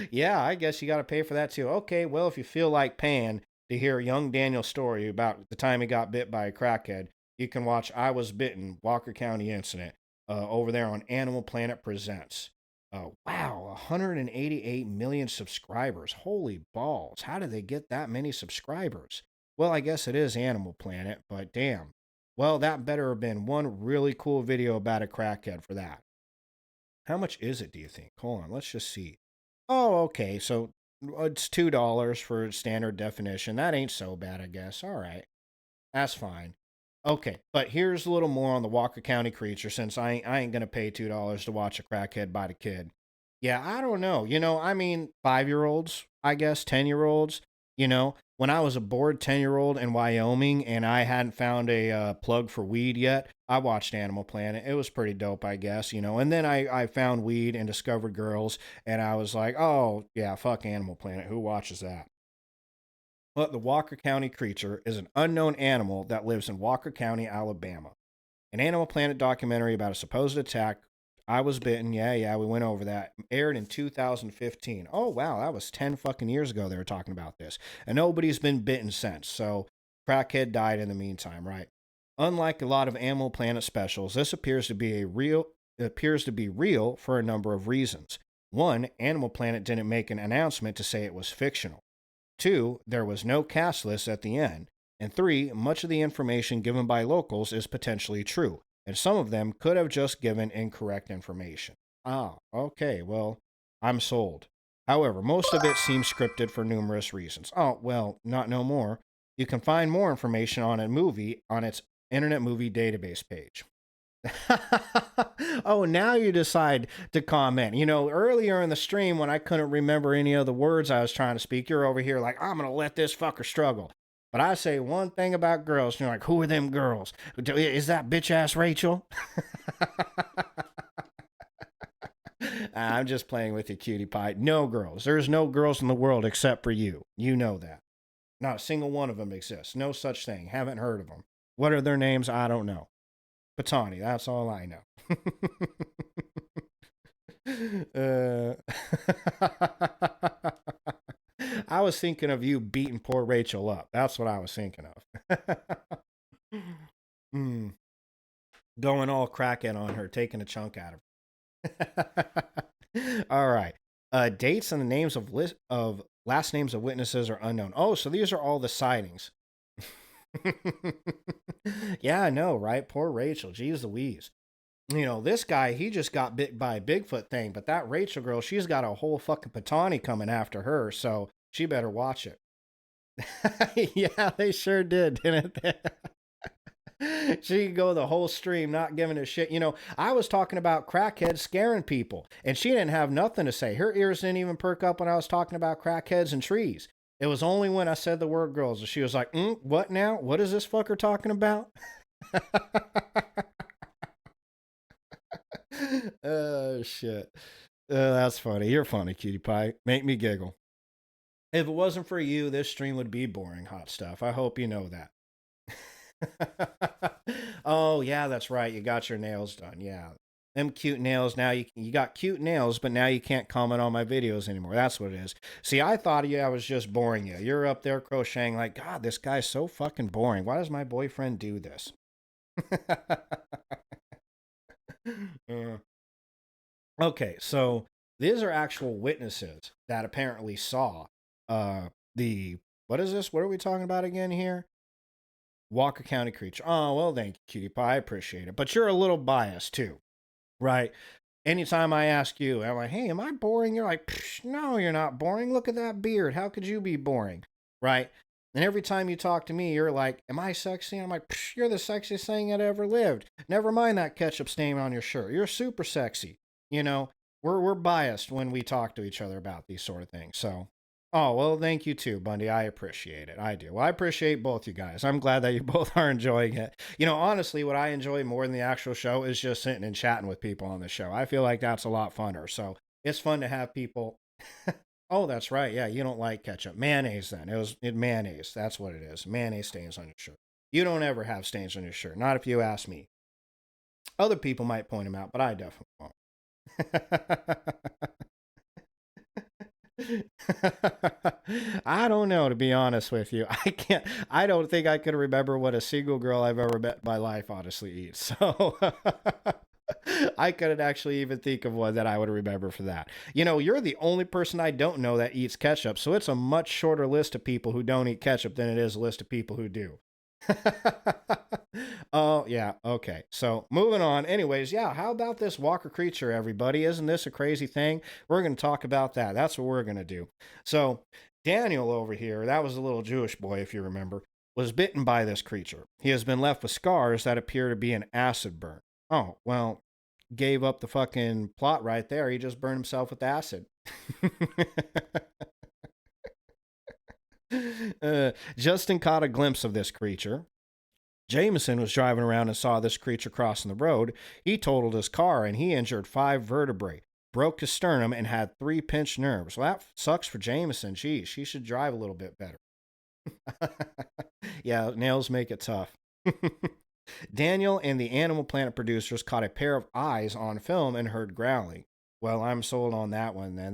yeah, I guess you got to pay for that too. Okay, well, if you feel like paying to hear young Daniel's story about the time he got bit by a crackhead, you can watch I Was Bitten, Walker County Incident, over there on Animal Planet Presents. Wow, 188 million subscribers. Holy balls. How did they get that many subscribers? Well, I guess it is Animal Planet, but damn. Well, that better have been one really cool video about a crackhead for that. How much is it, do you think? Hold on, let's just see. Oh, okay, so it's $2 for standard definition. That ain't so bad, I guess. All right, that's fine. Okay, but here's a little more on the Walker County creature, since I ain't gonna pay $2 to watch a crackhead bite a kid. Yeah, I don't know. I mean, 5-year-olds, I guess, 10-year-olds. When I was a bored 10-year-old in Wyoming and I hadn't found a plug for weed yet, I watched Animal Planet. It was pretty dope, I guess, And then I found weed and discovered girls, and I was like, oh, yeah, fuck Animal Planet. Who watches that? But the Walker County creature is an unknown animal that lives in Walker County, Alabama. An Animal Planet documentary about a supposed attack. I Was Bitten. Yeah, we went over that. Aired in 2015. Oh, wow, that was 10 fucking years ago they were talking about this. And nobody's been bitten since, so crackhead died in the meantime, right? Unlike a lot of Animal Planet specials, this appears to be real for a number of reasons. One, Animal Planet didn't make an announcement to say it was fictional. 2, there was no cast list at the end. And 3, much of the information given by locals is potentially true, and some of them could have just given incorrect information. Ah, okay, well, I'm sold. However, most of it seems scripted for numerous reasons. Oh, well, not no more. You can find more information on a movie on its Internet Movie Database page. Oh, now you decide to comment. Earlier in the stream when I couldn't remember any of the words I was trying to speak, you're over here like, I'm going to let this fucker struggle. But I say one thing about girls, and you're like, who are them girls? Is that bitch ass Rachel? I'm just playing with you, cutie pie. No girls. There's no girls in the world except for you. You know that. Not a single one of them exists. No such thing. Haven't heard of them. What are their names? I don't know. Patani, that's all I know. I was thinking of you beating poor Rachel up. That's what I was thinking of. Going all crackhead on her, taking a chunk out of her. All right. Dates and the names of last names of witnesses are unknown. Oh, so these are all the sightings. Yeah, I know, right? Poor Rachel. Jeez Louise. This guy, he just got bit by a Bigfoot thing, but that Rachel girl, she's got a whole fucking Patani coming after her, so she better watch it. Yeah, they sure did, didn't they? She could go the whole stream not giving a shit. You know, I was talking about crackheads scaring people, and she didn't have nothing to say. Her ears didn't even perk up when I was talking about crackheads and trees. It was only when I said the word girls and she was like, what now? What is this fucker talking about? Oh, shit. That's funny. You're funny, cutie pie. Make me giggle. If it wasn't for you, this stream would be boring, hot stuff. I hope you know that. Oh, yeah, that's right. You got your nails done. Yeah. Them cute nails. Now you got cute nails, but now you can't comment on my videos anymore. That's what it is. See, I thought I was just boring you. You're up there crocheting like, God, this guy's so fucking boring. Why does my boyfriend do this? Okay, so these are actual witnesses that apparently saw the, what is this? What are we talking about again here? Walker County creature. Oh, well, thank you, cutie pie. I appreciate it. But you're a little biased too, right? Anytime I ask you, I'm like, hey, am I boring? You're like, no, you're not boring. Look at that beard. How could you be boring? Right? And every time you talk to me, you're like, am I sexy? I'm like, you're the sexiest thing that ever lived. Never mind that ketchup stain on your shirt. You're super sexy. You know, we're biased when we talk to each other about these sort of things. So, oh, well, thank you too, Bundy. I appreciate it. I do. Well, I appreciate both you guys. I'm glad that you both are enjoying it. You know, honestly, what I enjoy more than the actual show is just sitting and chatting with people on the show. I feel like that's a lot funner. So it's fun to have people. Oh, that's right. Yeah, you don't like ketchup. Mayonnaise then. It mayonnaise. That's what it is. Mayonnaise stains on your shirt. You don't ever have stains on your shirt. Not if you ask me. Other people might point them out, but I definitely won't. I don't know, to be honest with you. I don't think I could remember what a single girl I've ever met in my life honestly eats. So I couldn't actually even think of one that I would remember for that. You know, you're the only person I don't know that eats ketchup, so it's a much shorter list of people who don't eat ketchup than it is a list of people who do. Oh, yeah. Okay. So moving on. Anyways, yeah. How about this Walker creature, everybody? Isn't this a crazy thing? We're going to talk about that. That's what we're going to do. So Daniel over here, that was a little Jewish boy, if you remember, was bitten by this creature. He has been left with scars that appear to be an acid burn. Oh, well, gave up the fucking plot right there. He just burned himself with acid. Justin caught a glimpse of this creature. Jameson was driving around and saw this creature crossing the road. He totaled his car and he injured 5 vertebrae, broke his sternum, and had 3 pinched nerves. Well, that sucks for Jameson. Geez, she should drive a little bit better. Yeah, nails make it tough. Daniel and the Animal Planet producers caught a pair of eyes on film and heard growling. Well, I'm sold on that one then.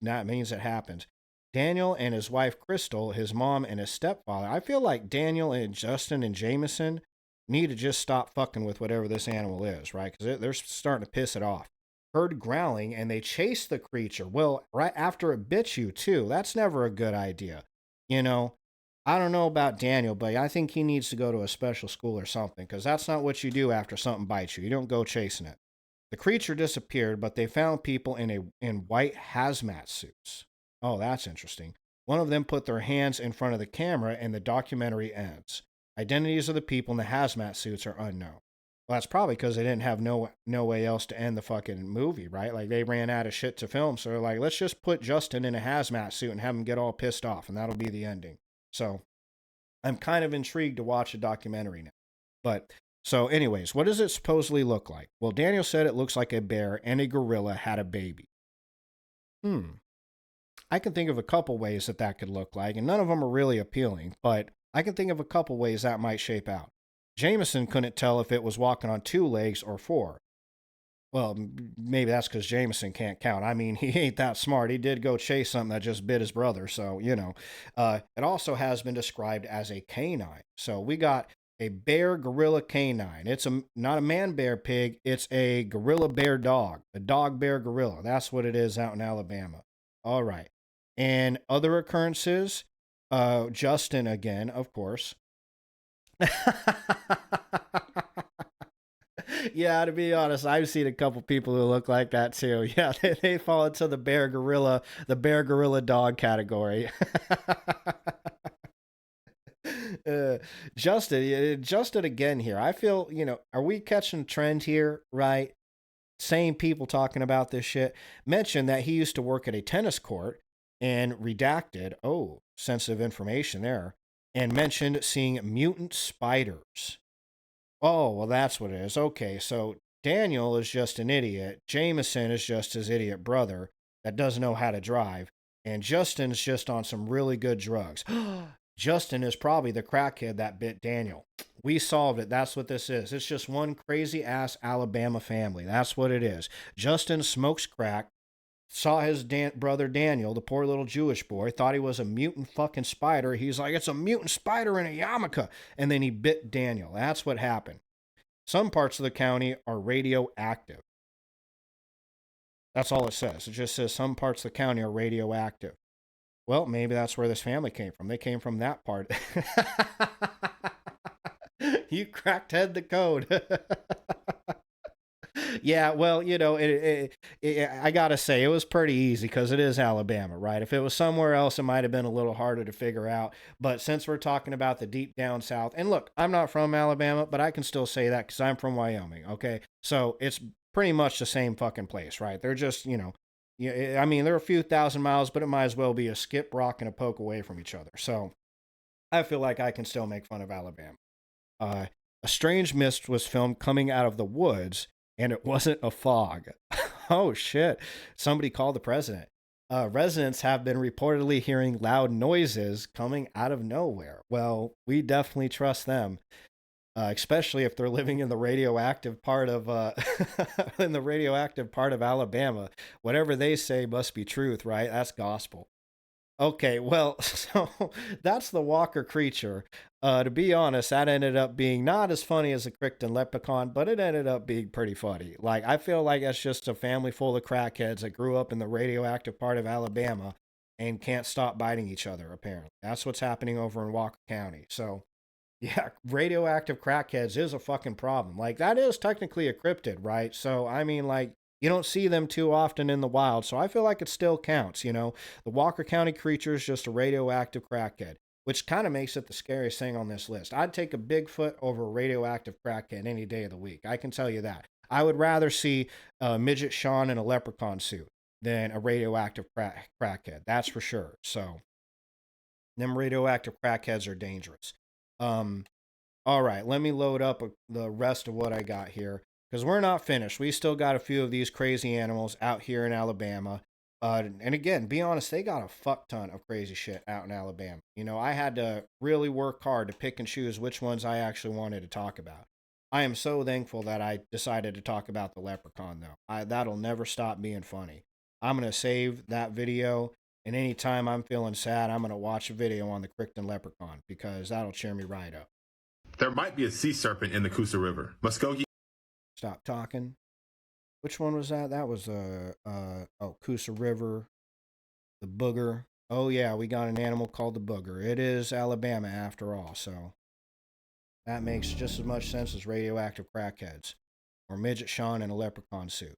That means it happened. Daniel and his wife Crystal, his mom and his stepfather. I feel like Daniel and Justin and Jameson need to just stop fucking with whatever this animal is, right? Because they're starting to piss it off. Heard growling and they chased the creature. Well, right after it bit you too. That's never a good idea. You know, I don't know about Daniel, but I think he needs to go to a special school or something, because that's not what you do after something bites you. You don't go chasing it. The creature disappeared, but they found people in white hazmat suits. Oh, that's interesting. One of them put their hands in front of the camera and the documentary ends. Identities of the people in the hazmat suits are unknown. Well, that's probably because they didn't have no way else to end the fucking movie, right? Like, they ran out of shit to film, so they're like, let's just put Justin in a hazmat suit and have him get all pissed off, and that'll be the ending. So I'm kind of intrigued to watch a documentary now. But, so anyways, what does it supposedly look like? Well, Daniel said it looks like a bear and a gorilla had a baby. I can think of a couple ways that could look like, and none of them are really appealing, but I can think of a couple ways that might shape out. Jameson couldn't tell if it was walking on 2 legs or 4. Well, maybe that's because Jameson can't count. I mean, he ain't that smart. He did go chase something that just bit his brother, so, you know. It also has been described as a canine. So we got a bear gorilla canine. It's not a man bear pig, it's a gorilla bear dog. A dog bear gorilla. That's what it is out in Alabama. All right. And other occurrences, Justin again, of course. Yeah, to be honest, I've seen a couple people who look like that too. Yeah, they fall into the bear gorilla dog category. Justin again here. I feel, are we catching a trend here, right? Same people talking about this shit. Mentioned that he used to work at a tennis court and redacted, sensitive information there, and mentioned seeing mutant spiders. Oh, well, that's what it is. Okay, so Daniel is just an idiot. Jameson is just his idiot brother that doesn't know how to drive. And Justin's just on some really good drugs. Justin is probably the crackhead that bit Daniel. We solved it. That's what this is. It's just one crazy ass Alabama family. That's what it is. Justin smokes crack, saw his brother Daniel, the poor little Jewish boy, thought he was a mutant fucking spider. He's like, it's a mutant spider in a yarmulke. And then he bit Daniel. That's what happened. Some parts of the county are radioactive. That's all it says. It just says some parts of the county are radioactive. Well, maybe that's where this family came from. They came from that part. You cracked head the code. Yeah, well, I gotta say, it was pretty easy because it is Alabama, right? If it was somewhere else, it might have been a little harder to figure out. But since we're talking about the deep down south, and look, I'm not from Alabama, but I can still say that because I'm from Wyoming, okay? So it's pretty much the same fucking place, right? They're just, I mean, they're a few thousand miles, but it might as well be a skip, rock, and a poke away from each other. So I feel like I can still make fun of Alabama. A strange mist was filmed coming out of the woods, and it wasn't a fog. Oh, shit. Somebody called the president. Residents have been reportedly hearing loud noises coming out of nowhere. Well, we definitely trust them, especially if they're living in the radioactive part of Alabama. Whatever they say must be truth, right? That's gospel. Okay, well, so that's the Walker creature. To be honest, that ended up being not as funny as a Crichton leprechaun, but it ended up being pretty funny. Like, I feel like that's just a family full of crackheads that grew up in the radioactive part of Alabama and can't stop biting each other, apparently. That's what's happening over in Walker County. So, yeah, radioactive crackheads is a fucking problem. Like, that is technically a cryptid, right? So, I mean, like, you don't see them too often in the wild, so I feel like it still counts, The Walker County creature is just a radioactive crackhead, which kind of makes it the scariest thing on this list. I'd take a Bigfoot over a radioactive crackhead any day of the week. I can tell you that. I would rather see Midget Sean in a leprechaun suit than a radioactive crackhead. That's for sure. So, them radioactive crackheads are dangerous. All right, let me load up the rest of what I got here. Because we're not finished. We still got a few of these crazy animals out here in Alabama. And again, be honest, they got a fuck ton of crazy shit out in Alabama. I had to really work hard to pick and choose which ones I actually wanted to talk about. I am so thankful that I decided to talk about the leprechaun, though. That'll never stop being funny. I'm going to save that video, and anytime I'm feeling sad, I'm going to watch a video on the Crichton leprechaun, because that'll cheer me right up. There might be a sea serpent in the Coosa River. Muskogee. Stop talking. Which one was that? That was Coosa River, the booger. Oh yeah, we got an animal called the booger. It is Alabama after all, so that makes just as much sense as radioactive crackheads or Midget Sean in a leprechaun suit.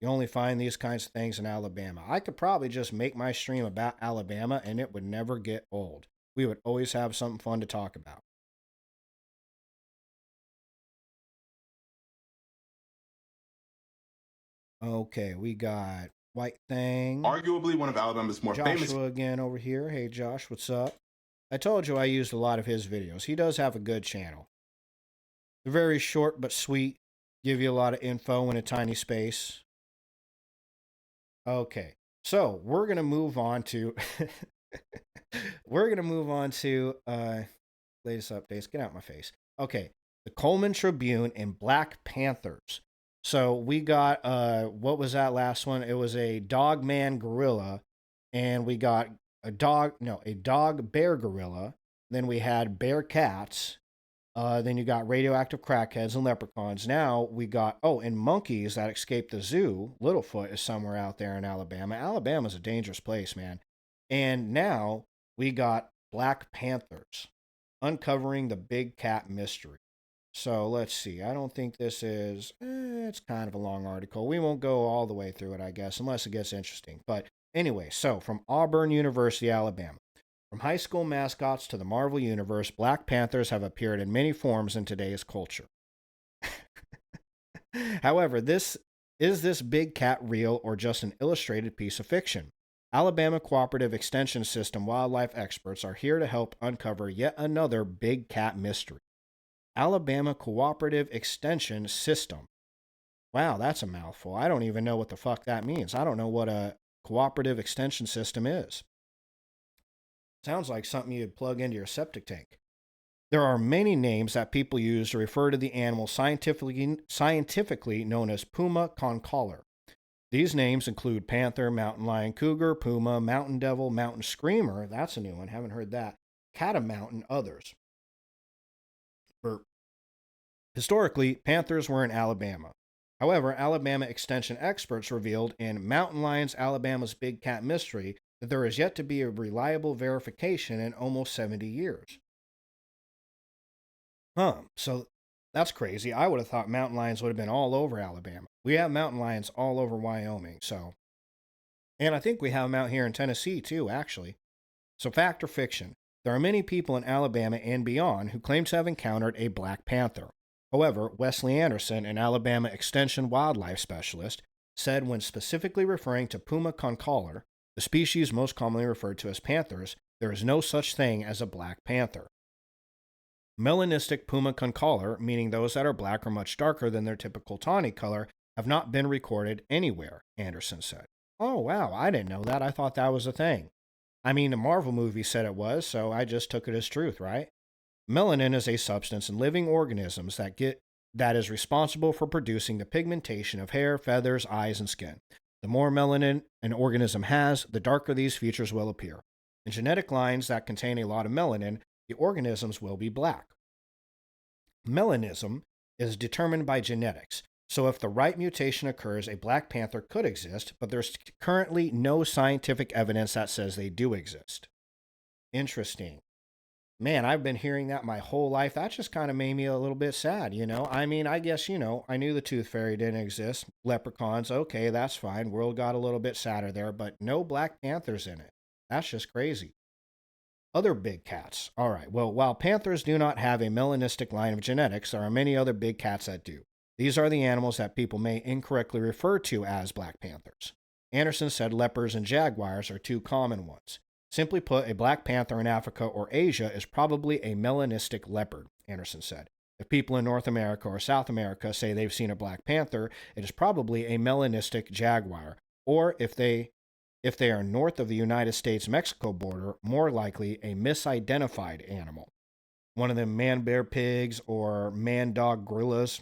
You only find these kinds of things in Alabama. I could probably just make my stream about Alabama and it would never get old. We would always have something fun to talk about. Okay, we got White Thing. Arguably one of Alabama's more famous. Joshua again over here. Hey, Josh, what's up? I told you I used a lot of his videos. He does have a good channel. They're very short but sweet. Give you a lot of info in a tiny space. Okay, so we're going to move on to... latest updates. Get out my face. Okay, the Coleman Tribune and Black Panthers. So we got, what was that last one? It was a dog man gorilla, and we got a dog bear gorilla. Then we had bear cats. Then you got radioactive crackheads and leprechauns. Now we got, and monkeys that escaped the zoo. Littlefoot is somewhere out there in Alabama. Alabama's a dangerous place, man. And now we got Black Panthers uncovering the big cat mystery. So let's see. I don't think this is, it's kind of a long article. We won't go all the way through it, I guess, unless it gets interesting. But anyway, so from Auburn University, Alabama. From high school mascots to the Marvel Universe, Black Panthers have appeared in many forms in today's culture. However, this big cat real or just an illustrated piece of fiction? Alabama Cooperative Extension System wildlife experts are here to help uncover yet another big cat mystery. Alabama Cooperative Extension System. Wow, that's a mouthful. I don't even know what the fuck that means. I don't know what a cooperative extension system is. Sounds like something you'd plug into your septic tank. There are many names that people use to refer to the animal scientifically known as puma concolor. These names include panther, mountain lion, cougar, puma, mountain devil, mountain screamer. That's a new one. Haven't heard that. Catamount and others. Historically, panthers were in Alabama. However, Alabama extension experts revealed in Mountain Lions, Alabama's Big Cat Mystery that there is yet to be a reliable verification in almost 70 years. So that's crazy. I would have thought mountain lions would have been all over Alabama. We have mountain lions all over Wyoming, so. And I think we have them out here in Tennessee too, actually. So fact or fiction? There are many people in Alabama and beyond who claim to have encountered a black panther. However, Wesley Anderson, an Alabama Extension wildlife specialist, said when specifically referring to puma concolor, the species most commonly referred to as panthers, there is no such thing as a black panther. Melanistic puma concolor, meaning those that are black or much darker than their typical tawny color, have not been recorded anywhere, Anderson said. Oh, wow, I didn't know that. I thought that was a thing. I mean, the Marvel movie said it was, so I just took it as truth, right? Melanin is a substance in living organisms that is responsible for producing the pigmentation of hair, feathers, eyes, and skin. The more melanin an organism has, the darker these features will appear. In genetic lines that contain a lot of melanin, the organisms will be black. Melanism is determined by genetics, so if the right mutation occurs, a black panther could exist, but there's currently no scientific evidence that says they do exist. Interesting. Man, I've been hearing that my whole life. That just kind of made me a little bit sad, you know? I mean, I guess, I knew the tooth fairy didn't exist. Leprechauns, okay, that's fine. World got a little bit sadder there, but no black panthers in it. That's just crazy. Other big cats. All right, well, while panthers do not have a melanistic line of genetics, there are many other big cats that do. These are the animals that people may incorrectly refer to as black panthers. Anderson said leopards and jaguars are two common ones. Simply put, a black panther in Africa or Asia is probably a melanistic leopard, Anderson said. If people in North America or South America say they've seen a black panther, it is probably a melanistic jaguar, or if they are north of the United States-Mexico border, more likely a misidentified animal. One of them man-bear pigs or man-dog gorillas.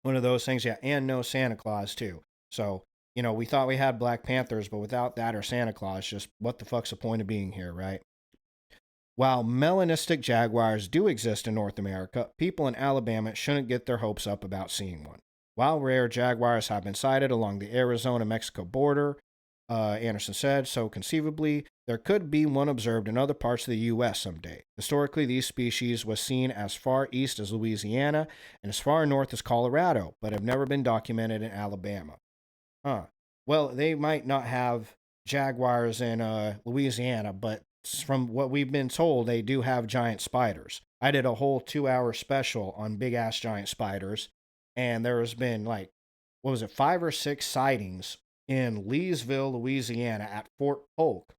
One of those things, yeah, and no Santa Claus, too. So, we thought we had Black Panthers, but without that or Santa Claus, just what the fuck's the point of being here, right? While melanistic jaguars do exist in North America, people in Alabama shouldn't get their hopes up about seeing one. While rare, jaguars have been sighted along the Arizona-Mexico border, Anderson said, so conceivably, there could be one observed in other parts of the U.S. someday. Historically, these species was seen as far east as Louisiana and as far north as Colorado, but have never been documented in Alabama. Well, they might not have jaguars in Louisiana, but from what we've been told, they do have giant spiders. I did a whole 2-hour special on big-ass giant spiders, and there has been 5 or 6 sightings in Leesville, Louisiana at Fort Polk,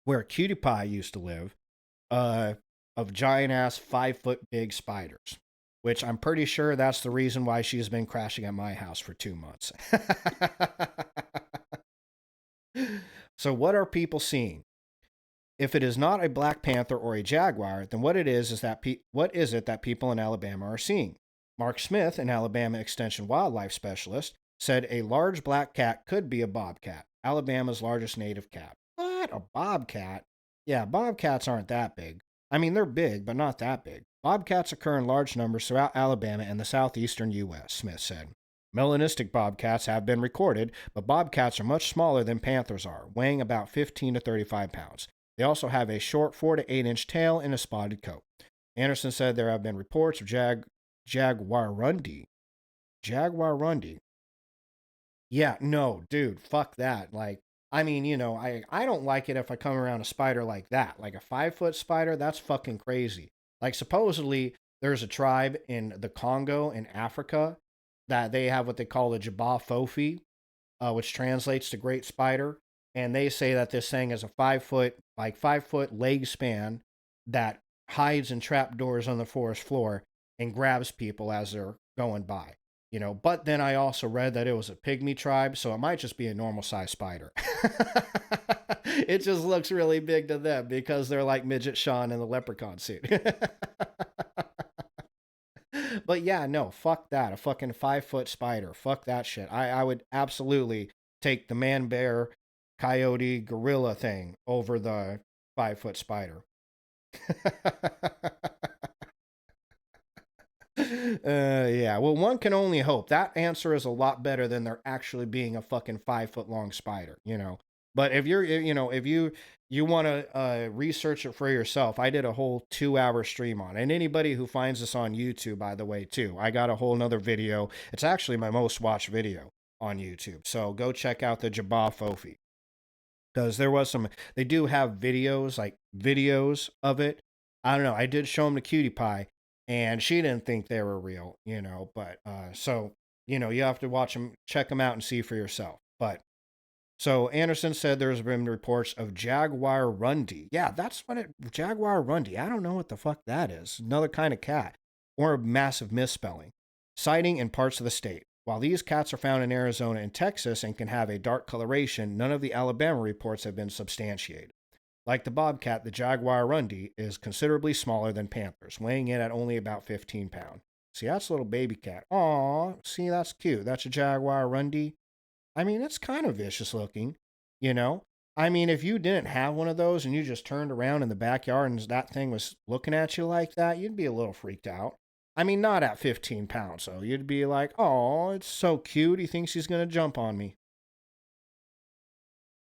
where Cutie Pie used to live, of giant-ass 5-foot big spiders, which I'm pretty sure that's the reason why she's been crashing at my house for 2 months. So what are people seeing? If it is not a black panther or a jaguar, then what it is that what is it that people in Alabama are seeing? Mark Smith, an Alabama Extension wildlife specialist, said a large black cat could be a bobcat, Alabama's largest native cat. What? A bobcat? Yeah, bobcats aren't that big. I mean, they're big, but not that big. Bobcats occur in large numbers throughout Alabama and the southeastern U.S., Smith said. Melanistic bobcats have been recorded, but bobcats are much smaller than panthers are, weighing about 15 to 35 pounds. They also have a short 4 to 8 inch tail and a spotted coat. Anderson said there have been reports of jaguarundi. Jaguarundi. Yeah, no, dude, fuck that. I mean, I don't like it if I come around a spider like that. Like a 5-foot spider, that's fucking crazy. Like supposedly there's a tribe in the Congo in Africa that they have what they call the Jabba Fofi, which translates to great spider. And they say that this thing is a 5-foot leg span that hides in trapdoors on the forest floor and grabs people as they're going by. But then I also read that it was a pygmy tribe, so it might just be a normal size spider. It just looks really big to them because they're like midget Sean in the leprechaun suit. But yeah, no, fuck that. A fucking 5-foot spider. Fuck that shit. I would absolutely take the man bear, coyote, gorilla thing over the 5-foot spider. Yeah, well, one can only hope. That answer is a lot better than there actually being a fucking 5-foot long spider. But if you want to research it for yourself, I did a whole 2-hour stream on it. And anybody who finds this on YouTube, by the way, too, I got a whole nother video. It's actually my most watched video on YouTube. So go check out the Jabba Fofi. Because they do have videos of it. I don't know. I did show them to Cutie Pie, and she didn't think they were real, but so you have to watch them, check them out and see for yourself. But so Anderson said there's been reports of jaguar rundy. Yeah, that's jaguar rundy. I don't know what the fuck that is. Another kind of cat, or a massive misspelling, sighting in parts of the state. While these cats are found in Arizona and Texas and can have a dark coloration, none of the Alabama reports have been substantiated. Like the bobcat, the jaguar rundy is considerably smaller than panthers, weighing in at only about 15 pounds. See, that's a little baby cat. Aw, see, that's cute. That's a jaguar rundy. I mean, it's kind of vicious looking, I mean, if you didn't have one of those and you just turned around in the backyard and that thing was looking at you like that, you'd be a little freaked out. I mean, not at 15 pounds, though. You'd be like, oh, it's so cute. He thinks he's going to jump on me.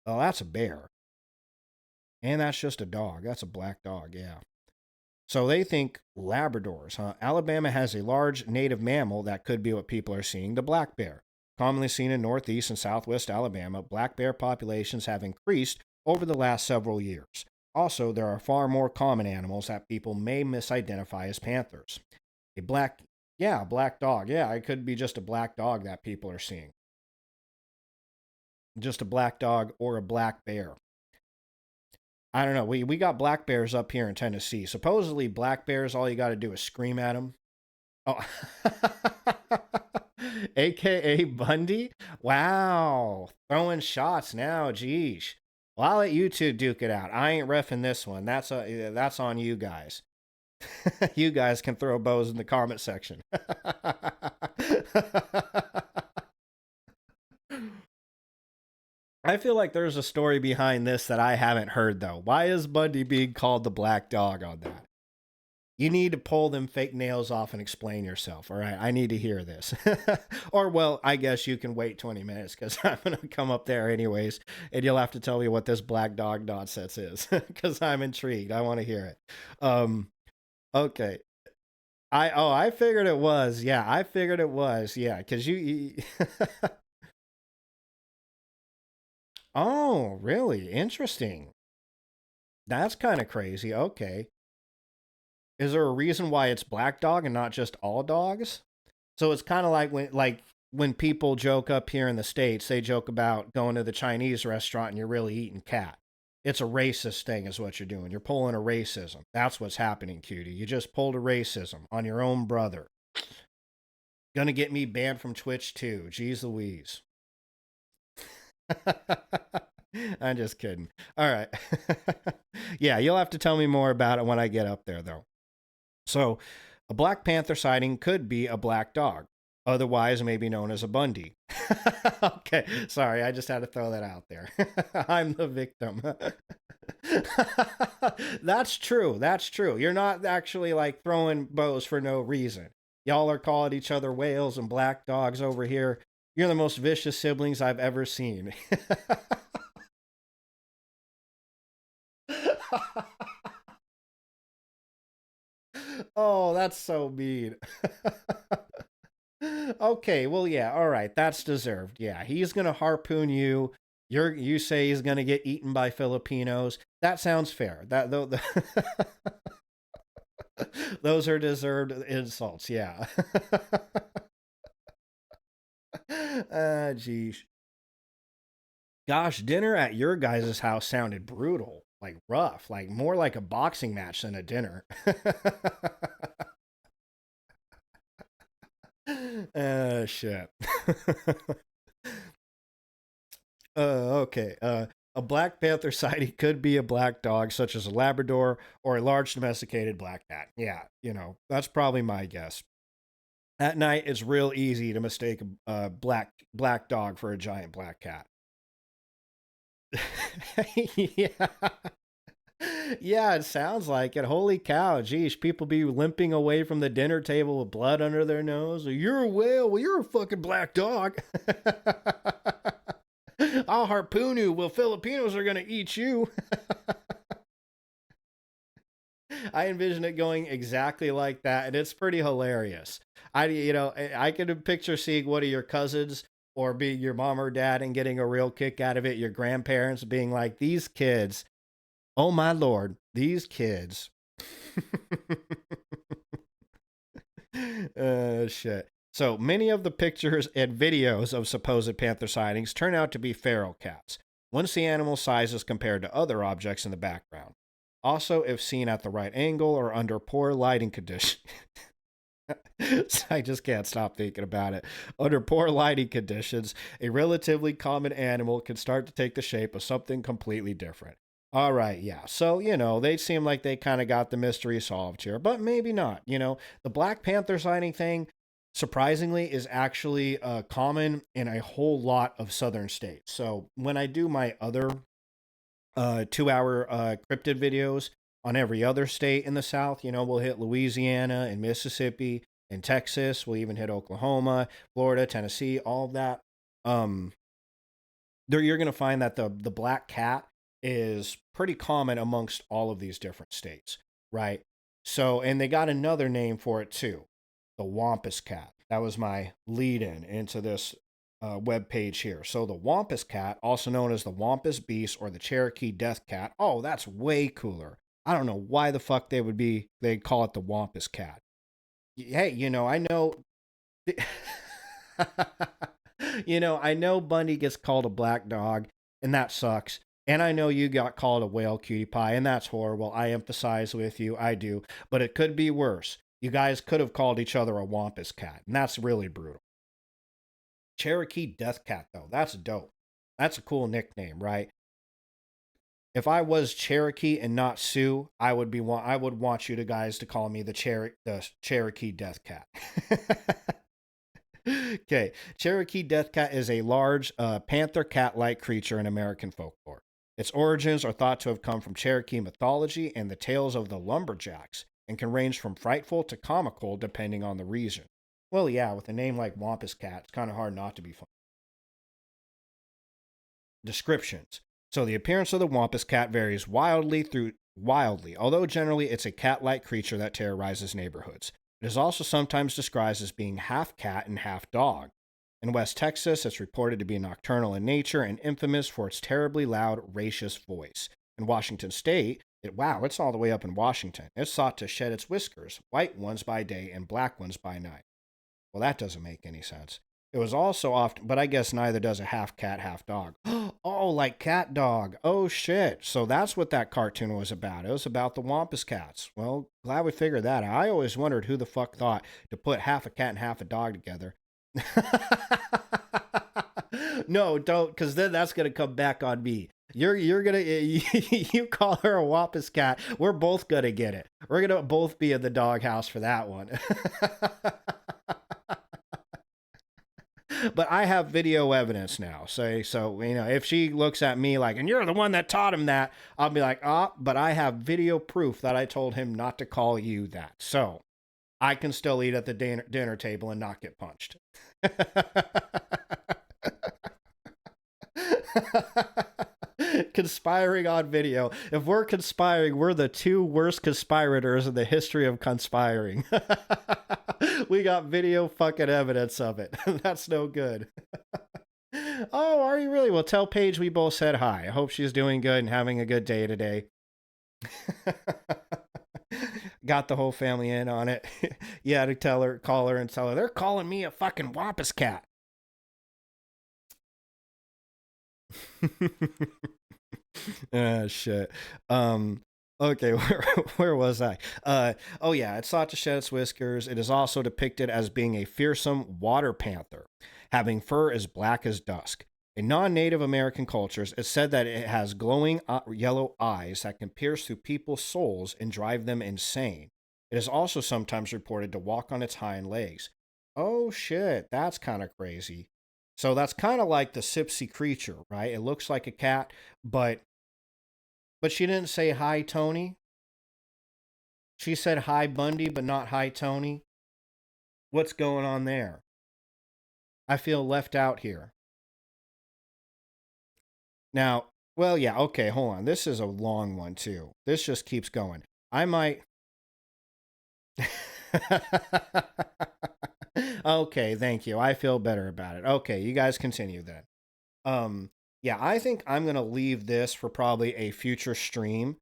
Oh, that's a bear. And that's just a dog. That's a black dog, yeah. So they think Labradors, huh? Alabama has a large native mammal that could be what people are seeing, the black bear. Commonly seen in northeast and southwest Alabama, black bear populations have increased over the last several years. Also, there are far more common animals that people may misidentify as panthers. A black dog. Yeah, it could be just a black dog that people are seeing. Just a black dog or a black bear. I don't know. We got black bears up here in Tennessee. Supposedly, black bears, all you got to do is scream at them. Oh, AKA Bundy? Wow. Throwing shots now. Geesh. Well, I'll let you two duke it out. I ain't reffing this one. That's on you guys. You guys can throw bows in the comment section. I feel like there's a story behind this that I haven't heard, though. Why is Bundy being called the black dog on that? You need to pull them fake nails off and explain yourself, all right? I need to hear this. Or, well, I guess you can wait 20 minutes because I'm going to come up there anyways, and you'll have to tell me what this black dog nonsense is because I'm intrigued. I want to hear it. Okay. I figured it was. Yeah, I figured it was. Yeah, because you Oh, really? Interesting. That's kind of crazy. Okay. Is there a reason why it's black dog and not just all dogs? So it's kind of like when people joke up here in the States, they joke about going to the Chinese restaurant and you're really eating cat. It's a racist thing is what you're doing. You're pulling a racism. That's what's happening, cutie. You just pulled a racism on your own brother. Gonna get me banned from Twitch too. Jeez Louise. I'm just kidding. All right. Yeah, you'll have to tell me more about it when I get up there, though. So, a Black Panther sighting could be a black dog, otherwise maybe known as a Bundy. Okay, sorry, I just had to throw that out there. I'm the victim. That's true. That's true. You're not actually like throwing bows for no reason. Y'all are calling each other whales and black dogs over here. You're the most vicious siblings I've ever seen. Oh, that's so mean. Okay, well, yeah, all right, that's deserved. Yeah, he's gonna harpoon you. You say he's going to get eaten by Filipinos. That sounds fair. Those are deserved insults. Yeah. Geez. Gosh, dinner at your guys' house sounded brutal, like rough, like more like a boxing match than a dinner. Shit. Okay. A Black Panther sighting could be a black dog, such as a Labrador or a large domesticated black cat. Yeah, that's probably my guess. At night, it's real easy to mistake a black dog for a giant black cat. Yeah. Yeah, it sounds like it. Holy cow. Geez, people be limping away from the dinner table with blood under their nose. You're a whale. Well, you're a fucking black dog. I'll harpoon you. Well, Filipinos are going to eat you. I envision it going exactly like that, and it's pretty hilarious. I can picture seeing one of your cousins or being your mom or dad and getting a real kick out of it. Your grandparents being like, these kids, oh my Lord, these kids. Shit. So many of the pictures and videos of supposed panther sightings turn out to be feral cats, once the animal size is compared to other objects in the background. Also, if seen at the right angle or under poor lighting conditions. I just can't stop thinking about it. Under poor lighting conditions, a relatively common animal can start to take the shape of something completely different. All right, yeah. So, they seem like they kind of got the mystery solved here, but maybe not. The Black Panther sighting thing, surprisingly, is actually common in a whole lot of southern states. So when I do my other 2-hour cryptid videos on every other state in the South, we'll hit Louisiana and Mississippi and Texas. We'll even hit Oklahoma, Florida, Tennessee, all of that. You're going to find that the black cat is pretty common amongst all of these different states, right? So, and they got another name for it too, the Wampus cat. That was my lead-in into this web page here. So the Wampus cat, also known as the Wampus beast or the Cherokee death cat. Oh, that's way cooler. I don't know why the fuck they'd call it the Wampus cat. Hey, I know, I know Bundy gets called a black dog, and that sucks. And I know you got called a whale, cutie pie, and that's horrible. I empathize with you. I do. But it could be worse. You guys could have called each other a Wampus cat, and that's really brutal. Cherokee death cat, though. That's dope. That's a cool nickname, right? If I was Cherokee and not Sioux, I would want you guys to call me the Cherokee death cat. Okay, Cherokee death cat is a large panther cat-like creature in American folklore. Its origins are thought to have come from Cherokee mythology and the tales of the lumberjacks, and can range from frightful to comical depending on the region. Well, yeah, with a name like Wampus cat, it's kind of hard not to be funny. Descriptions. So the appearance of the Wampus cat varies wildly, although generally it's a cat-like creature that terrorizes neighborhoods. It is also sometimes described as being half cat and half dog. In West Texas, it's reported to be nocturnal in nature and infamous for its terribly loud, raucous voice. In Washington State, it's all the way up in Washington. It's thought to shed its whiskers, white ones by day and black ones by night. Well, that doesn't make any sense. It was also often, but I guess neither does a half cat, half dog. Oh, like cat dog. Oh, shit. So that's what that cartoon was about. It was about the Wampus cats. Well, glad we figured that out. I always wondered who the fuck thought to put half a cat and half a dog together. No, don't, because then that's going to come back on me. You're going to, you call her a Wampus cat. We're both going to get it. We're going to both be in the doghouse for that one. But I have video evidence now. So, if she looks at me like, and you're the one that taught him that, I'll be like, but I have video proof that I told him not to call you that. So I can still eat at the dinner table and not get punched. Conspiring on video. If we're conspiring, we're the two worst conspirators in the history of conspiring. We got video fucking evidence of it. That's no good. Oh, are you really? Well, tell Paige we both said hi. I hope she's doing good and having a good day today. Got the whole family in on it. Yeah, to call her and tell her they're calling me a fucking wampus cat. Shit. Okay, where was I? Oh yeah, it's thought to shed its whiskers. It is also depicted as being a fearsome water panther, having fur as black as dusk. In non-Native American cultures, it's said that it has glowing yellow eyes that can pierce through people's souls and drive them insane. It is also sometimes reported to walk on its hind legs. Oh shit, that's kind of crazy. So that's kind of like the Sipsy creature, right? It looks like a cat, but she didn't say hi, Tony. She said hi, Bundy, but not hi, Tony. What's going on there? I feel left out here. Now, well, yeah, okay, hold on. This is a long one, too. This just keeps going. I might. Okay, thank you. I feel better about it. Okay, you guys continue then. Yeah, I think I'm gonna leave this for probably a future stream,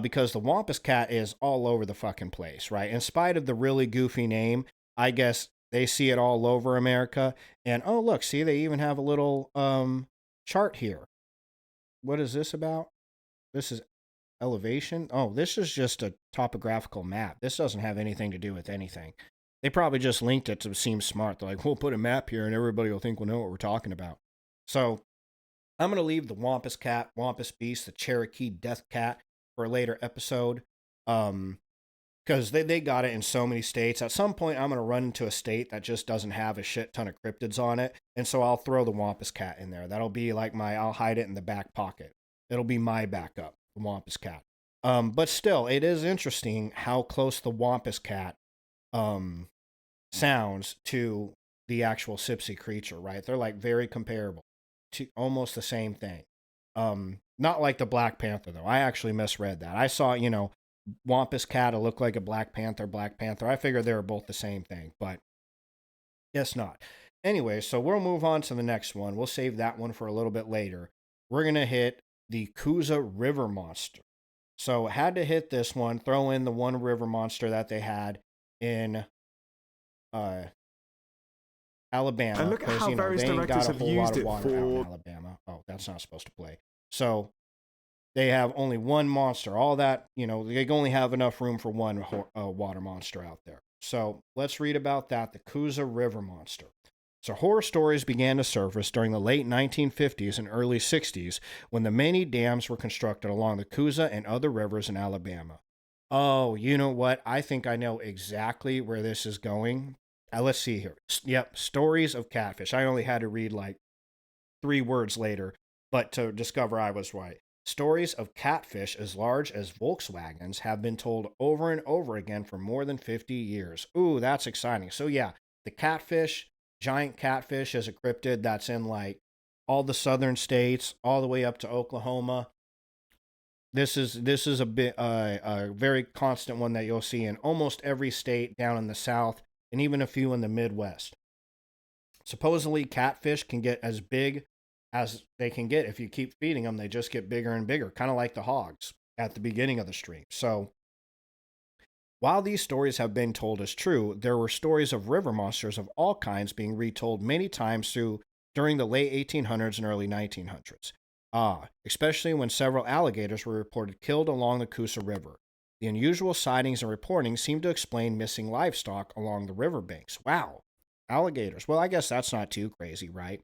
because the Wampus Cat is all over the fucking place, right? In spite of the really goofy name, I guess they see it all over America. And oh, look, see, they even have a little chart here. What is this about? This is elevation. Oh, this is just a topographical map. This doesn't have anything to do with anything. They probably just linked it to seem smart. They're like, we'll put a map here and everybody will think we'll know what we're talking about. So I'm going to leave the Wampus Cat, Wampus Beast, the Cherokee Death Cat for a later episode. Because they got it in so many states. At some point, I'm going to run into a state that just doesn't have a shit ton of cryptids on it. And so I'll throw the Wampus Cat in there. That'll be like I'll hide it in the back pocket. It'll be my backup, the Wampus Cat. But still, it is interesting how close the Wampus Cat sounds to the actual Sipsy creature, right? They're like very comparable to almost the same thing. Not like the Black Panther, though. I actually misread that. I saw, Wampus Cat will look like a Black Panther. I figured they were both the same thing, but guess not. Anyway, so we'll move on to the next one. We'll save that one for a little bit later. We're going to hit the Coosa River Monster. So had to hit this one, throw in the one river monster that they had in Alabama. And look at how various directors have used it for Alabama. Oh, that's not supposed to play. So they have only one monster. All that, they only have enough room for one water monster out there. So let's read about that, the Coosa River Monster. So horror stories began to surface during the late 1950s and early 60s when the many dams were constructed along the Coosa and other rivers in Alabama. Oh, you know what? I think I know exactly where this is going. Let's see here. Yep, stories of catfish. I only had to read like 3 words later, but to discover I was right. Stories of catfish as large as Volkswagens have been told over and over again for more than 50 years. Ooh, that's exciting. So yeah, the catfish, giant catfish is a cryptid that's in like all the southern states, all the way up to Oklahoma. This is a bit a very constant one that you'll see in almost every state down in the South and even a few in the Midwest. Supposedly, catfish can get as big as they can get if you keep feeding them. They just get bigger and bigger, kind of like the hogs at the beginning of the stream. So while these stories have been told as true, there were stories of river monsters of all kinds being retold many times during the late 1800s and early 1900s. Especially when several alligators were reported killed along the Coosa River. The unusual sightings and reporting seem to explain missing livestock along the riverbanks. Wow, alligators. Well, I guess that's not too crazy, right?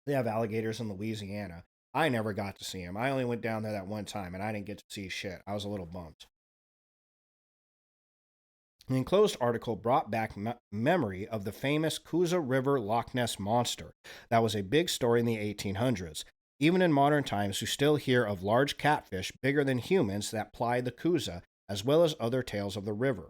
They have alligators in Louisiana. I never got to see them. I only went down there that one time, and I didn't get to see shit. I was a little bummed. The enclosed article brought back memory of the famous Coosa River Loch Ness Monster. That was a big story in the 1800s. Even in modern times, we still hear of large catfish bigger than humans that ply the Coosa, as well as other tales of the river.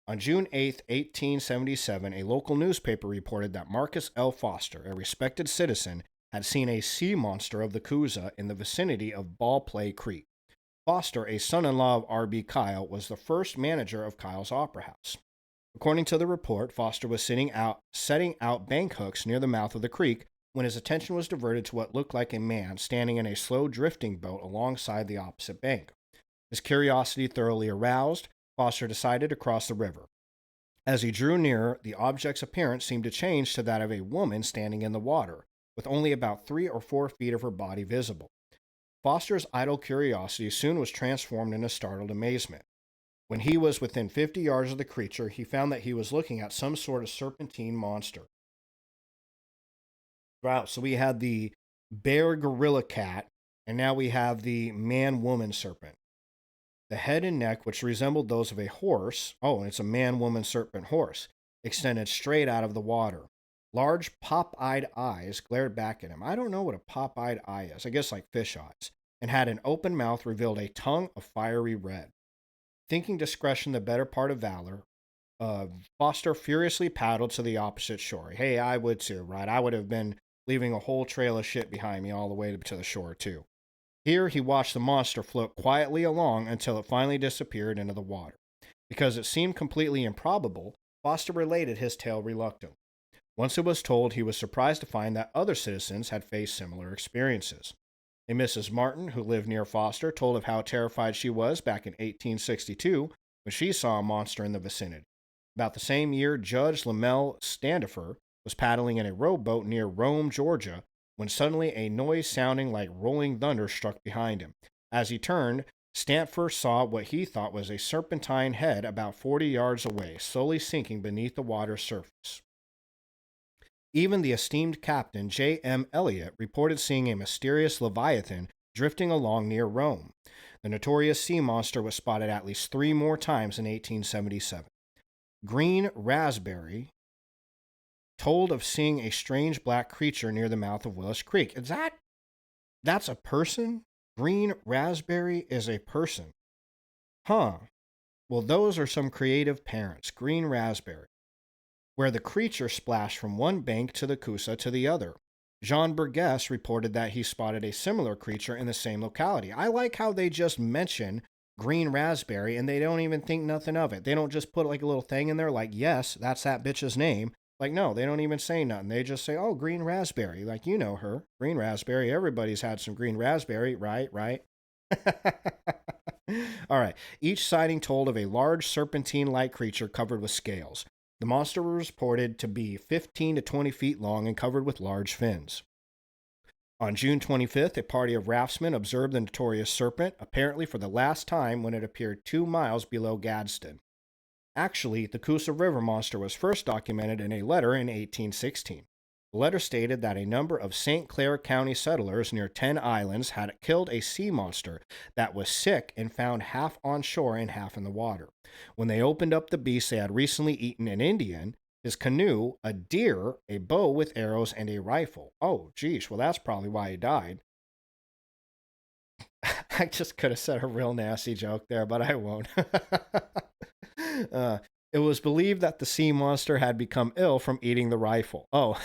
On June 8, 1877, a local newspaper reported that Marcus L. Foster, a respected citizen, had seen a sea monster of the Coosa in the vicinity of Ballplay Creek. Foster, a son-in-law of R.B. Kyle, was the first manager of Kyle's Opera House. According to the report, Foster was setting out bank hooks near the mouth of the creek when his attention was diverted to what looked like a man standing in a slow drifting boat alongside the opposite bank. His curiosity thoroughly aroused, Foster decided to cross the river. As he drew nearer, the object's appearance seemed to change to that of a woman standing in the water, with only about 3 or 4 feet of her body visible. Foster's idle curiosity soon was transformed into startled amazement. When he was within 50 yards of the creature, he found that he was looking at some sort of serpentine monster. Wow, so we had the bear gorilla cat, and now we have the man-woman serpent. The head and neck, which resembled those of a horse, and it's a man-woman serpent horse, extended straight out of the water. Large pop-eyed eyes glared back at him. I don't know what a pop-eyed eye is. I guess like fish eyes. And had an open mouth revealed a tongue of fiery red. Thinking discretion the better part of valor, Foster furiously paddled to the opposite shore. Hey, I would too, right? I would have been leaving a whole trail of shit behind me all the way to the shore too. Here he watched the monster float quietly along until it finally disappeared into the water. Because it seemed completely improbable, Foster related his tale reluctantly. Once it was told, he was surprised to find that other citizens had faced similar experiences. A Mrs. Martin, who lived near Foster, told of how terrified she was back in 1862 when she saw a monster in the vicinity. About the same year, Judge Lamel Standifer was paddling in a rowboat near Rome, Georgia, when suddenly a noise sounding like rolling thunder struck behind him. As he turned, Standifer saw what he thought was a serpentine head about 40 yards away, slowly sinking beneath the water's surface. Even the esteemed captain, J.M. Elliott, reported seeing a mysterious leviathan drifting along near Rome. The notorious sea monster was spotted at least 3 more times in 1877. Green Raspberry told of seeing a strange black creature near the mouth of Willis Creek. That's a person? Green Raspberry is a person. Huh. Well, those are some creative parents. Green Raspberry. Where the creature splashed from one bank to the Coosa to the other. Jean Burgess reported that he spotted a similar creature in the same locality. I like how they just mention Green Raspberry and they don't even think nothing of it. They don't just put like a little thing in there like, yes, that's that bitch's name. Like, no, they don't even say nothing. They just say, oh, Green Raspberry. Like, you know her. Green Raspberry. Everybody's had some Green Raspberry, right? All right. Each sighting told of a large serpentine-like creature covered with scales. The monster was reported to be 15 to 20 feet long and covered with large fins. On June 25th, a party of raftsmen observed the notorious serpent, apparently for the last time when it appeared 2 miles below Gadsden. Actually, the Coosa River monster was first documented in a letter in 1816. The letter stated that a number of St. Clair County settlers near 10 islands had killed a sea monster that was sick and found half on shore and half in the water. When they opened up the beast, they had recently eaten an Indian, his canoe, a deer, a bow with arrows, and a rifle. Oh, geez, well, that's probably why he died. I just could have said a real nasty joke there, but I won't. It was believed that the sea monster had become ill from eating the rifle. Oh,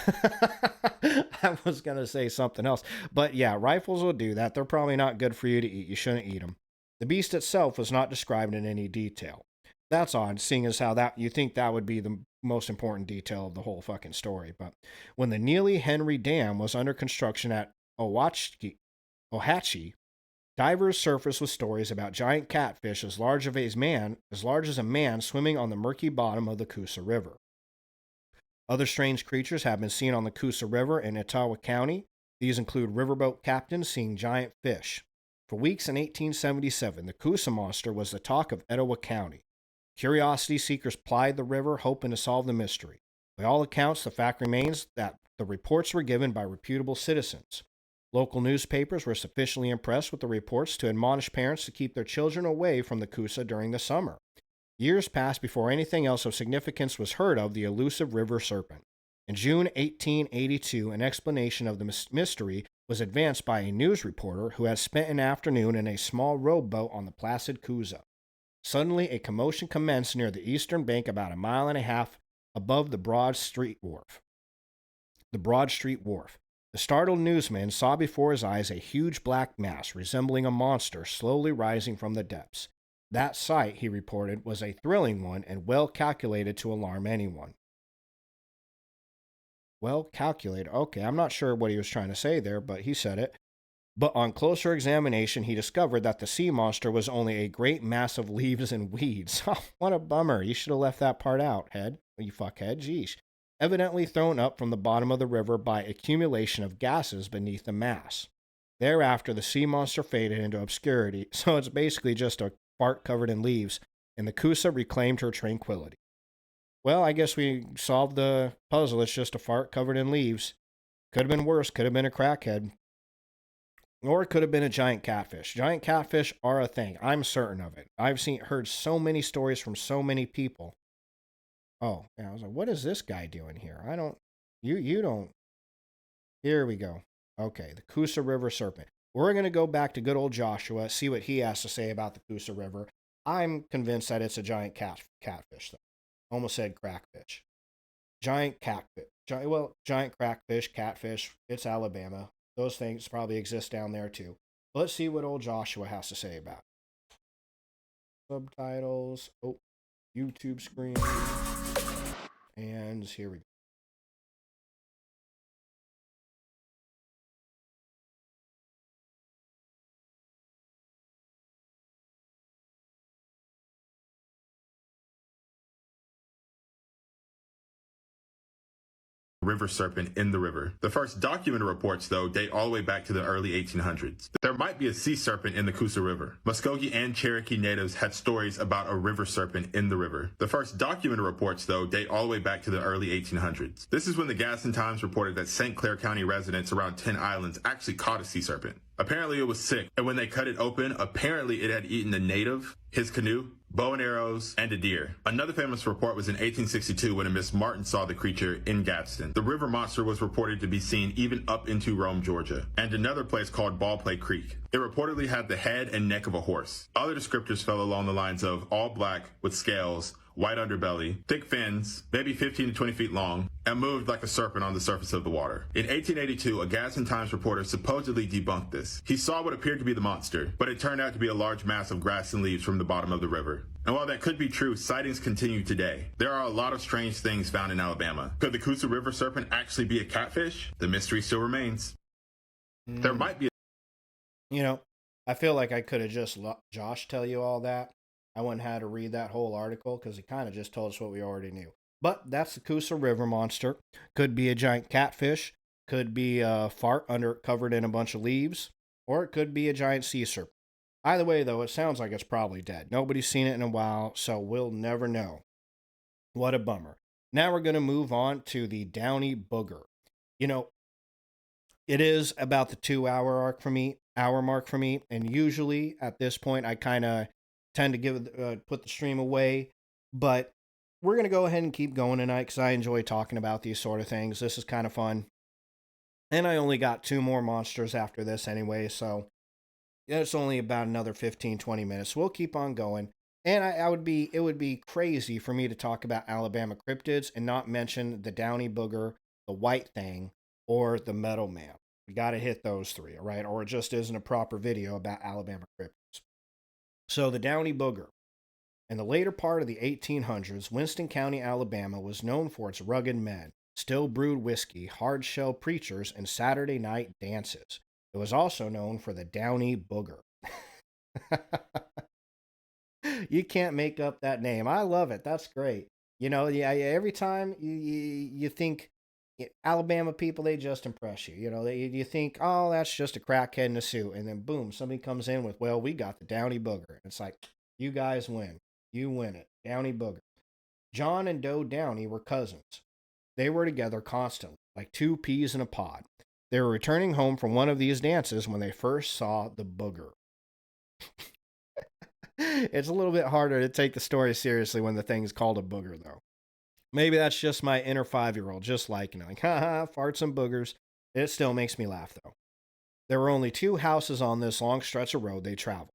I was going to say something else. But yeah, rifles will do that. They're probably not good for you to eat. You shouldn't eat them. The beast itself was not described in any detail. That's odd, seeing as how that you think that would be the most important detail of the whole fucking story. But when the Neely Henry Dam was under construction at Ohatchee, divers surfaced with stories about giant catfish as large as a man swimming on the murky bottom of the Coosa River. Other strange creatures have been seen on the Coosa River in Etowah County. These include riverboat captains seeing giant fish. For weeks in 1877, the Coosa monster was the talk of Etowah County. Curiosity seekers plied the river, hoping to solve the mystery. By all accounts, the fact remains that the reports were given by reputable citizens. Local newspapers were sufficiently impressed with the reports to admonish parents to keep their children away from the Coosa during the summer. Years passed before anything else of significance was heard of the elusive river serpent. In June 1882, an explanation of the mystery was advanced by a news reporter who had spent an afternoon in a small rowboat on the placid Coosa. Suddenly, a commotion commenced near the eastern bank about 1.5 miles above the Broad Street Wharf. The startled newsman saw before his eyes a huge black mass resembling a monster slowly rising from the depths. That sight, he reported, was a thrilling one and well calculated to alarm anyone. well calculated. Okay, I'm not sure what he was trying to say there, but he said it. But on closer examination, he discovered that the sea monster was only a great mass of leaves and weeds. What a bummer. You should have left that part out, head. You fuckhead. Jeez. Evidently thrown up from the bottom of the river by accumulation of gases beneath the mass. Thereafter, the sea monster faded into obscurity, so it's basically just a fart covered in leaves, and the Kusa reclaimed her tranquility. Well, I guess we solved the puzzle. It's just a fart covered in leaves. Could have been worse. Could have been a crackhead. Or it could have been a giant catfish. Giant catfish are a thing. I'm certain of it. I've heard so many stories from so many people. Oh, yeah, I was like, what is this guy doing here? You don't. Here we go. Okay, the Coosa River serpent. We're going to go back to good old Joshua, see what he has to say about the Coosa River. I'm convinced that it's a giant catfish, though. Almost said crackfish. Giant catfish. Giant crackfish, catfish. It's Alabama. Those things probably exist down there too. But let's see what old Joshua has to say about it. Subtitles. Oh, YouTube screen. And here we go. River serpent in the river. The first documented reports, though, date all the way back to the early 1800s. There might be a sea serpent in the Coosa River. Muskogee and Cherokee natives had stories about a river serpent in the river. The first documented reports, though, date all the way back to the early 1800s. This is when the Gadsden Times reported that St. Clair County residents around 10 Islands actually caught a sea serpent. Apparently it was sick, and when they cut it open, apparently it had eaten a native, his canoe, bow and arrows, and a deer. Another famous report was in 1862 when a Miss Martin saw the creature in Gadsden. The river monster was reported to be seen even up into Rome, Georgia, and another place called Ballplay Creek. It reportedly had the head and neck of a horse. Other descriptors fell along the lines of all black with scales, white underbelly, thick fins, maybe 15 to 20 feet long, and moved like a serpent on the surface of the water. In 1882, a Gadsden Times reporter supposedly debunked this. He saw what appeared to be the monster, but it turned out to be a large mass of grass and leaves from the bottom of the river. And while that could be true, sightings continue today. There are a lot of strange things found in Alabama. Could the Coosa River serpent actually be a catfish? The mystery still remains. There might be I feel like I could have just let Josh tell you all that. I wouldn't have had to read that whole article because he kind of just told us what we already knew. But that's the Coosa River monster. Could be a giant catfish. Could be a fart covered in a bunch of leaves. Or it could be a giant sea serpent. Either way, though, it sounds like it's probably dead. Nobody's seen it in a while, so we'll never know. What a bummer. Now we're going to move on to the Downy Booger. It is about the 2 hour mark for me, and usually at this point I kind of tend to put the stream away, but we're going to go ahead and keep going tonight because I enjoy talking about these sort of things. This is kind of fun. And I only got 2 more monsters after this anyway, so it's only about another 15-20 minutes. We'll keep on going. And it would be crazy for me to talk about Alabama cryptids and not mention the Downy Booger, the White Thing, or the Metal Man. We got to hit those 3, all right? Or it just isn't a proper video about Alabama cryptids. So the Downy Booger. In the later part of the 1800s, Winston County, Alabama was known for its rugged men, still brewed whiskey, hard-shell preachers, and Saturday night dances. It was also known for the Downy Booger. You can't make up that name. I love it. That's great. Every time you think Alabama people, they just impress you. You think, oh, that's just a crackhead in a suit. And then boom, somebody comes in with, well, we got the Downy Booger. It's like, you guys win. You win it. Downy Booger. John and Doe Downey were cousins. They were together constantly, like 2 peas in a pod. They were returning home from one of these dances when they first saw the booger. It's a little bit harder to take the story seriously when the thing's called a booger, though. Maybe that's just my inner 5-year-old, just like, haha, farts and boogers. It still makes me laugh, though. There were only 2 houses on this long stretch of road they traveled.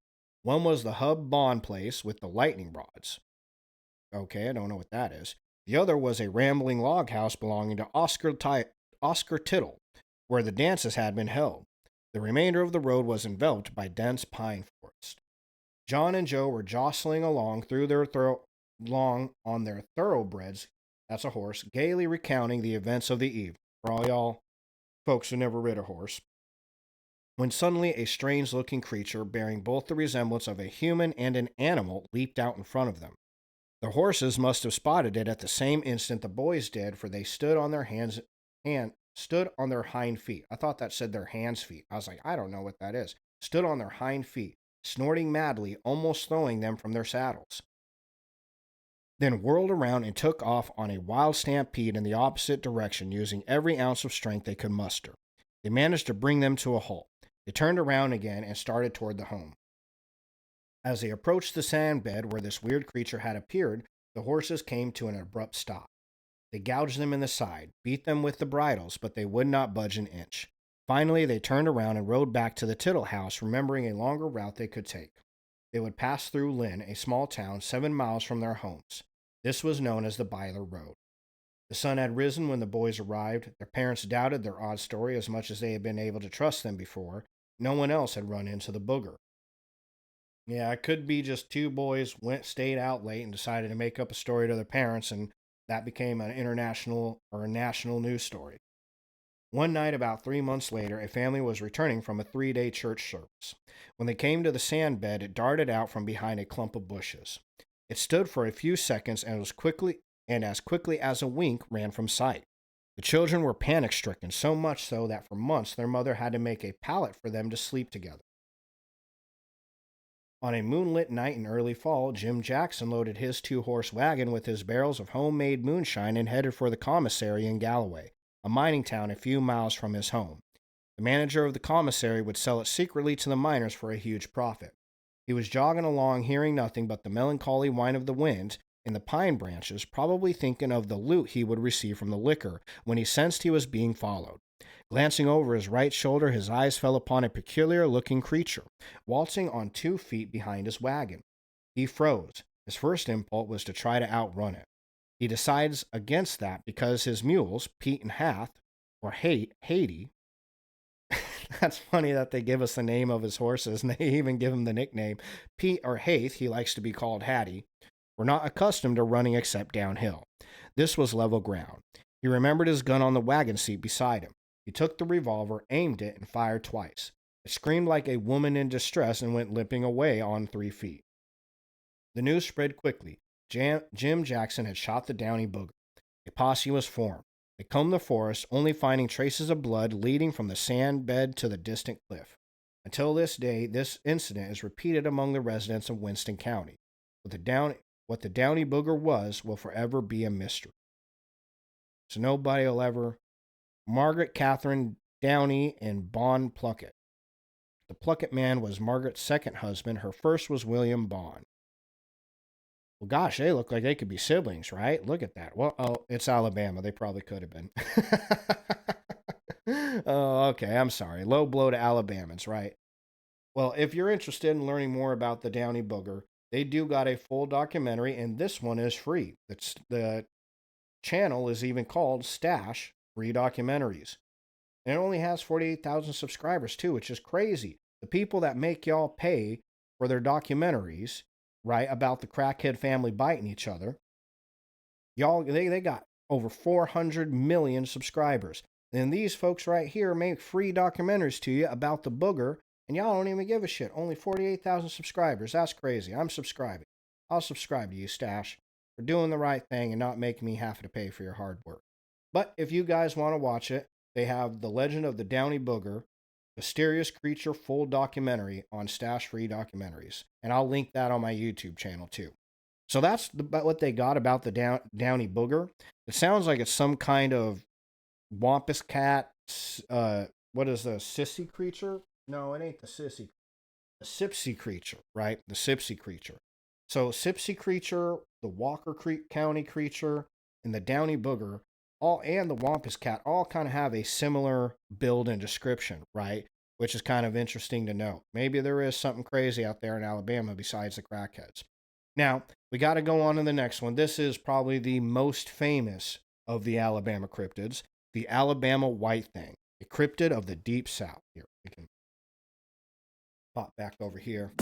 One was the Hub Bond place with the lightning rods. Okay, I don't know what that is. The other was a rambling log house belonging to Oscar Tittle, where the dances had been held. The remainder of the road was enveloped by dense pine forest. John and Joe were jostling along on their thoroughbreds, that's a horse, gaily recounting the events of the eve. for all y'all folks who never rid a horse, when suddenly a strange-looking creature bearing both the resemblance of a human and an animal leaped out in front of them. The horses must have spotted it at the same instant the boys did, for they stood on their stood on their hind feet. I thought that said their hands feet. I was like, I don't know what that is. Stood on their hind feet, snorting madly, almost throwing them from their saddles. Then whirled around and took off on a wild stampede in the opposite direction, using every ounce of strength they could muster. They managed to bring them to a halt. They turned around again and started toward the home. As they approached the sand bed where this weird creature had appeared, the horses came to an abrupt stop. They gouged them in the side, beat them with the bridles, but they would not budge an inch. Finally, they turned around and rode back to the Tittle house, remembering a longer route they could take. They would pass through Lynn, a small town 7 miles from their homes. This was known as the Byler Road. The sun had risen when the boys arrived. Their parents doubted their odd story as much as they had been able to trust them before. No one else had run into the booger. Yeah, it could be just 2 boys stayed out late and decided to make up a story to their parents, and that became an international or a national news story. One night, about 3 months later, a family was returning from a 3-day church service. When they came to the sand bed, it darted out from behind a clump of bushes. It stood for a few seconds and as quickly as a wink ran from sight. The children were panic-stricken, so much so that for months their mother had to make a pallet for them to sleep together. On a moonlit night in early fall, Jim Jackson loaded his 2-horse wagon with his barrels of homemade moonshine and headed for the commissary in Galloway, a mining town a few miles from his home. The manager of the commissary would sell it secretly to the miners for a huge profit. He was jogging along, hearing nothing but the melancholy whine of the wind in the pine branches, probably thinking of the loot he would receive from the liquor, when he sensed he was being followed. Glancing over his right shoulder, his eyes fell upon a peculiar-looking creature, waltzing on 2 feet behind his wagon. He froze. His first impulse was to try to outrun it. He decides against that because his mules, Pete and Haiti, that's funny that they give us the name of his horses, and they even give him the nickname. Pete or Haith, he likes to be called Hattie, were not accustomed to running except downhill. This was level ground. He remembered his gun on the wagon seat beside him. He took the revolver, aimed it, and fired twice. It screamed like a woman in distress and went limping away on 3 feet. The news spread quickly. Jim Jackson had shot the Downy Booger. A posse was formed. They combed the forest, only finding traces of blood leading from the sand bed to the distant cliff. Until this day, this incident is repeated among the residents of Winston County. What the Downy Booger was will forever be a mystery. So nobody will ever... Margaret Catherine Downey and Bond Pluckett. The Pluckett man was Margaret's second husband. Her first was William Bond. Well, gosh, they look like they could be siblings, right? Look at that. Well, oh, it's Alabama. They probably could have been. Oh, okay. I'm sorry. Low blow to Alabamans, right? Well, if you're interested in learning more about the Downy Booger, they do got a full documentary, and this one is free. The channel is even called Stash Free Documentaries. And it only has 48,000 subscribers, too, which is crazy. The people that make y'all pay for their documentaries, right, about the crackhead family biting each other, y'all, they got over 400 million subscribers. And these folks right here make free documentaries to you about the booger, and y'all don't even give a shit. Only 48,000 subscribers. That's crazy. I'm subscribing. I'll subscribe to you, Stash, for doing the right thing and not making me have to pay for your hard work. But if you guys want to watch it, they have The Legend of the Downy Booger, Mysterious Creature full documentary on Stash Free Documentaries. And I'll link that on my YouTube channel too. So that's what they got about the Downy Booger. It sounds like it's some kind of wampus cat. What is the sissy creature? No, it ain't the sissy. The Sipsy creature, right? The Sipsy creature. So Sipsy creature, the Walker County creature, and the Downy Booger, and the wampus cat all kind of have a similar build and description, right? Which is kind of interesting to know. Maybe there is something crazy out there in Alabama besides the crackheads. Now, we got to go on to the next one. This is probably the most famous of the Alabama cryptids, the Alabama White Thing, a cryptid of the Deep South. Here, we can pop back over here.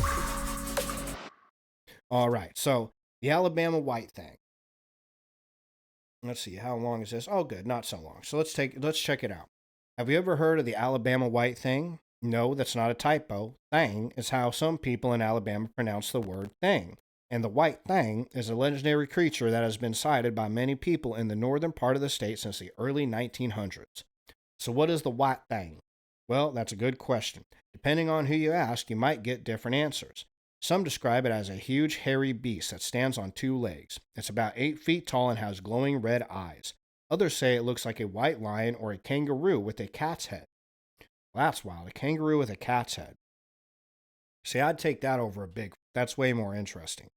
All right, so the Alabama White Thing. Let's see, how long is this? Oh, good, not so long. So let's check it out. Have you ever heard of the Alabama white thing? No, that's not a typo. Thing is how some people in Alabama pronounce the word thing. And the white thing is a legendary creature that has been sighted by many people in the northern part of the state since the early 1900s. So what is the white thing? Well, that's a good question. Depending on who you ask, you might get different answers. Some describe it as a huge hairy beast that stands on two legs. It's about 8 feet tall and has glowing red eyes. Others say it looks like a white lion or a kangaroo with a cat's head. Well, that's wild. A kangaroo with a cat's head. See, I'd take that over a Bigfoot. That's way more interesting.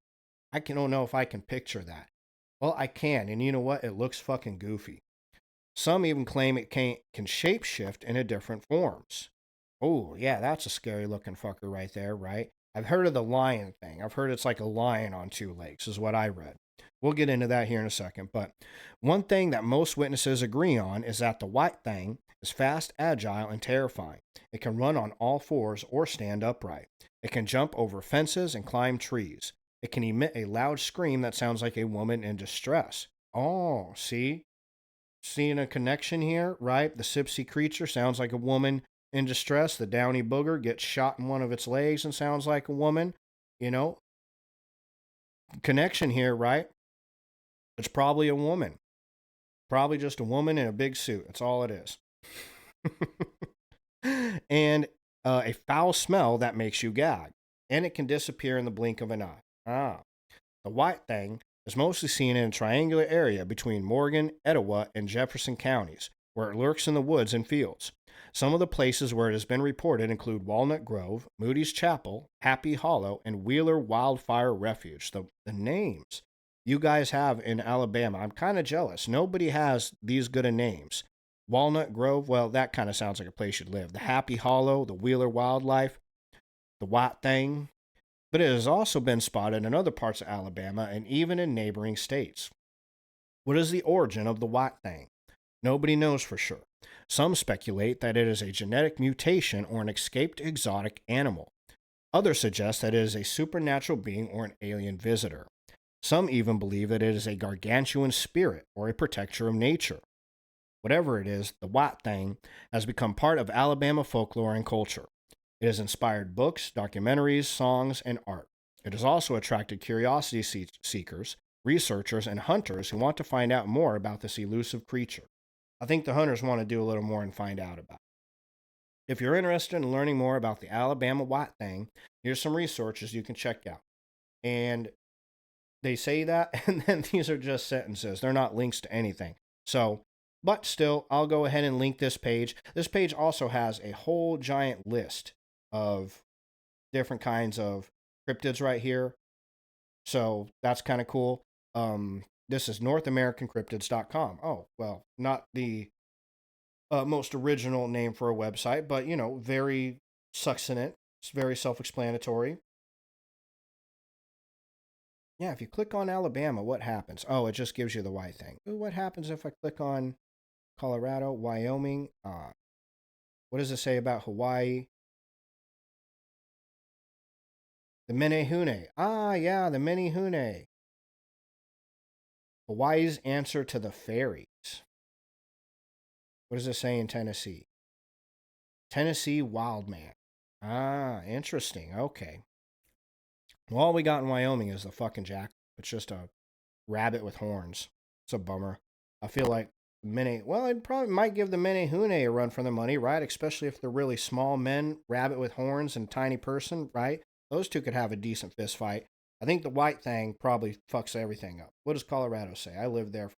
Don't know if I can picture that. Well, I can, and you know what? It looks fucking goofy. Some even claim it can shapeshift into different forms. Oh, yeah, that's a scary looking fucker right there, right? I've heard of the lion thing. I've heard it's like a lion on two legs, is what I read. We'll get into that here in a second. But one thing that most witnesses agree on is that the white thing is fast, agile, and terrifying. It can run on all fours or stand upright. It can jump over fences and climb trees. It can emit a loud scream that sounds like a woman in distress. Oh, see? Seeing a connection here, right? The Sipsy creature sounds like a woman in distress. The downy booger gets shot in one of its legs and sounds like a woman. You know, connection here, right? It's probably a woman. Probably just a woman in a big suit. That's all it is. And a foul smell that makes you gag. And it can disappear in the blink of an eye. The white thing is mostly seen in a triangular area between Morgan, Etowah, and Jefferson counties, where it lurks in the woods and fields. Some of the places where it has been reported include Walnut Grove, Moody's Chapel, Happy Hollow, and Wheeler Wildfire Refuge. The names you guys have in Alabama, I'm kind of jealous. Nobody has these good of names. Walnut Grove, well, that kind of sounds like a place you'd live. The Happy Hollow, the Wheeler Wildlife, the White Thing. But it has also been spotted in other parts of Alabama and even in neighboring states. What is the origin of the white thing? Nobody knows for sure. Some speculate that it is a genetic mutation or an escaped exotic animal. Others suggest that it is a supernatural being or an alien visitor. Some even believe that it is a gargantuan spirit or a protector of nature. Whatever it is, the white thing has become part of Alabama folklore and culture. It has inspired books, documentaries, songs, and art. It has also attracted curiosity seekers, researchers, and hunters who want to find out more about this elusive creature. I think the hunters want to do a little more and find out about it. If you're interested in learning more about the Alabama white thing, here's some resources you can check out. And they say that, and then these are just sentences. They're not links to anything. So, but still, I'll go ahead and link this page. This page also has a whole giant list of different kinds of cryptids right here. So that's kind of cool. This is NorthAmericanCryptids.com. Oh, well, not the most original name for a website, but, you know, very succinct. It's very self-explanatory. Yeah, if you click on Alabama, what happens? Oh, it just gives you the white thing. Ooh, what happens if I click on Colorado, Wyoming? What does it say about Hawaii? The Menehune. Yeah, the Menehune. Hawaii's answer to the fairies. What does it say in Tennessee? Tennessee Wildman. Interesting. Okay. Well, all we got in Wyoming is the fucking jack. It's just a rabbit with horns. It's a bummer. I feel like it probably might give the Menehune a run for their money, right? Especially if they're really small men, rabbit with horns, and tiny person, right? Those two could have a decent fist fight. I think the white thing probably fucks everything up. What does Colorado say? I live there.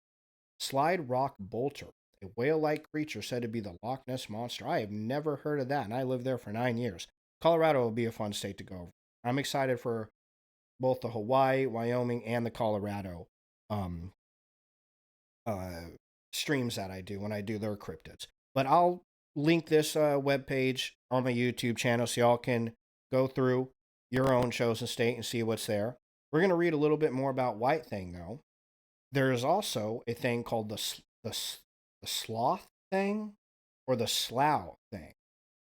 Slide Rock Bolter, a whale-like creature said to be the Loch Ness Monster. I have never heard of that, and I lived there for 9 years. Colorado will be a fun state to go over. I'm excited for both the Hawaii, Wyoming, and the Colorado streams that I do when I do their cryptids. But I'll link this webpage on my YouTube channel so y'all can go through your own chosen state and see what's there. We're going to read a little bit more about white thing, though. There is also a thing called the sloth thing or the slough thing.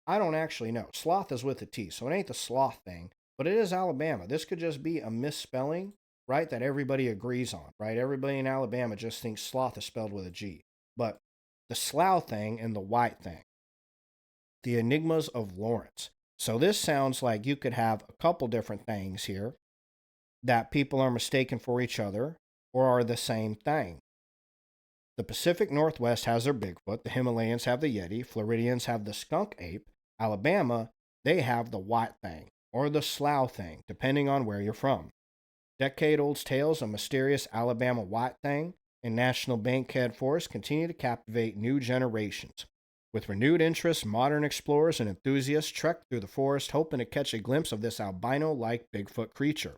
I don't actually know. Sloth is with a T, so it ain't the sloth thing, but it is Alabama. This could just be a misspelling, right, that everybody agrees on, right? Everybody in Alabama just thinks sloth is spelled with a G. But the slough thing and the white thing, the enigmas of Lawrence. So this sounds like you could have a couple different things here that people are mistaken for each other or are the same thing. The Pacific Northwest has their Bigfoot, the Himalayans have the Yeti, Floridians have the skunk ape, Alabama, they have the white thing or the slough thing, depending on where you're from. Decade-old tales of mysterious Alabama white thing and national bankhead forest continue to captivate new generations. With renewed interest, modern explorers and enthusiasts trek through the forest hoping to catch a glimpse of this albino-like Bigfoot creature.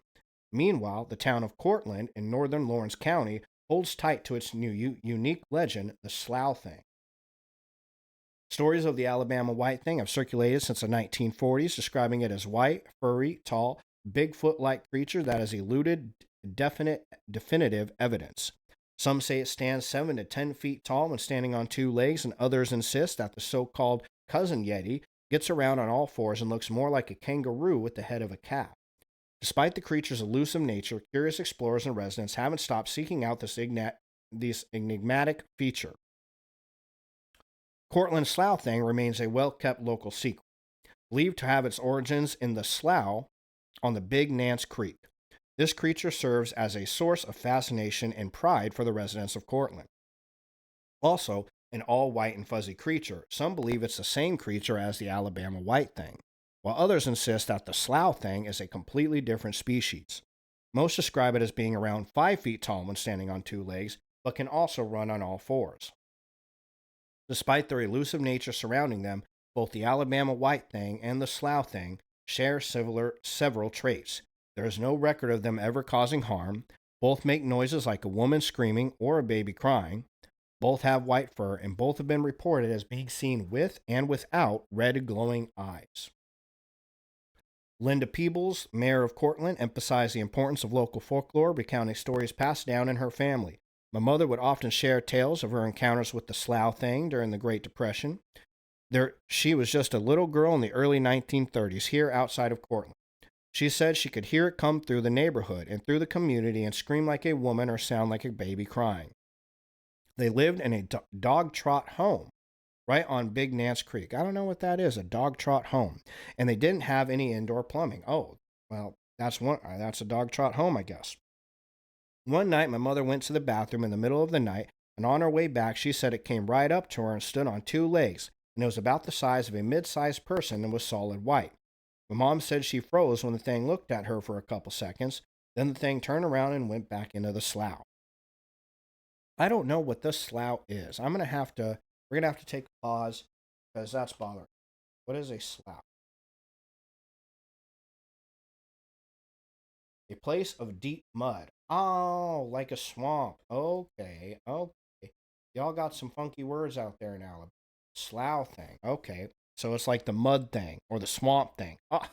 Meanwhile, the town of Cortland in northern Lawrence County holds tight to its new unique legend, the slough thing. Stories of the Alabama white thing have circulated since the 1940s, describing it as white, furry, tall, Bigfoot-like creature that has eluded definitive evidence. Some say it stands 7 to 10 feet tall when standing on two legs, and others insist that the so-called cousin Yeti gets around on all fours and looks more like a kangaroo with the head of a cat. Despite the creature's elusive nature, curious explorers and residents haven't stopped seeking out this enigmatic feature. Cortland slough thing remains a well-kept local secret, believed to have its origins in the slough on the Big Nance Creek. This creature serves as a source of fascination and pride for the residents of Cortland. Also, an all-white and fuzzy creature, some believe it's the same creature as the Alabama white thing, while others insist that the slough thing is a completely different species. Most describe it as being around 5 feet tall when standing on two legs, but can also run on all fours. Despite their elusive nature surrounding them, both the Alabama white thing and the slough thing share several traits. There is no record of them ever causing harm. Both make noises like a woman screaming or a baby crying. Both have white fur, and both have been reported as being seen with and without red glowing eyes. Linda Peebles, mayor of Cortland, emphasized the importance of local folklore, recounting stories passed down in her family. My mother would often share tales of her encounters with the slough thing during the Great Depression. She was just a little girl in the early 1930s here outside of Cortland. She said she could hear it come through the neighborhood and through the community and scream like a woman or sound like a baby crying. They lived in a dog trot home right on Big Nance Creek. I don't know what that is, a dog trot home. And they didn't have any indoor plumbing. Oh, well, that's a dog trot home, I guess. One night, my mother went to the bathroom in the middle of the night, and on her way back, she said it came right up to her and stood on two legs, and it was about the size of a mid-sized person and was solid white. My mom said she froze when the thing looked at her for a couple seconds, then the thing turned around and went back into the slough. I don't know what this slough is. We're gonna have to take a pause because that's bothering. What is a slough? A place of deep mud. Oh, like a swamp. Okay. Y'all got some funky words out there in Alabama. Slough thing. Okay. So it's like the mud thing or the swamp thing. Oh.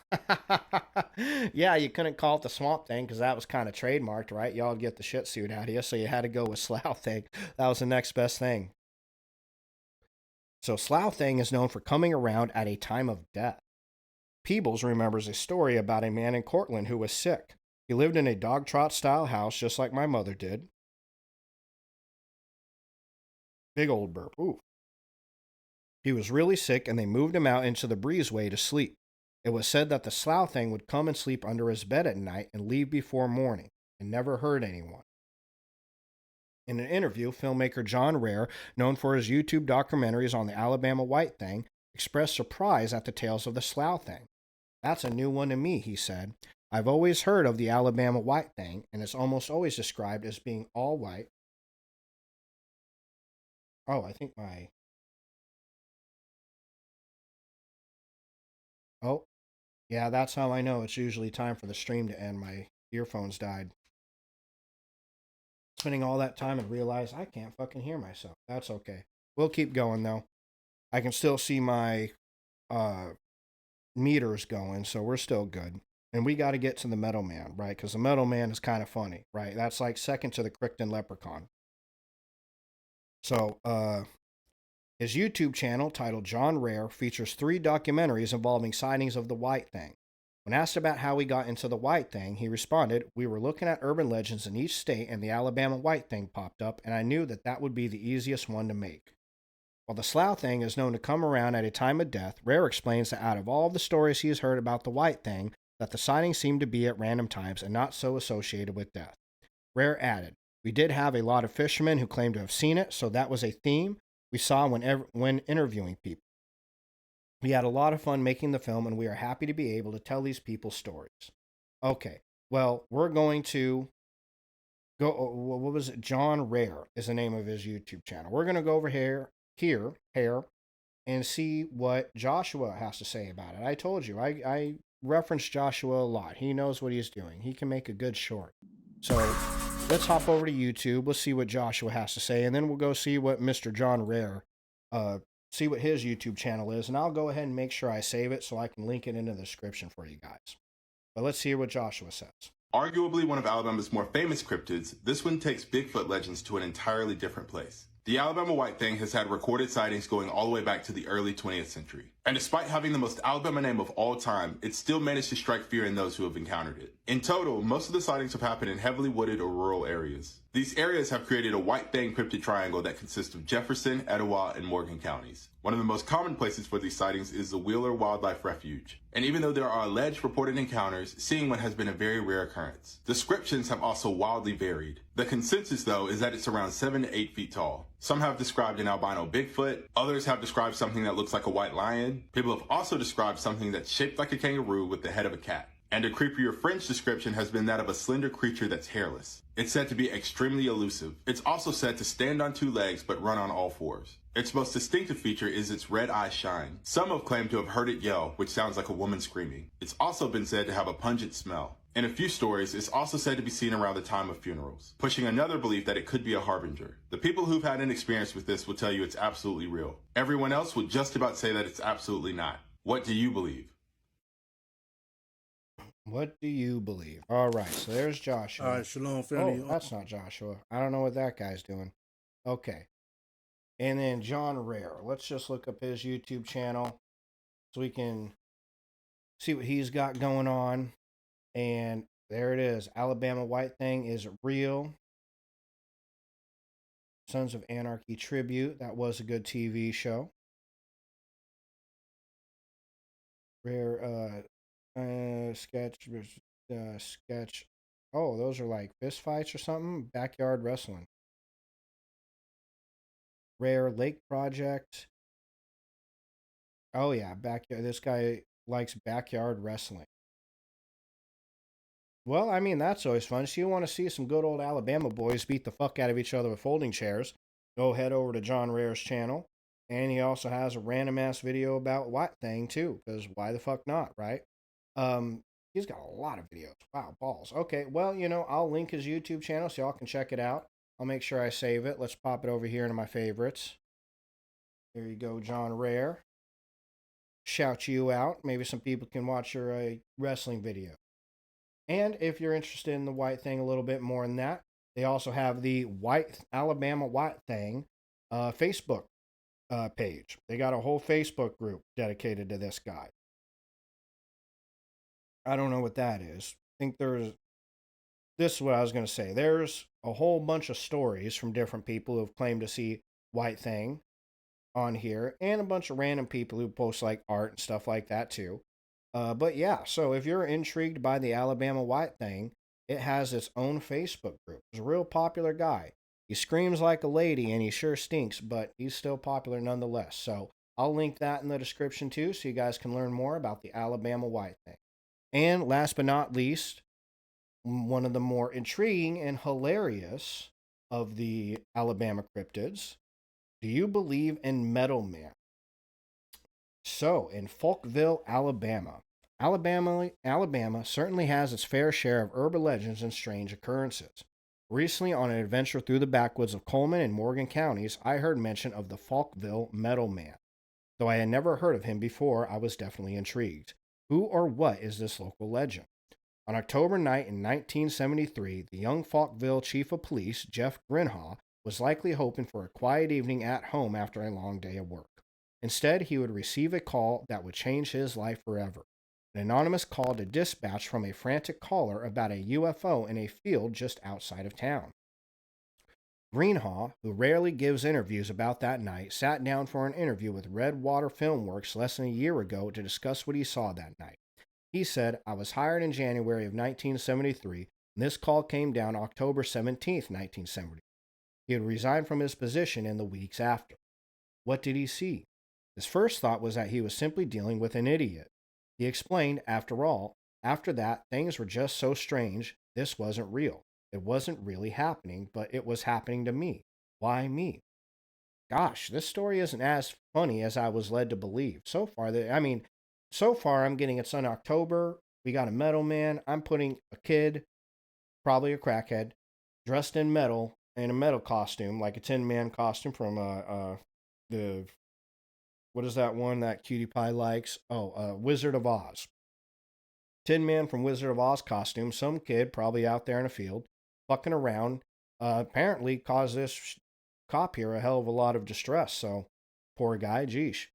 Yeah, you couldn't call it the swamp thing because that was kind of trademarked, right? Y'all would get the shit suit out of you, so you had to go with slough thing. That was the next best thing. So slough thing is known for coming around at a time of death. Peebles remembers a story about a man in Cortland who was sick. He lived in a dog trot style house just like my mother did. Big old burp. Ooh. He was really sick and they moved him out into the breezeway to sleep. It was said that the slough thing would come and sleep under his bed at night and leave before morning and never hurt anyone. In an interview, filmmaker John Rare, known for his YouTube documentaries on the Alabama white thing, expressed surprise at the tales of the slough thing. That's a new one to me, he said. I've always heard of the Alabama white thing, and it's almost always described as being all white. Oh, I think my... Oh, yeah, that's how I know it's usually time for the stream to end. My earphones died. Spending all that time and realize I can't fucking hear myself. That's okay. We'll keep going, though. I can still see my meters going, so we're still good. And we got to get to the Metal Man, right? Because the Metal Man is kind of funny, right? That's like second to the Crichton Leprechaun. So, his YouTube channel, titled John Rare, features 3 documentaries involving sightings of the white thing. When asked about how we got into the white thing, he responded, "We were looking at urban legends in each state and the Alabama white thing popped up, and I knew that that would be the easiest one to make." While the slough thing is known to come around at a time of death, Rare explains that out of all the stories he has heard about the white thing, that the sightings seem to be at random times and not so associated with death. Rare added, "We did have a lot of fishermen who claimed to have seen it, so that was a theme we saw when interviewing people. We had a lot of fun making the film, and we are happy to be able to tell these people's stories." Okay, well, we're going to go. What was it? John Rare is the name of his YouTube channel. We're going to go over here, and see what Joshua has to say about it. I told you, I reference Joshua a lot. He knows what he's doing. He can make a good short. So let's hop over to YouTube. Let's see what Joshua has to say, and then we'll go see what Mr. John Rare, see what his YouTube channel is, and I'll go ahead and make sure I save it so I can link it in the description for you guys. But let's hear what Joshua says. Arguably one of Alabama's more famous cryptids, this one takes Bigfoot legends to an entirely different place. The Alabama white thing has had recorded sightings going all the way back to the early 20th century. And despite having the most Alabama name of all time, it still managed to strike fear in those who have encountered it. In total, most of the sightings have happened in heavily wooded or rural areas. These areas have created a white thing cryptid triangle that consists of Jefferson, Etowah, and Morgan counties. One of the most common places for these sightings is the Wheeler Wildlife Refuge. And even though there are alleged reported encounters, seeing one has been a very rare occurrence. Descriptions have also wildly varied. The consensus, though, is that it's around 7 to 8 feet tall. Some have described an albino Bigfoot, others have described something that looks like a white lion. People have also described something that's shaped like a kangaroo with the head of a cat. And a creepier French description has been that of a slender creature that's hairless. It's said to be extremely elusive. It's also said to stand on 2 legs but run on all 4s. Its most distinctive feature is its red eye shine. Some have claimed to have heard it yell, which sounds like a woman screaming. It's also been said to have a pungent smell. In a few stories, it's also said to be seen around the time of funerals, pushing another belief that it could be a harbinger. The people who've had an experience with this will tell you it's absolutely real. Everyone else would just about say that it's absolutely not. What do you believe? What do you believe? All right, so there's Joshua. All right, shalom, family. Oh, that's not Joshua. I don't know what that guy's doing. Okay. And then John Rare. Let's just look up his YouTube channel so we can see what he's got going on. And there it is. Alabama White Thing is real. Sons of Anarchy tribute. That was a good TV show. Rare sketch. Oh, those are like fist fights or something. Backyard wrestling. Rare Lake Project. Oh yeah, backyard. This guy likes backyard wrestling. Well, I mean, that's always fun. So you want to see some good old Alabama boys beat the fuck out of each other with folding chairs, go head over to John Rare's channel. And he also has a random ass video about White Thing too, because why the fuck not, right? He's got a lot of videos. Wow, balls. Okay, well, you know, I'll link his YouTube channel so y'all can check it out. I'll make sure I save it. Let's pop it over here into my favorites. There you go, John Rare. Shout you out. Maybe some people can watch your wrestling video. And if you're interested in the White Thing a little bit more than that, they also have the Alabama White Thing Facebook page. They got a whole Facebook group dedicated to this guy. I don't know what that is. I think this is what I was going to say. There's a whole bunch of stories from different people who have claimed to see White Thing on here, and a bunch of random people who post like art and stuff like that too. But yeah, so if you're intrigued by the Alabama White Thing, it has its own Facebook group. He's a real popular guy. He screams like a lady and he sure stinks, but he's still popular nonetheless. So I'll link that in the description too, so you guys can learn more about the Alabama White Thing. And last but not least, one of the more intriguing and hilarious of the Alabama cryptids. Do you believe in Metal Man? So, in Folkville, Alabama certainly has its fair share of urban legends and strange occurrences. Recently, on an adventure through the backwoods of Coleman and Morgan counties, I heard mention of the Folkville Metal Man. Though I had never heard of him before, I was definitely intrigued. Who or what is this local legend? On October night in 1973, the young Falkville chief of police, Jeff Grinhaw, was likely hoping for a quiet evening at home after a long day of work. Instead, he would receive a call that would change his life forever. An anonymous call to dispatch from a frantic caller about a UFO in a field just outside of town. Greenhaw, who rarely gives interviews about that night, sat down for an interview with Redwater Filmworks less than a year ago to discuss what he saw that night. He said, "I was hired in January of 1973, and this call came down October 17th, 1970. He had resigned from his position in the weeks after." What did he see? His first thought was that he was simply dealing with an idiot. He explained, after all, after that, things were just so strange, this wasn't real. It wasn't really happening, but it was happening to me. Why me? Gosh, this story isn't as funny as I was led to believe. So far I'm getting it's in October. We got a metal man. I'm putting a kid, probably a crackhead, dressed in metal, in a metal costume, like a Tin Man costume from the, what is that one that Cutie Pie likes? Wizard of Oz. Tin Man from Wizard of Oz costume. Some kid probably out there in a field, fucking around. Apparently caused this cop here a hell of a lot of distress. So, poor guy, geesh.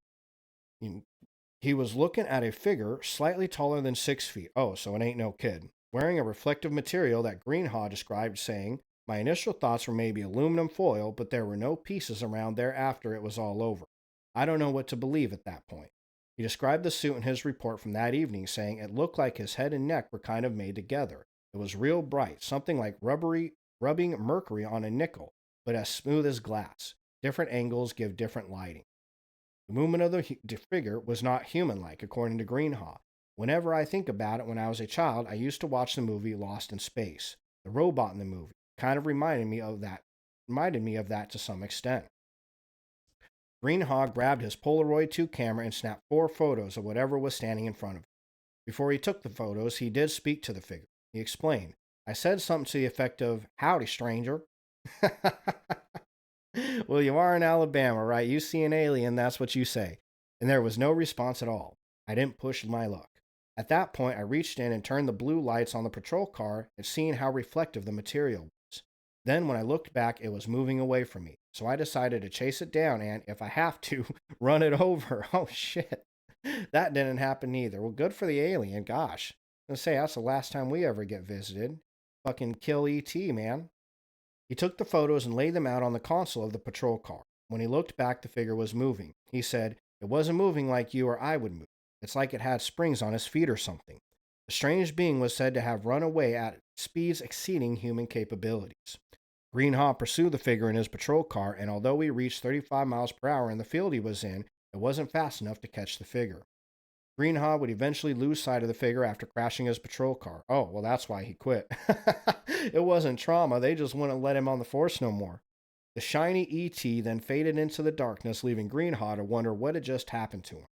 He was looking at a figure slightly taller than 6 feet. Oh, so it ain't no kid. Wearing a reflective material that Greenhaw described, saying, "My initial thoughts were maybe aluminum foil, but there were no pieces around there after it was all over. I don't know what to believe at that point." He described the suit in his report from that evening, saying it looked like his head and neck were kind of made together. It was real bright, something like rubbing mercury on a nickel, but as smooth as glass. Different angles give different lighting. The movement of the figure was not human-like, according to Greenhaw. Whenever I think about it, when I was a child, I used to watch the movie Lost in Space. The robot in the movie kind of reminded me of that to some extent. Greenhaw grabbed his Polaroid 2 camera and snapped 4 photos of whatever was standing in front of him. Before he took the photos, he did speak to the figure. He explained, "I said something to the effect of, 'Howdy, stranger.'" Well, you are in Alabama, right? You see an alien, that's what you say. And there was no response at all. I didn't push my luck. At that point, I reached in and turned the blue lights on the patrol car and seeing how reflective the material was. Then, when I looked back, it was moving away from me. So I decided to chase it down and, if I have to, run it over. Oh, shit. That didn't happen either. Well, good for the alien. Gosh. I was gonna say, that's the last time we ever get visited. Fucking kill E.T., man. He took the photos and laid them out on the console of the patrol car. When he looked back, the figure was moving. He said, "It wasn't moving like you or I would move. It's like it had springs on his feet or something." The strange being was said to have run away at speeds exceeding human capabilities. Greenhaw pursued the figure in his patrol car, and although he reached 35 miles per hour in the field he was in, it wasn't fast enough to catch the figure. Greenhaw would eventually lose sight of the figure after crashing his patrol car. Oh, well, that's why he quit. It wasn't trauma. They just wouldn't let him on the force no more. The shiny ET then faded into the darkness, leaving Greenhaw to wonder what had just happened to him.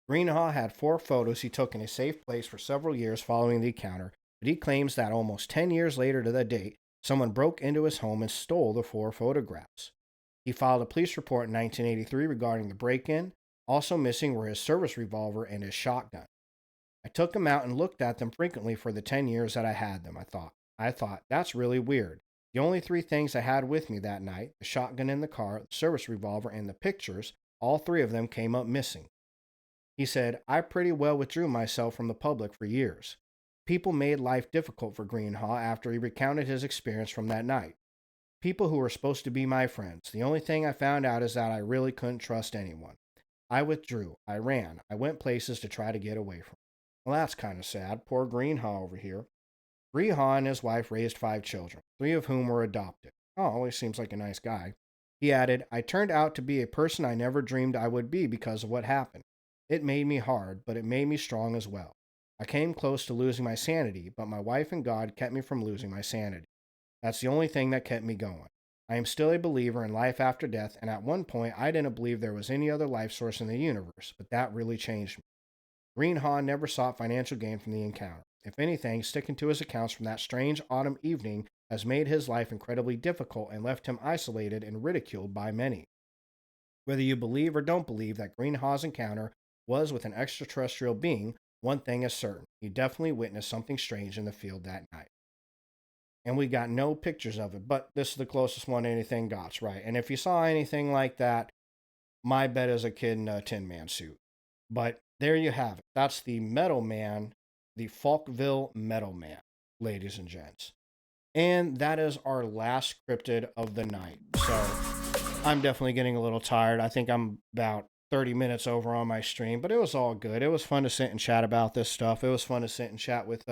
Greenhaw had 4 photos he took in a safe place for several years following the encounter, but he claims that almost 10 years later to the date, someone broke into his home and stole the 4 photographs. He filed a police report in 1983 regarding the break-in. Also missing were his service revolver and his shotgun. I took them out and looked at them frequently for the 10 years that I had them, I thought, that's really weird. The only 3 things I had with me that night, the shotgun in the car, the service revolver, and the pictures, all 3 of them came up missing. He said, "I pretty well withdrew myself from the public for years." People made life difficult for Greenhaw after he recounted his experience from that night. People who were supposed to be my friends. The only thing I found out is that I really couldn't trust anyone. I withdrew. I ran. I went places to try to get away from it. Well, that's kind of sad. Poor Greenhaw over here. Greenhaw and his wife raised 5 children, 3 of whom were adopted. Oh, always seems like a nice guy. He added, "I turned out to be a person I never dreamed I would be because of what happened. It made me hard, but it made me strong as well. I came close to losing my sanity, but my wife and God kept me from losing my sanity. That's the only thing that kept me going. I am still a believer in life after death, and at one point I didn't believe there was any other life source in the universe, but that really changed me." Greenhaw never sought financial gain from the encounter. If anything, sticking to his accounts from that strange autumn evening has made his life incredibly difficult and left him isolated and ridiculed by many. Whether you believe or don't believe that Greenhaw's encounter was with an extraterrestrial being, one thing is certain. He definitely witnessed something strange in the field that night. And we got no pictures of it, but this is the closest one anything got, right? And if you saw anything like that, my bet is a kid in a Tin Man suit. But there you have it. That's the Metal Man, the Falkville Metal Man, ladies and gents. And that is our last cryptid of the night. So I'm definitely getting a little tired. I think I'm about 30 minutes over on my stream, but it was all good. It was fun to sit and chat about this stuff. It was fun to sit and chat with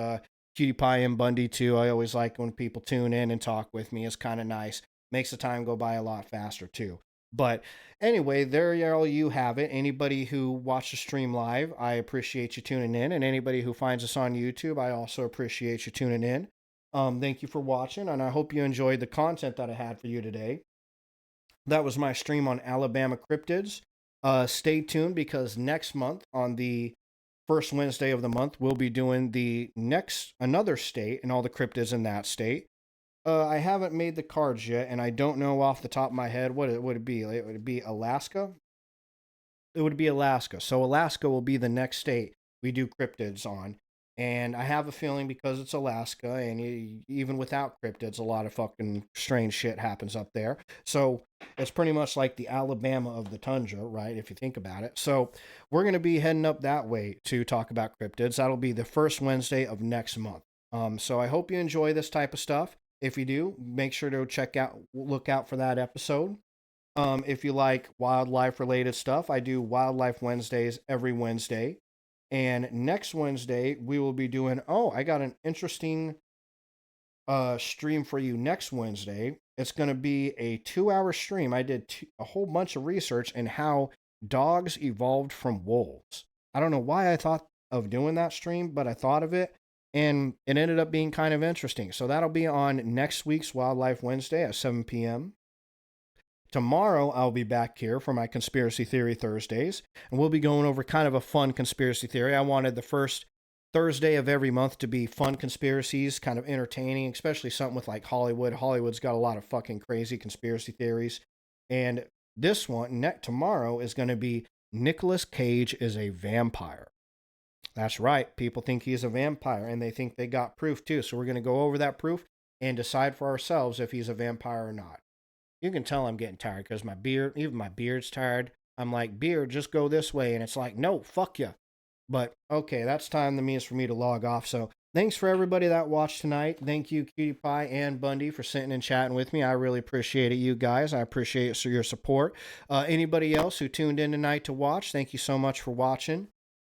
Cutie Pie and Bundy too. I always like when people tune in and talk with me. It's kind of nice. Makes the time go by a lot faster too. But anyway, there you have it. Anybody who watched the stream live, I appreciate you tuning in. And anybody who finds us on YouTube, I also appreciate you tuning in. Thank you for watching, and I hope you enjoyed the content that I had for you today. That was my stream on Alabama cryptids. Stay tuned, because next month, on the first Wednesday of the month, we'll be doing another state and all the cryptids in that state. I haven't made the cards yet, and I don't know off the top of my head what it would be. It would be Alaska. It would be Alaska. So Alaska will be the next state we do cryptids on. And I have a feeling, because it's Alaska, and even without cryptids, a lot of fucking strange shit happens up there. So it's pretty much like the Alabama of the tundra, right, if you think about it. So we're going to be heading up that way to talk about cryptids. That'll be the first Wednesday of next month. So I hope you enjoy this type of stuff. If you do, make sure to look out for that episode. If you like wildlife-related stuff, I do Wildlife Wednesdays every Wednesday. And next Wednesday, we will be doing, I got an interesting stream for you next Wednesday. It's going to be a 2-hour stream. I did a whole bunch of research in how dogs evolved from wolves. I don't know why I thought of doing that stream, but I thought of it, and it ended up being kind of interesting. So that'll be on next week's Wildlife Wednesday at 7 p.m. Tomorrow, I'll be back here for my Conspiracy Theory Thursdays, and we'll be going over kind of a fun conspiracy theory. I wanted the first Thursday of every month to be fun conspiracies, kind of entertaining, especially something with like Hollywood. Hollywood's got a lot of fucking crazy conspiracy theories. And this one, tomorrow, is going to be Nicolas Cage is a vampire. That's right. People think he's a vampire, and they think they got proof too. So we're going to go over that proof and decide for ourselves if he's a vampire or not. You can tell I'm getting tired, because even my beard's tired. I'm like, beard, just go this way. And it's like, no, fuck you. But okay, that's time for me to log off. So thanks for everybody that watched tonight. Thank you, Cutie Pie and Bundy, for sitting and chatting with me. I really appreciate it, you guys. I appreciate your support. Anybody else who tuned in tonight to watch, thank you so much for watching.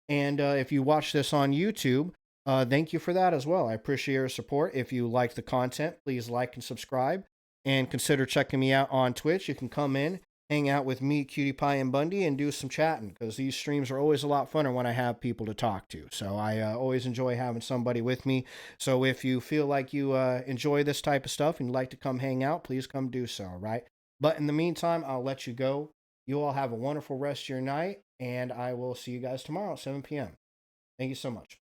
And if you watch this on YouTube, thank you for that as well. I appreciate your support. If you like the content, please like and subscribe. And consider checking me out on Twitch. You can come in, hang out with me, Cutie Pie, and Bundy, and do some chatting, because these streams are always a lot funner when I have people to talk to. So I always enjoy having somebody with me. So if you feel like you enjoy this type of stuff and you'd like to come hang out, please come do so, all right? But in the meantime, I'll let you go. You all have a wonderful rest of your night, and I will see you guys tomorrow at 7 p.m. Thank you so much.